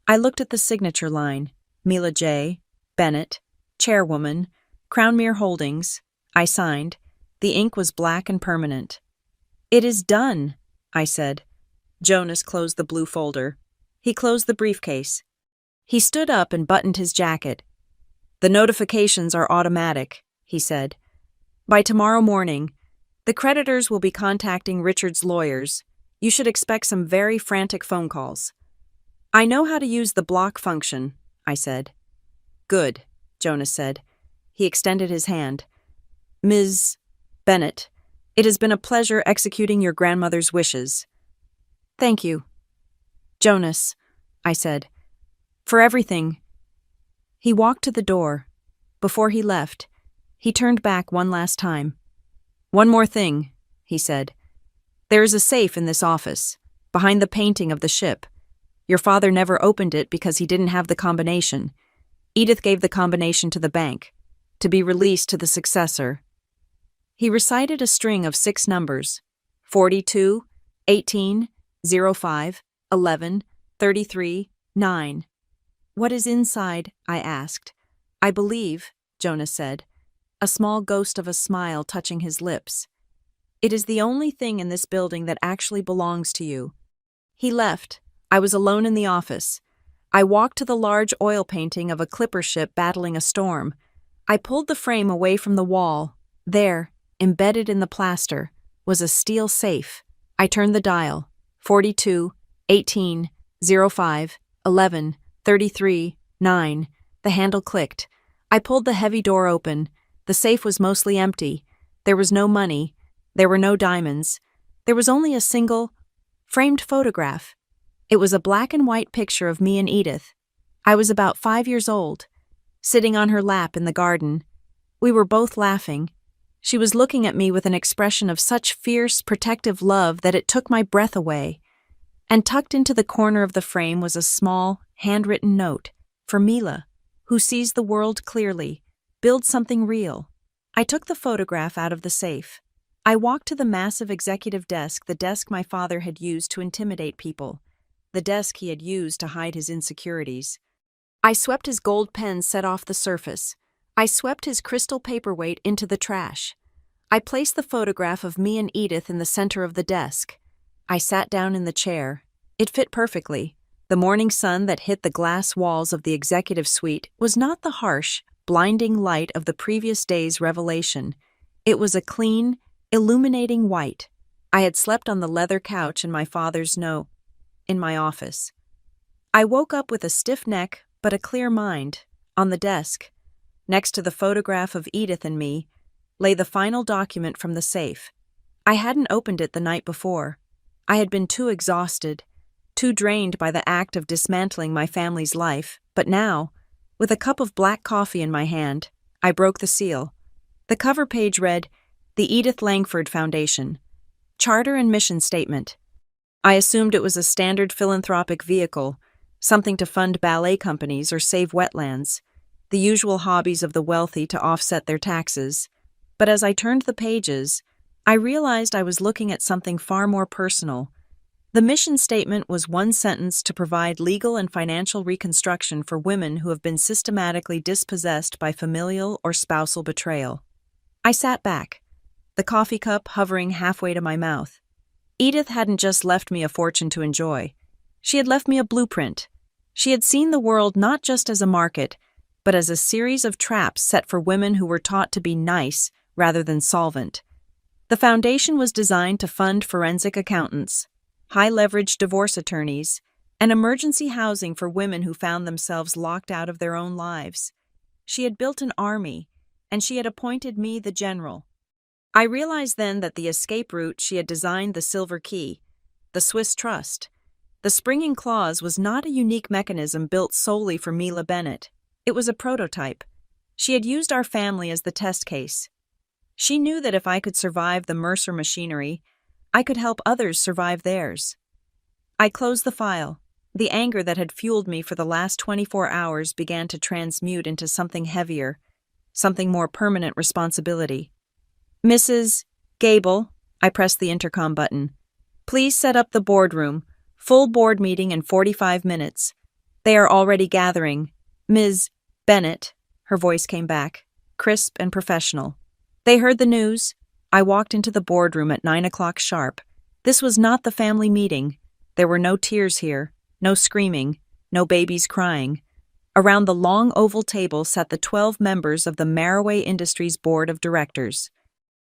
I looked at the signature line. Mila J. Bennett, Chairwoman, Crownmere Holdings. I signed. The ink was black and permanent. "It is done," I said. Jonas closed the blue folder. He closed the briefcase. He stood up and buttoned his jacket. "The notifications are automatic," he said. "By tomorrow morning, the creditors will be contacting Richard's lawyers. You should expect some very frantic phone calls." "I know how to use the block function," I said. "Good," Jonas said. He extended his hand. "Ms. Bennett, it has been a pleasure executing your grandmother's wishes." "Thank you, Jonas," I said, "for everything." He walked to the door. Before he left, he turned back one last time. "One more thing," he said. "There is a safe in this office, behind the painting of the ship. Your father never opened it because he didn't have the combination. Edith gave the combination to the bank, to be released to the successor." He recited a string of 6 numbers: 42, 18, 05, 11, 33, 9. "What is inside?" I asked. "I believe," Jonas said, a small ghost of a smile touching his lips. "It is the only thing in this building that actually belongs to you." He left. I was alone in the office. I walked to the large oil painting of a clipper ship battling a storm. I pulled the frame away from the wall. There, embedded in the plaster, was a steel safe. I turned the dial. 42, 18, 05, 11, 33, 9. The handle clicked. I pulled the heavy door open. The safe was mostly empty. There was no money. There were no diamonds. There was only a single, framed photograph. It was a black and white picture of me and Edith. I was about 5 years old, sitting on her lap in the garden. We were both laughing. She was looking at me with an expression of such fierce, protective love that it took my breath away. And tucked into the corner of the frame was a small, handwritten note for Mila, who sees the world clearly. Build something real. I took the photograph out of the safe. I walked to the massive executive desk, the desk my father had used to intimidate people, the desk he had used to hide his insecurities. I swept his gold pen set off the surface. I swept his crystal paperweight into the trash. I placed the photograph of me and Edith in the center of the desk. I sat down in the chair. It fit perfectly. The morning sun that hit the glass walls of the executive suite was not the harsh, blinding light of the previous day's revelation. It was a clean, illuminating white. I had slept on the leather couch in my father's in my office. I woke up with a stiff neck but a clear mind. On the desk, next to the photograph of Edith and me, lay the final document from the safe. I hadn't opened it the night before. I had been too exhausted, too drained by the act of dismantling my family's life, but now, with a cup of black coffee in my hand, I broke the seal. The cover page read, "The Edith Langford Foundation. Charter and Mission Statement." I assumed it was a standard philanthropic vehicle, something to fund ballet companies or save wetlands, the usual hobbies of the wealthy to offset their taxes. But as I turned the pages, I realized I was looking at something far more personal. The mission statement was one sentence to provide legal and financial reconstruction for women who have been systematically dispossessed by familial or spousal betrayal. I sat back, the coffee cup hovering halfway to my mouth. Edith hadn't just left me a fortune to enjoy. She had left me a blueprint. She had seen the world not just as a market, but as a series of traps set for women who were taught to be nice rather than solvent. The foundation was designed to fund forensic accountants, high-leverage divorce attorneys, and emergency housing for women who found themselves locked out of their own lives. She had built an army, and she had appointed me the general. I realized then that the escape route she had designed, the silver key, the Swiss trust, the springing clause, was not a unique mechanism built solely for Mila Bennett. It was a prototype. She had used our family as the test case. She knew that if I could survive the Mercer machinery, I could help others survive theirs. I closed the file. The anger that had fueled me for the last 24 hours began to transmute into something heavier, something more permanent: responsibility. Mrs. Gable, I pressed the intercom button. Please set up the boardroom. Full board meeting in 45 minutes. They are already gathering. Ms. Bennett, her voice came back, crisp and professional. They heard the news. I walked into the boardroom at 9 o'clock sharp. This was not the family meeting. There were no tears here, no screaming, no babies crying. Around the long oval table sat the 12 members of the Maraway Industries Board of Directors.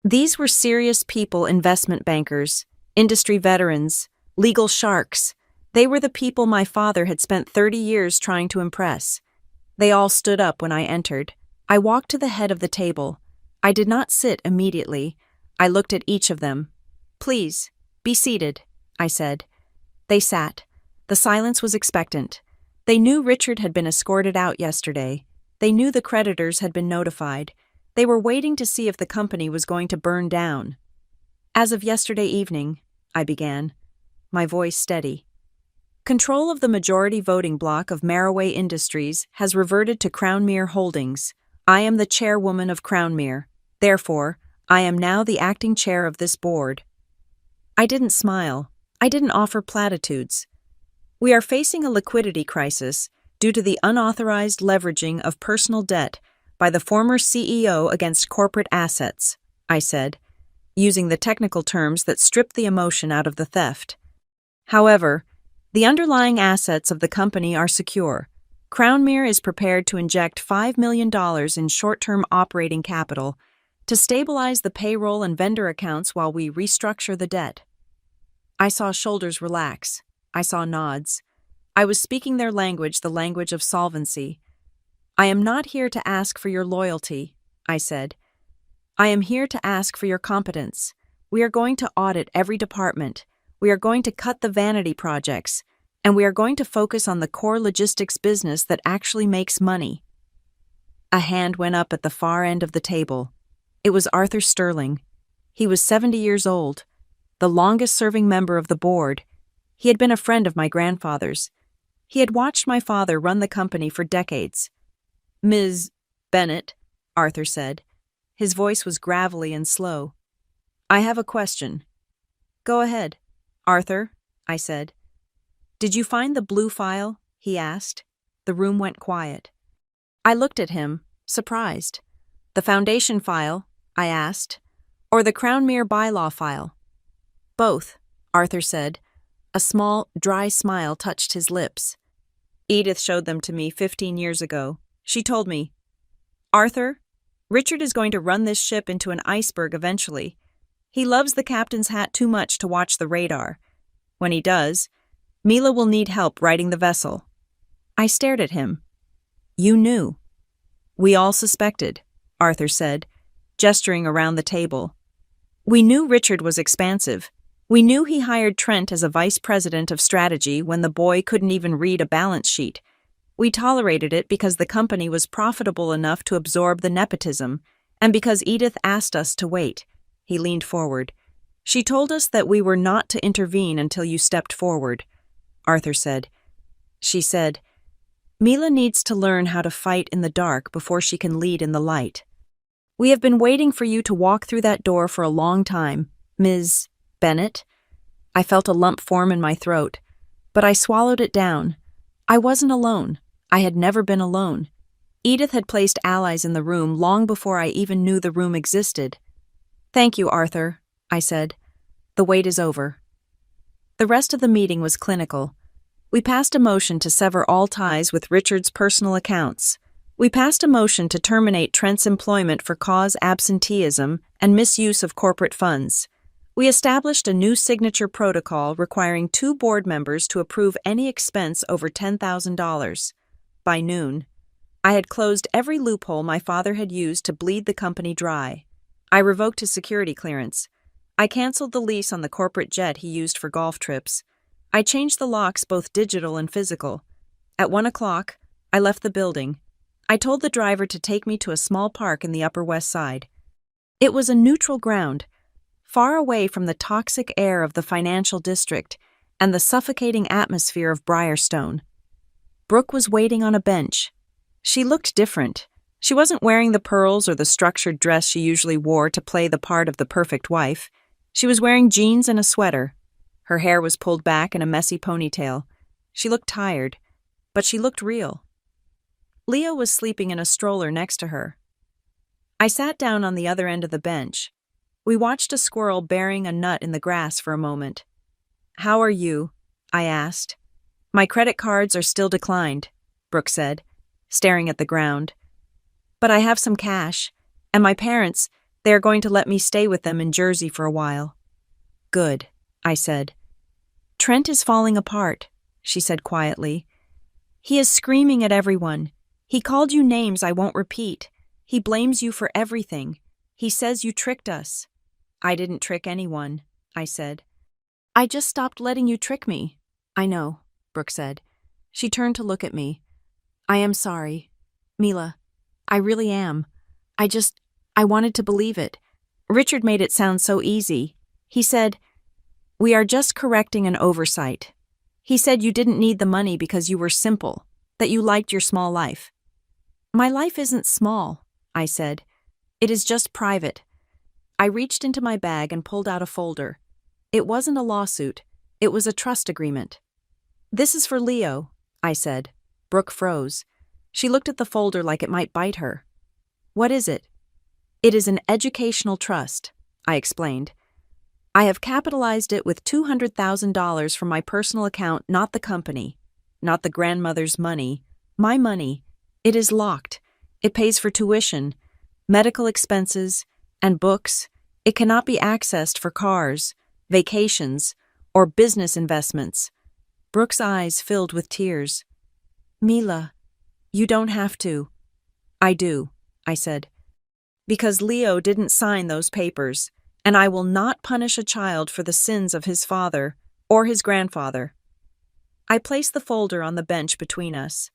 These were serious people: investment bankers, industry veterans, legal sharks. They were the people my father had spent 30 years trying to impress. They all stood up when I entered. I walked to the head of the table. I did not sit immediately. I looked at each of them. Please, be seated, I said. They sat. The silence was expectant. They knew Richard had been escorted out yesterday. They knew the creditors had been notified. They were waiting to see if the company was going to burn down. As of yesterday evening, I began, my voice steady. Control of the majority voting block of Maraway Industries has reverted to Crownmere Holdings. I am the chairwoman of Crownmere. Therefore, I am now the acting chair of this board. I didn't smile. I didn't offer platitudes. We are facing a liquidity crisis due to the unauthorized leveraging of personal debt by the former CEO against corporate assets, I said, using the technical terms that stripped the emotion out of the theft. However, the underlying assets of the company are secure. Crownmere is prepared to inject $5 million in short-term operating capital to stabilize the payroll and vendor accounts while we restructure the debt. I saw shoulders relax. I saw nods. I was speaking their language, the language of solvency. I am not here to ask for your loyalty, I said. I am here to ask for your competence. We are going to audit every department. We are going to cut the vanity projects, and we are going to focus on the core logistics business that actually makes money. A hand went up at the far end of the table. It was Arthur Sterling. He was 70 years old, the longest-serving member of the board. He had been a friend of my grandfather's. He had watched my father run the company for decades. Ms. Bennett, Arthur said. His voice was gravelly and slow. I have a question. Go ahead, Arthur, I said. Did you find the blue file? He asked. The room went quiet. I looked at him, surprised. The foundation file? I asked. Or the Crownmere bylaw file? Both, Arthur said. A small, dry smile touched his lips. Edith showed them to me 15 years ago. She told me, Arthur, Richard is going to run this ship into an iceberg eventually. He loves the captain's hat too much to watch the radar. When he does, Mila will need help righting the vessel. I stared at him. You knew. We all suspected, Arthur said, gesturing around the table. We knew Richard was expansive. We knew he hired Trent as a vice president of strategy when the boy couldn't even read a balance sheet. We tolerated it because the company was profitable enough to absorb the nepotism, and because Edith asked us to wait. He leaned forward. She told us that we were not to intervene until you stepped forward, Arthur said. She said, Mila needs to learn how to fight in the dark before she can lead in the light. We have been waiting for you to walk through that door for a long time, Ms. Bennett. I felt a lump form in my throat, but I swallowed it down. I wasn't alone. I had never been alone. Edith had placed allies in the room long before I even knew the room existed. Thank you, Arthur, I said. The wait is over. The rest of the meeting was clinical. We passed a motion to sever all ties with Richard's personal accounts. We passed a motion to terminate Trent's employment for cause absenteeism and misuse of corporate funds. We established a new signature protocol requiring 2 board members to approve any expense over $10,000. By noon, I had closed every loophole my father had used to bleed the company dry. I revoked his security clearance. I canceled the lease on the corporate jet he used for golf trips. I changed the locks, both digital and physical. At 1 o'clock, I left the building. I told the driver to take me to a small park in the Upper West Side. It was a neutral ground, far away from the toxic air of the financial district and the suffocating atmosphere of Briarstone. Brooke was waiting on a bench. She looked different. She wasn't wearing the pearls or the structured dress she usually wore to play the part of the perfect wife. She was wearing jeans and a sweater. Her hair was pulled back in a messy ponytail. She looked tired, but she looked real. Leo was sleeping in a stroller next to her. I sat down on the other end of the bench. We watched a squirrel burying a nut in the grass for a moment. "How are you?" I asked. "My credit cards are still declined," Brooke said, staring at the ground. "But I have some cash, and my parents, they are going to let me stay with them in Jersey for a while." "Good," I said. "Trent is falling apart," she said quietly. "He is screaming at everyone. He called you names I won't repeat. He blames you for everything. He says you tricked us." "I didn't trick anyone," I said. "I just stopped letting you trick me." "I know," Brooke said. She turned to look at me. "I am sorry, Mila. I really am. I wanted to believe it. Richard made it sound so easy. He said, 'We are just correcting an oversight.' He said you didn't need the money because you were simple, that you liked your small life." "My life isn't small," I said. "It is just private." I reached into my bag and pulled out a folder. It wasn't a lawsuit. It was a trust agreement. "This is for Leo," I said. Brooke froze. She looked at the folder like it might bite her. "What is it?" "It is an educational trust," I explained. "I have capitalized it with $200,000 from my personal account, not the company, not the grandmother's money, my money. It is locked. It pays for tuition, medical expenses, and books. It cannot be accessed for cars, vacations, or business investments." Brooke's eyes filled with tears. "Mila, you don't have to." "I do," I said. "Because Leo didn't sign those papers, and I will not punish a child for the sins of his father or his grandfather." I placed the folder on the bench between us.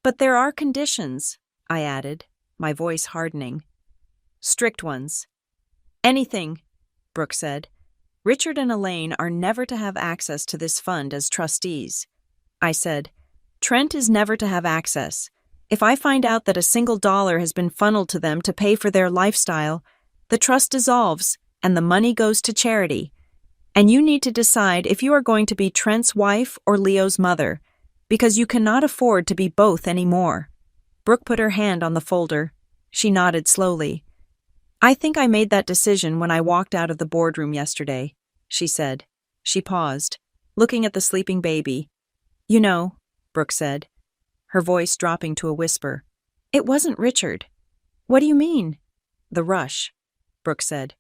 "But there are conditions," I added, my voice hardening. "Strict ones." "Anything," Brooke said. "Richard and Elaine are never to have access to this fund as trustees." I said, "Trent is never to have access. If I find out that a single dollar has been funneled to them to pay for their lifestyle, the trust dissolves and the money goes to charity. And you need to decide if you are going to be Trent's wife or Leo's mother, because you cannot afford to be both anymore." Brooke put her hand on the folder. She nodded slowly. "I think I made that decision when I walked out of the boardroom yesterday," she said. She paused, looking at the sleeping baby. "You know," Brooke said, her voice dropping to a whisper, "it wasn't Richard." "What do you mean?" "The rush," Brooke said.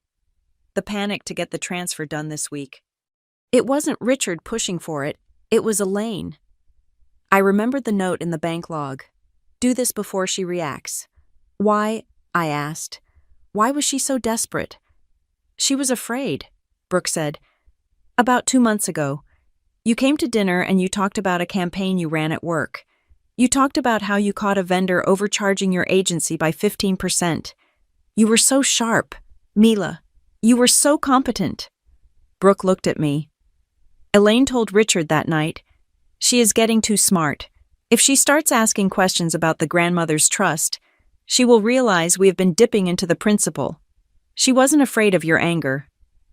"The panic to get the transfer done this week. It wasn't Richard pushing for it. It was Elaine." I remembered the note in the bank log. "Do this before she reacts." "Why?" I asked. "Why was she so desperate?" "She was afraid," Brooke said. "About 2 months ago, you came to dinner and you talked about a campaign you ran at work. You talked about how you caught a vendor overcharging your agency by 15%. You were so sharp, Mila. You were so competent." Brooke looked at me. "Elaine told Richard that night, 'She is getting too smart. If she starts asking questions about the grandmother's trust, she will realize we have been dipping into the principal.' She wasn't afraid of your anger,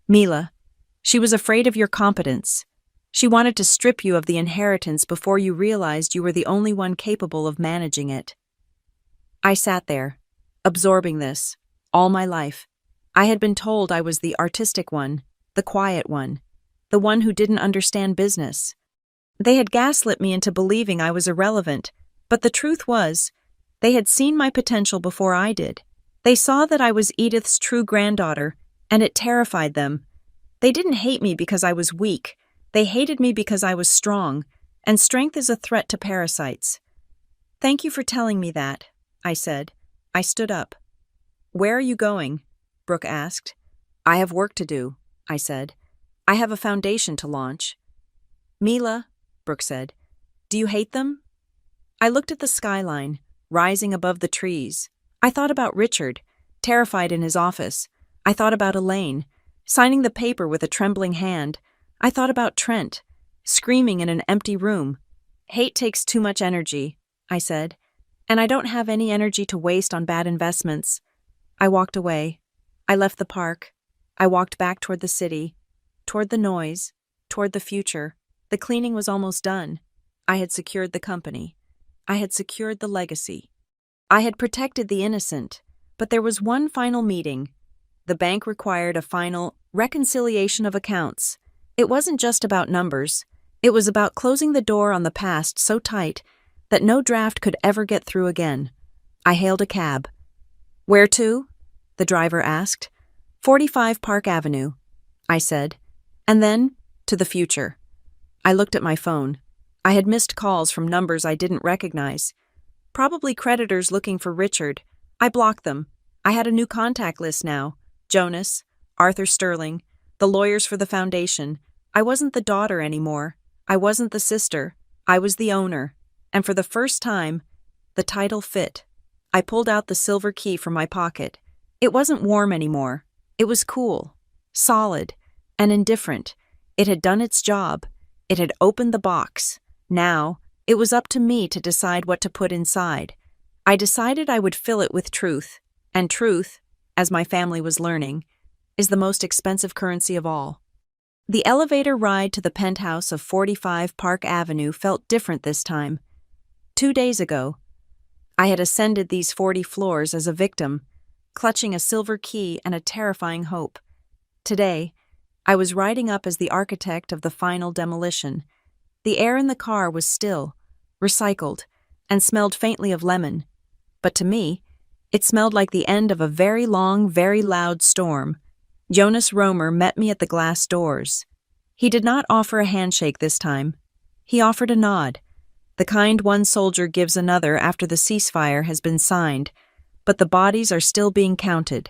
Mila. She was afraid of your competence. She wanted to strip you of the inheritance before you realized you were the only one capable of managing it." I sat there, absorbing this, all my life. I had been told I was the artistic one, the quiet one, the one who didn't understand business. They had gaslit me into believing I was irrelevant, but the truth was, they had seen my potential before I did. They saw that I was Edith's true granddaughter, and it terrified them. They didn't hate me because I was weak. They hated me because I was strong, and strength is a threat to parasites. "Thank you for telling me that," I said. I stood up. "Where are you going?" Brooke asked. I have work to do, I said. I have a foundation to launch. Mila, Brooke said, do you hate them? I looked at the skyline, rising above the trees. I thought about Richard, terrified in his office. I thought about Elaine, signing the paper with a trembling hand. I thought about Trent, screaming in an empty room. Hate takes too much energy, I said, and I don't have any energy to waste on bad investments. I walked away. I left the park. I walked back toward the city, toward the noise, toward the future. The cleaning was almost done. I had secured the company. I had secured the legacy. I had protected the innocent, but there was one final meeting. The bank required a final reconciliation of accounts. It wasn't just about numbers. It was about closing the door on the past so tight that no draft could ever get through again. I hailed a cab. Where to? The driver asked. 45 Park Avenue, I said, and then to the future. I looked at my phone. I had missed calls from numbers I didn't recognize. Probably creditors looking for Richard. I blocked them. I had a new contact list now. Jonas, Arthur Sterling, the lawyers for the foundation. I wasn't the daughter anymore. I wasn't the sister. I was the owner. And for the first time, the title fit. I pulled out the silver key from my pocket. It wasn't warm anymore. It was cool, solid, and indifferent. It had done its job. It had opened the box. Now, it was up to me to decide what to put inside. I decided I would fill it with truth, and truth, as my family was learning, is the most expensive currency of all. The elevator ride to the penthouse of 45 Park Avenue felt different this time. 2 days ago, I had ascended these 40 floors as a victim, clutching a silver key and a terrifying hope. Today, I was riding up as the architect of the final demolition. The air in the car was still, recycled, and smelled faintly of lemon. But to me, it smelled like the end of a very long, very loud storm. Jonas Romer met me at the glass doors. He did not offer a handshake this time. He offered a nod, the kind one soldier gives another after the ceasefire has been signed, but the bodies are still being counted.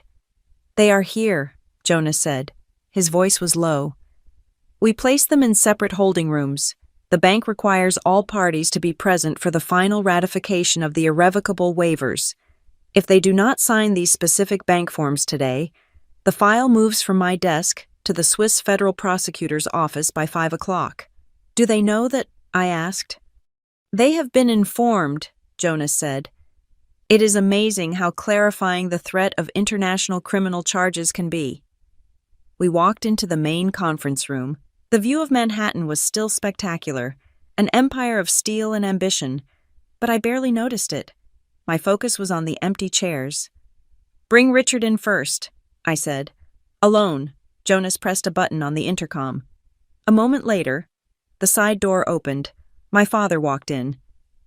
They are here, Jonas said. His voice was low. We placed them in separate holding rooms. The bank requires all parties to be present for the final ratification of the irrevocable waivers. If they do not sign these specific bank forms today, the file moves from my desk to the Swiss Federal Prosecutor's office by 5 o'clock. Do they know that? I asked. They have been informed, Jonas said. It is amazing how clarifying the threat of international criminal charges can be. We walked into the main conference room. The view of Manhattan was still spectacular, an empire of steel and ambition, but I barely noticed it. My focus was on the empty chairs. Bring Richard in first, I said. Alone, Jonas pressed a button on the intercom. A moment later, the side door opened. My father walked in.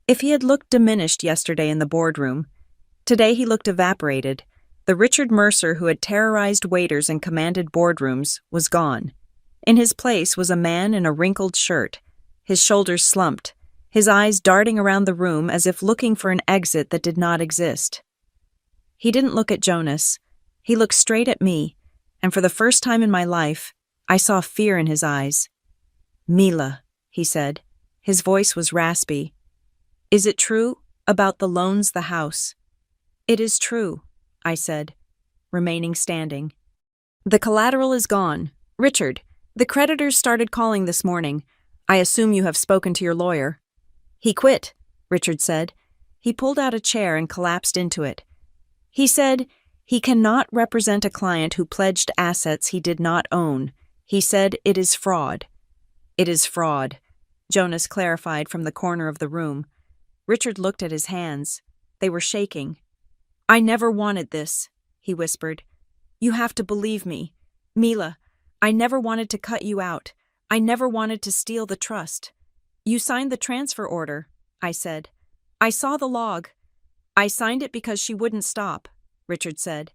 If he had looked diminished yesterday in the boardroom, today he looked evaporated. The Richard Mercer who had terrorized waiters and commanded boardrooms was gone. In his place was a man in a wrinkled shirt, his shoulders slumped, his eyes darting around the room as if looking for an exit that did not exist. He didn't look at Jonas. He looked straight at me, and for the first time in my life, I saw fear in his eyes. Mila, he said. His voice was raspy. Is it true about the loans, the house? It is true, I said, remaining standing. The collateral is gone. Richard, the creditors started calling this morning. I assume you have spoken to your lawyer. He quit, Richard said. He pulled out a chair and collapsed into it. He said he cannot represent a client who pledged assets he did not own. He said it is fraud. It is fraud, Jonas clarified from the corner of the room. Richard looked at his hands. They were shaking. I never wanted this, he whispered. You have to believe me. Mila, I never wanted to cut you out. I never wanted to steal the trust. You signed the transfer order, I said. I saw the log. I signed it because she wouldn't stop, Richard said.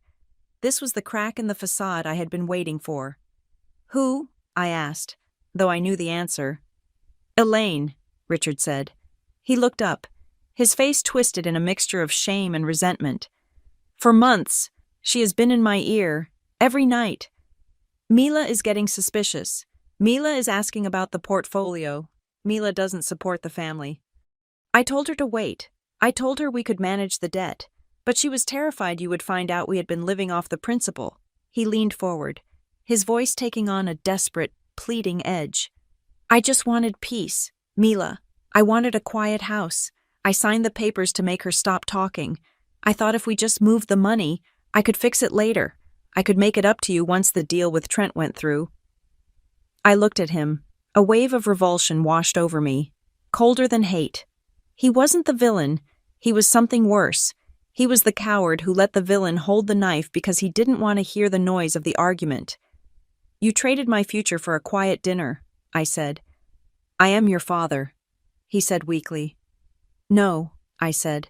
This was the crack in the facade I had been waiting for. Who? I asked, though I knew the answer. Elaine, Richard said. He looked up, his face twisted in a mixture of shame and resentment. For months, she has been in my ear, Every night. Mila is getting suspicious. Mila is asking about the portfolio. Mila doesn't support the family. I told her to wait. I told her we could manage the debt. But she was terrified you would find out we had been living off the principal. He leaned forward, his voice taking on a desperate, pleading edge. I just wanted peace, Mila. I wanted a quiet house. I signed the papers to make her stop talking. I thought if we just moved the money, I could fix it later. I could make it up to you once the deal with Trent went through. I looked at him. A wave of revulsion washed over me, colder than hate. He wasn't the villain. He was something worse. He was the coward who let the villain hold the knife because he didn't want to hear the noise of the argument. You traded my future for a quiet dinner, I said. I am your father, he said weakly. No, I said.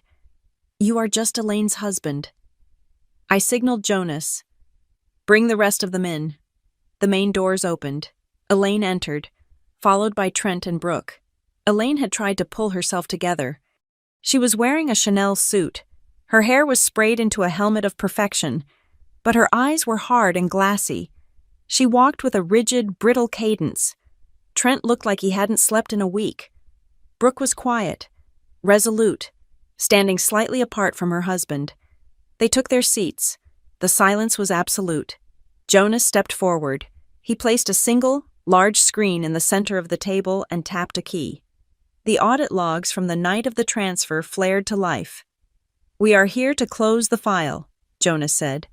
You are just Elaine's husband. I signaled Jonas. Bring the rest of them in. The main doors opened. Elaine entered, followed by Trent and Brooke. Elaine had tried to pull herself together. She was wearing a Chanel suit. Her hair was sprayed into a helmet of perfection, but her eyes were hard and glassy. She walked with a rigid, brittle cadence. Trent looked like he hadn't slept in a week. Brooke was quiet, resolute, standing slightly apart from her husband. They took their seats. The silence was absolute. Jonas stepped forward. He placed a single, large screen in the center of the table and tapped a key. The audit logs from the night of the transfer flared to life. We are here to close the file, Jonas said.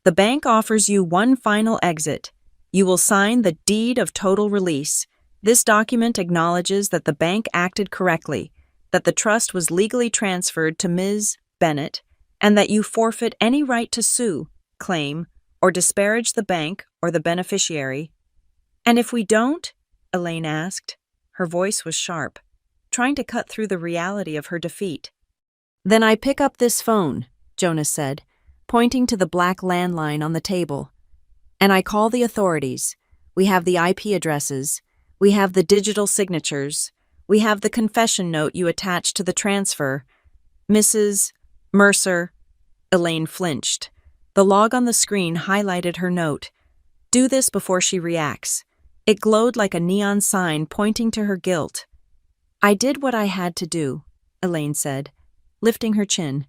The bank offers you one final exit. You will sign the deed of total release. This document acknowledges that the bank acted correctly, that the trust was legally transferred to Ms. Bennett, and that you forfeit any right to sue, claim, or disparage the bank or the beneficiary. And if we don't? Elaine asked. Her voice was sharp, trying to cut through the reality of her defeat. Then I pick up this phone, Jonas said, pointing to the black landline on the table. And I call the authorities. We have the IP addresses. We have the digital signatures. We have the confession note you attached to the transfer. Mrs. Mercer. Elaine flinched. The log on the screen highlighted her note. Do this before she reacts. It glowed like a neon sign pointing to her guilt. I did what I had to do, Elaine said, lifting her chin.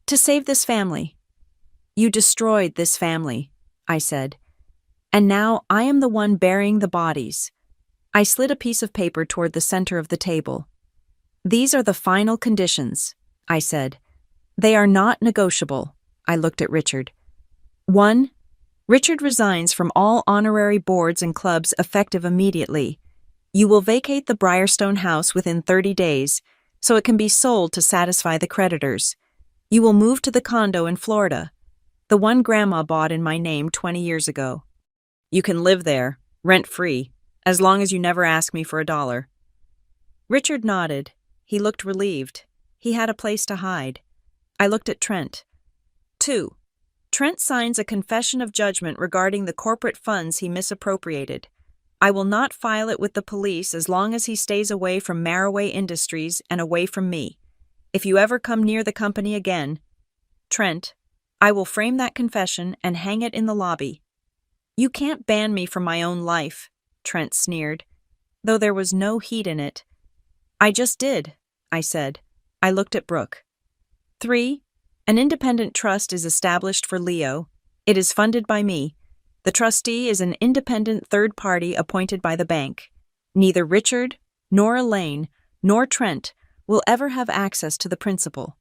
To save this family. You destroyed this family, I said. And now I am the one burying the bodies. I slid a piece of paper toward the center of the table. These are the final conditions, I said. They are not negotiable. I looked at Richard. 1. Richard resigns from all honorary boards and clubs effective immediately. You will vacate the Briarstone house within 30 days, so it can be sold to satisfy the creditors. You will move to the condo in Florida, the one Grandma bought in my name 20 years ago. You can live there, rent-free, as long as you never ask me for $1. Richard nodded. He looked relieved. He had a place to hide. I looked at Trent. 2. Trent signs a confession of judgment regarding the corporate funds he misappropriated. I will not file it with the police as long as he stays away from Maraway Industries and away from me. If you ever come near the company again, Trent, I will frame that confession and hang it in the lobby. You can't ban me from my own life, Trent sneered, though there was no heat in it. I just did, I said. I looked at Brooke. 3. An independent trust is established for Leo. It is funded by me. The trustee is an independent third party appointed by the bank. Neither Richard, nor Elaine, nor Trent will ever have access to the principal.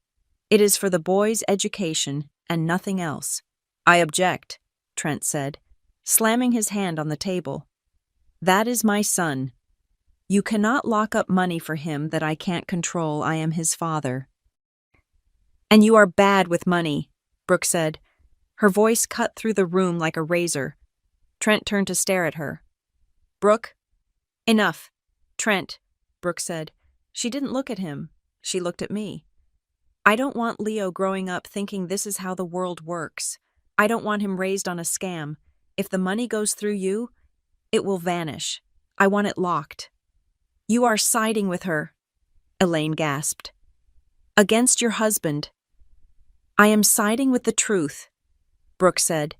It is for the boy's education and nothing else. I object, Trent said, slamming his hand on the table. That is my son. You cannot lock up money for him that I can't control. I am his father. And you are bad with money, Brooke said. Her voice cut through the room like a razor. Trent turned to stare at her. Brooke? Enough. Trent, Brooke said. She didn't look at him. She looked at me. I don't want Leo growing up thinking this is how the world works. I don't want him raised on a scam. If the money goes through you, it will vanish. I want it locked. You are siding with her, Elaine gasped. Against your husband. I am siding with the truth, Brooke said.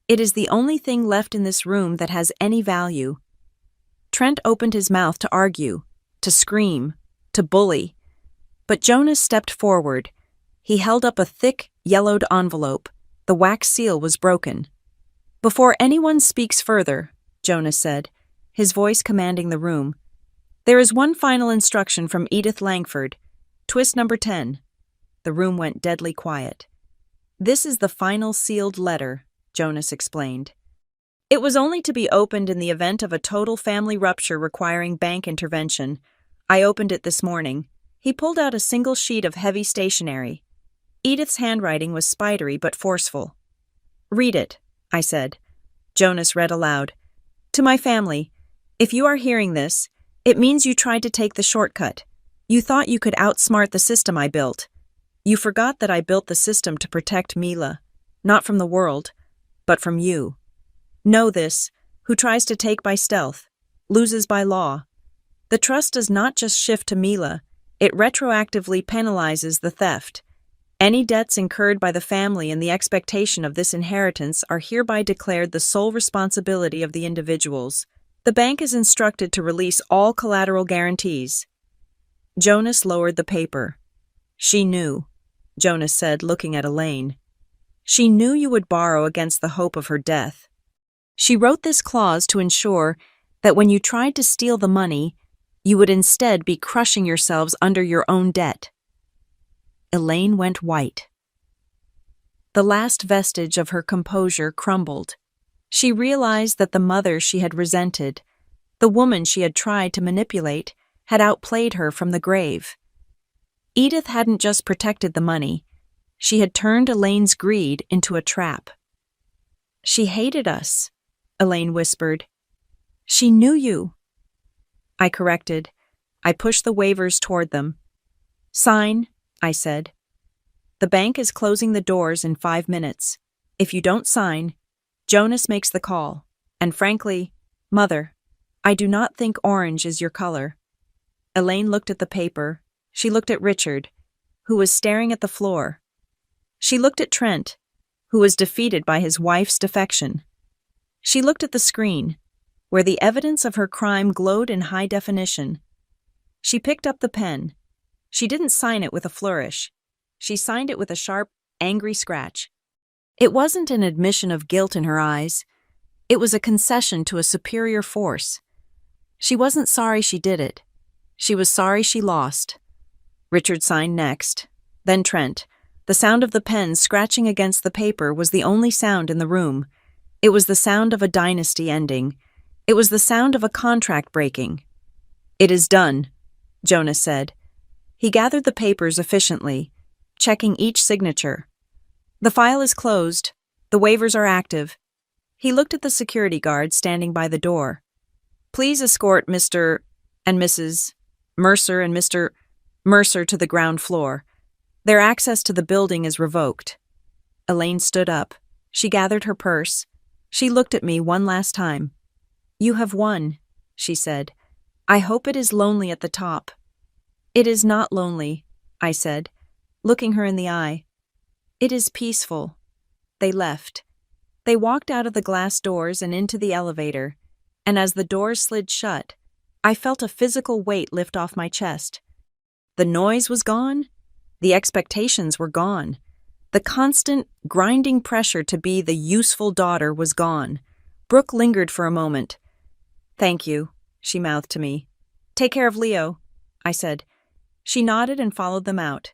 It is the only thing left in this room that has any value. Trent opened his mouth to argue, to scream, to bully. But Jonas stepped forward. He held up a thick, yellowed envelope. The wax seal was broken. "Before anyone speaks further," Jonas said, his voice commanding the room, "there is one final instruction from Edith Langford. Twist number 10. The room went deadly quiet. "This is the final sealed letter," Jonas explained. "It was only to be opened in the event of a total family rupture requiring bank intervention. I opened it this morning." He pulled out a single sheet of heavy stationery. Edith's handwriting was spidery but forceful. "Read it," I said. Jonas read aloud. "To my family, if you are hearing this, it means you tried to take the shortcut. You thought you could outsmart the system I built. You forgot that I built the system to protect Mila, not from the world, but from you. Know this: who tries to take by stealth, loses by law. The trust does not just shift to Mila, it retroactively penalizes the theft. Any debts incurred by the family in the expectation of this inheritance are hereby declared the sole responsibility of the individuals. The bank is instructed to release all collateral guarantees." Jonas lowered the paper. "She knew," Jonas said, looking at Elaine. "She knew you would borrow against the hope of her death. She wrote this clause to ensure that when you tried to steal the money, you would instead be crushing yourselves under your own debt." Elaine went white. The last vestige of her composure crumbled. She realized that the mother she had resented, the woman she had tried to manipulate, had outplayed her from the grave. Edith hadn't just protected the money, she had turned Elaine's greed into a trap. "She hated us," Elaine whispered. "She knew you." I corrected. I pushed the waivers toward them. "Sign," I said. "The bank is closing the doors in 5 minutes. If you don't sign, Jonas makes the call. And frankly, Mother, I do not think orange is your color." Elaine looked at the paper. She looked at Richard, who was staring at the floor. She looked at Trent, who was defeated by his wife's defection. She looked at the screen, where the evidence of her crime glowed in high definition. She picked up the pen. She didn't sign it with a flourish. She signed it with a sharp, angry scratch. It wasn't an admission of guilt in her eyes. It was a concession to a superior force. She wasn't sorry she did it. She was sorry she lost. Richard signed next, then Trent. The sound of the pen scratching against the paper was the only sound in the room. It was the sound of a dynasty ending. It was the sound of a contract breaking. "It is done," Jonas said. He gathered the papers efficiently, checking each signature. "The file is closed. The waivers are active." He looked at the security guard standing by the door. "Please escort Mr. and Mrs. Mercer and Mr. Mercer to the ground floor. Their access to the building is revoked." Elaine stood up. She gathered her purse. She looked at me one last time. "You have won," she said. "I hope it is lonely at the top." "It is not lonely," I said, looking her in the eye. "It is peaceful." They left. They walked out of the glass doors and into the elevator, and as the doors slid shut, I felt a physical weight lift off my chest. The noise was gone. The expectations were gone. The constant, grinding pressure to be the useful daughter was gone. Brooke lingered for a moment. "Thank you," she mouthed to me. "Take care of Leo," I said. She nodded and followed them out,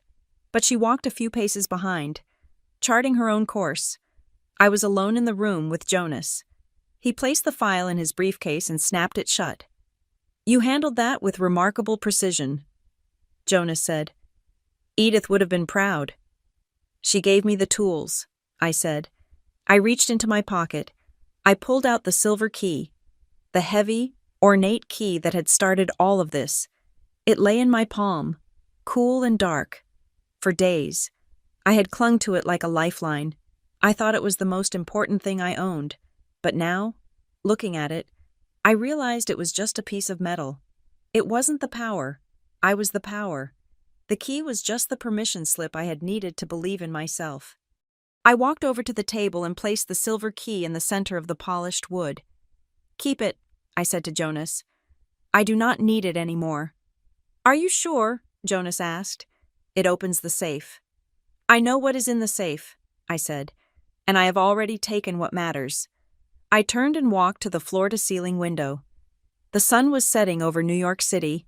but she walked a few paces behind, charting her own course. I was alone in the room with Jonas. He placed the file in his briefcase and snapped it shut. "You handled that with remarkable precision," Jonas said. "Edith would have been proud." "She gave me the tools," I said. I reached into my pocket. I pulled out the silver key, the heavy, ornate key that had started all of this. It lay in my palm, cool and dark. For days, I had clung to it like a lifeline. I thought it was the most important thing I owned. But now, looking at it, I realized it was just a piece of metal. It wasn't the power. I was the power. The key was just the permission slip I had needed to believe in myself. I walked over to the table and placed the silver key in the center of the polished wood. "Keep it," I said to Jonas. "I do not need it anymore." "Are you sure?" Jonas asked. "It opens the safe." "I know what is in the safe," I said, "and I have already taken what matters." I turned and walked to the floor-to-ceiling window. The sun was setting over New York City,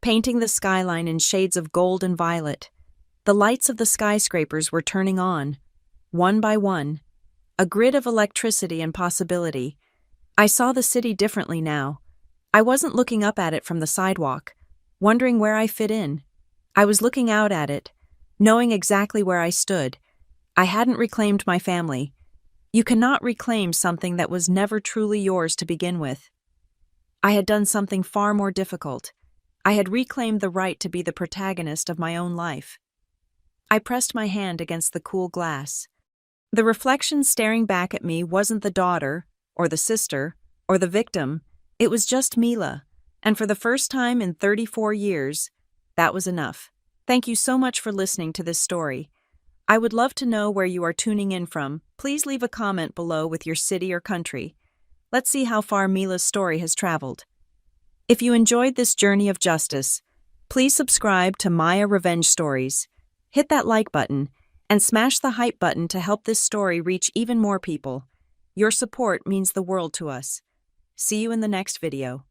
painting the skyline in shades of gold and violet. The lights of the skyscrapers were turning on, one by one, a grid of electricity and possibility. I saw the city differently now. I wasn't looking up at it from the sidewalk, wondering where I fit in. I was looking out at it, knowing exactly where I stood. I hadn't reclaimed my family. You cannot reclaim something that was never truly yours to begin with. I had done something far more difficult. I had reclaimed the right to be the protagonist of my own life. I pressed my hand against the cool glass. The reflection staring back at me wasn't the daughter, or the sister, or the victim. It was just Mila, and for the first time in 34 years, that was enough. Thank you so much for listening to this story. I would love to know where you are tuning in from. Please leave a comment below with your city or country. Let's see how far Mila's story has traveled. If you enjoyed this journey of justice, please subscribe to Maya Revenge Stories. Hit that like button and smash the hype button to help this story reach even more people. Your support means the world to us. See you in the next video.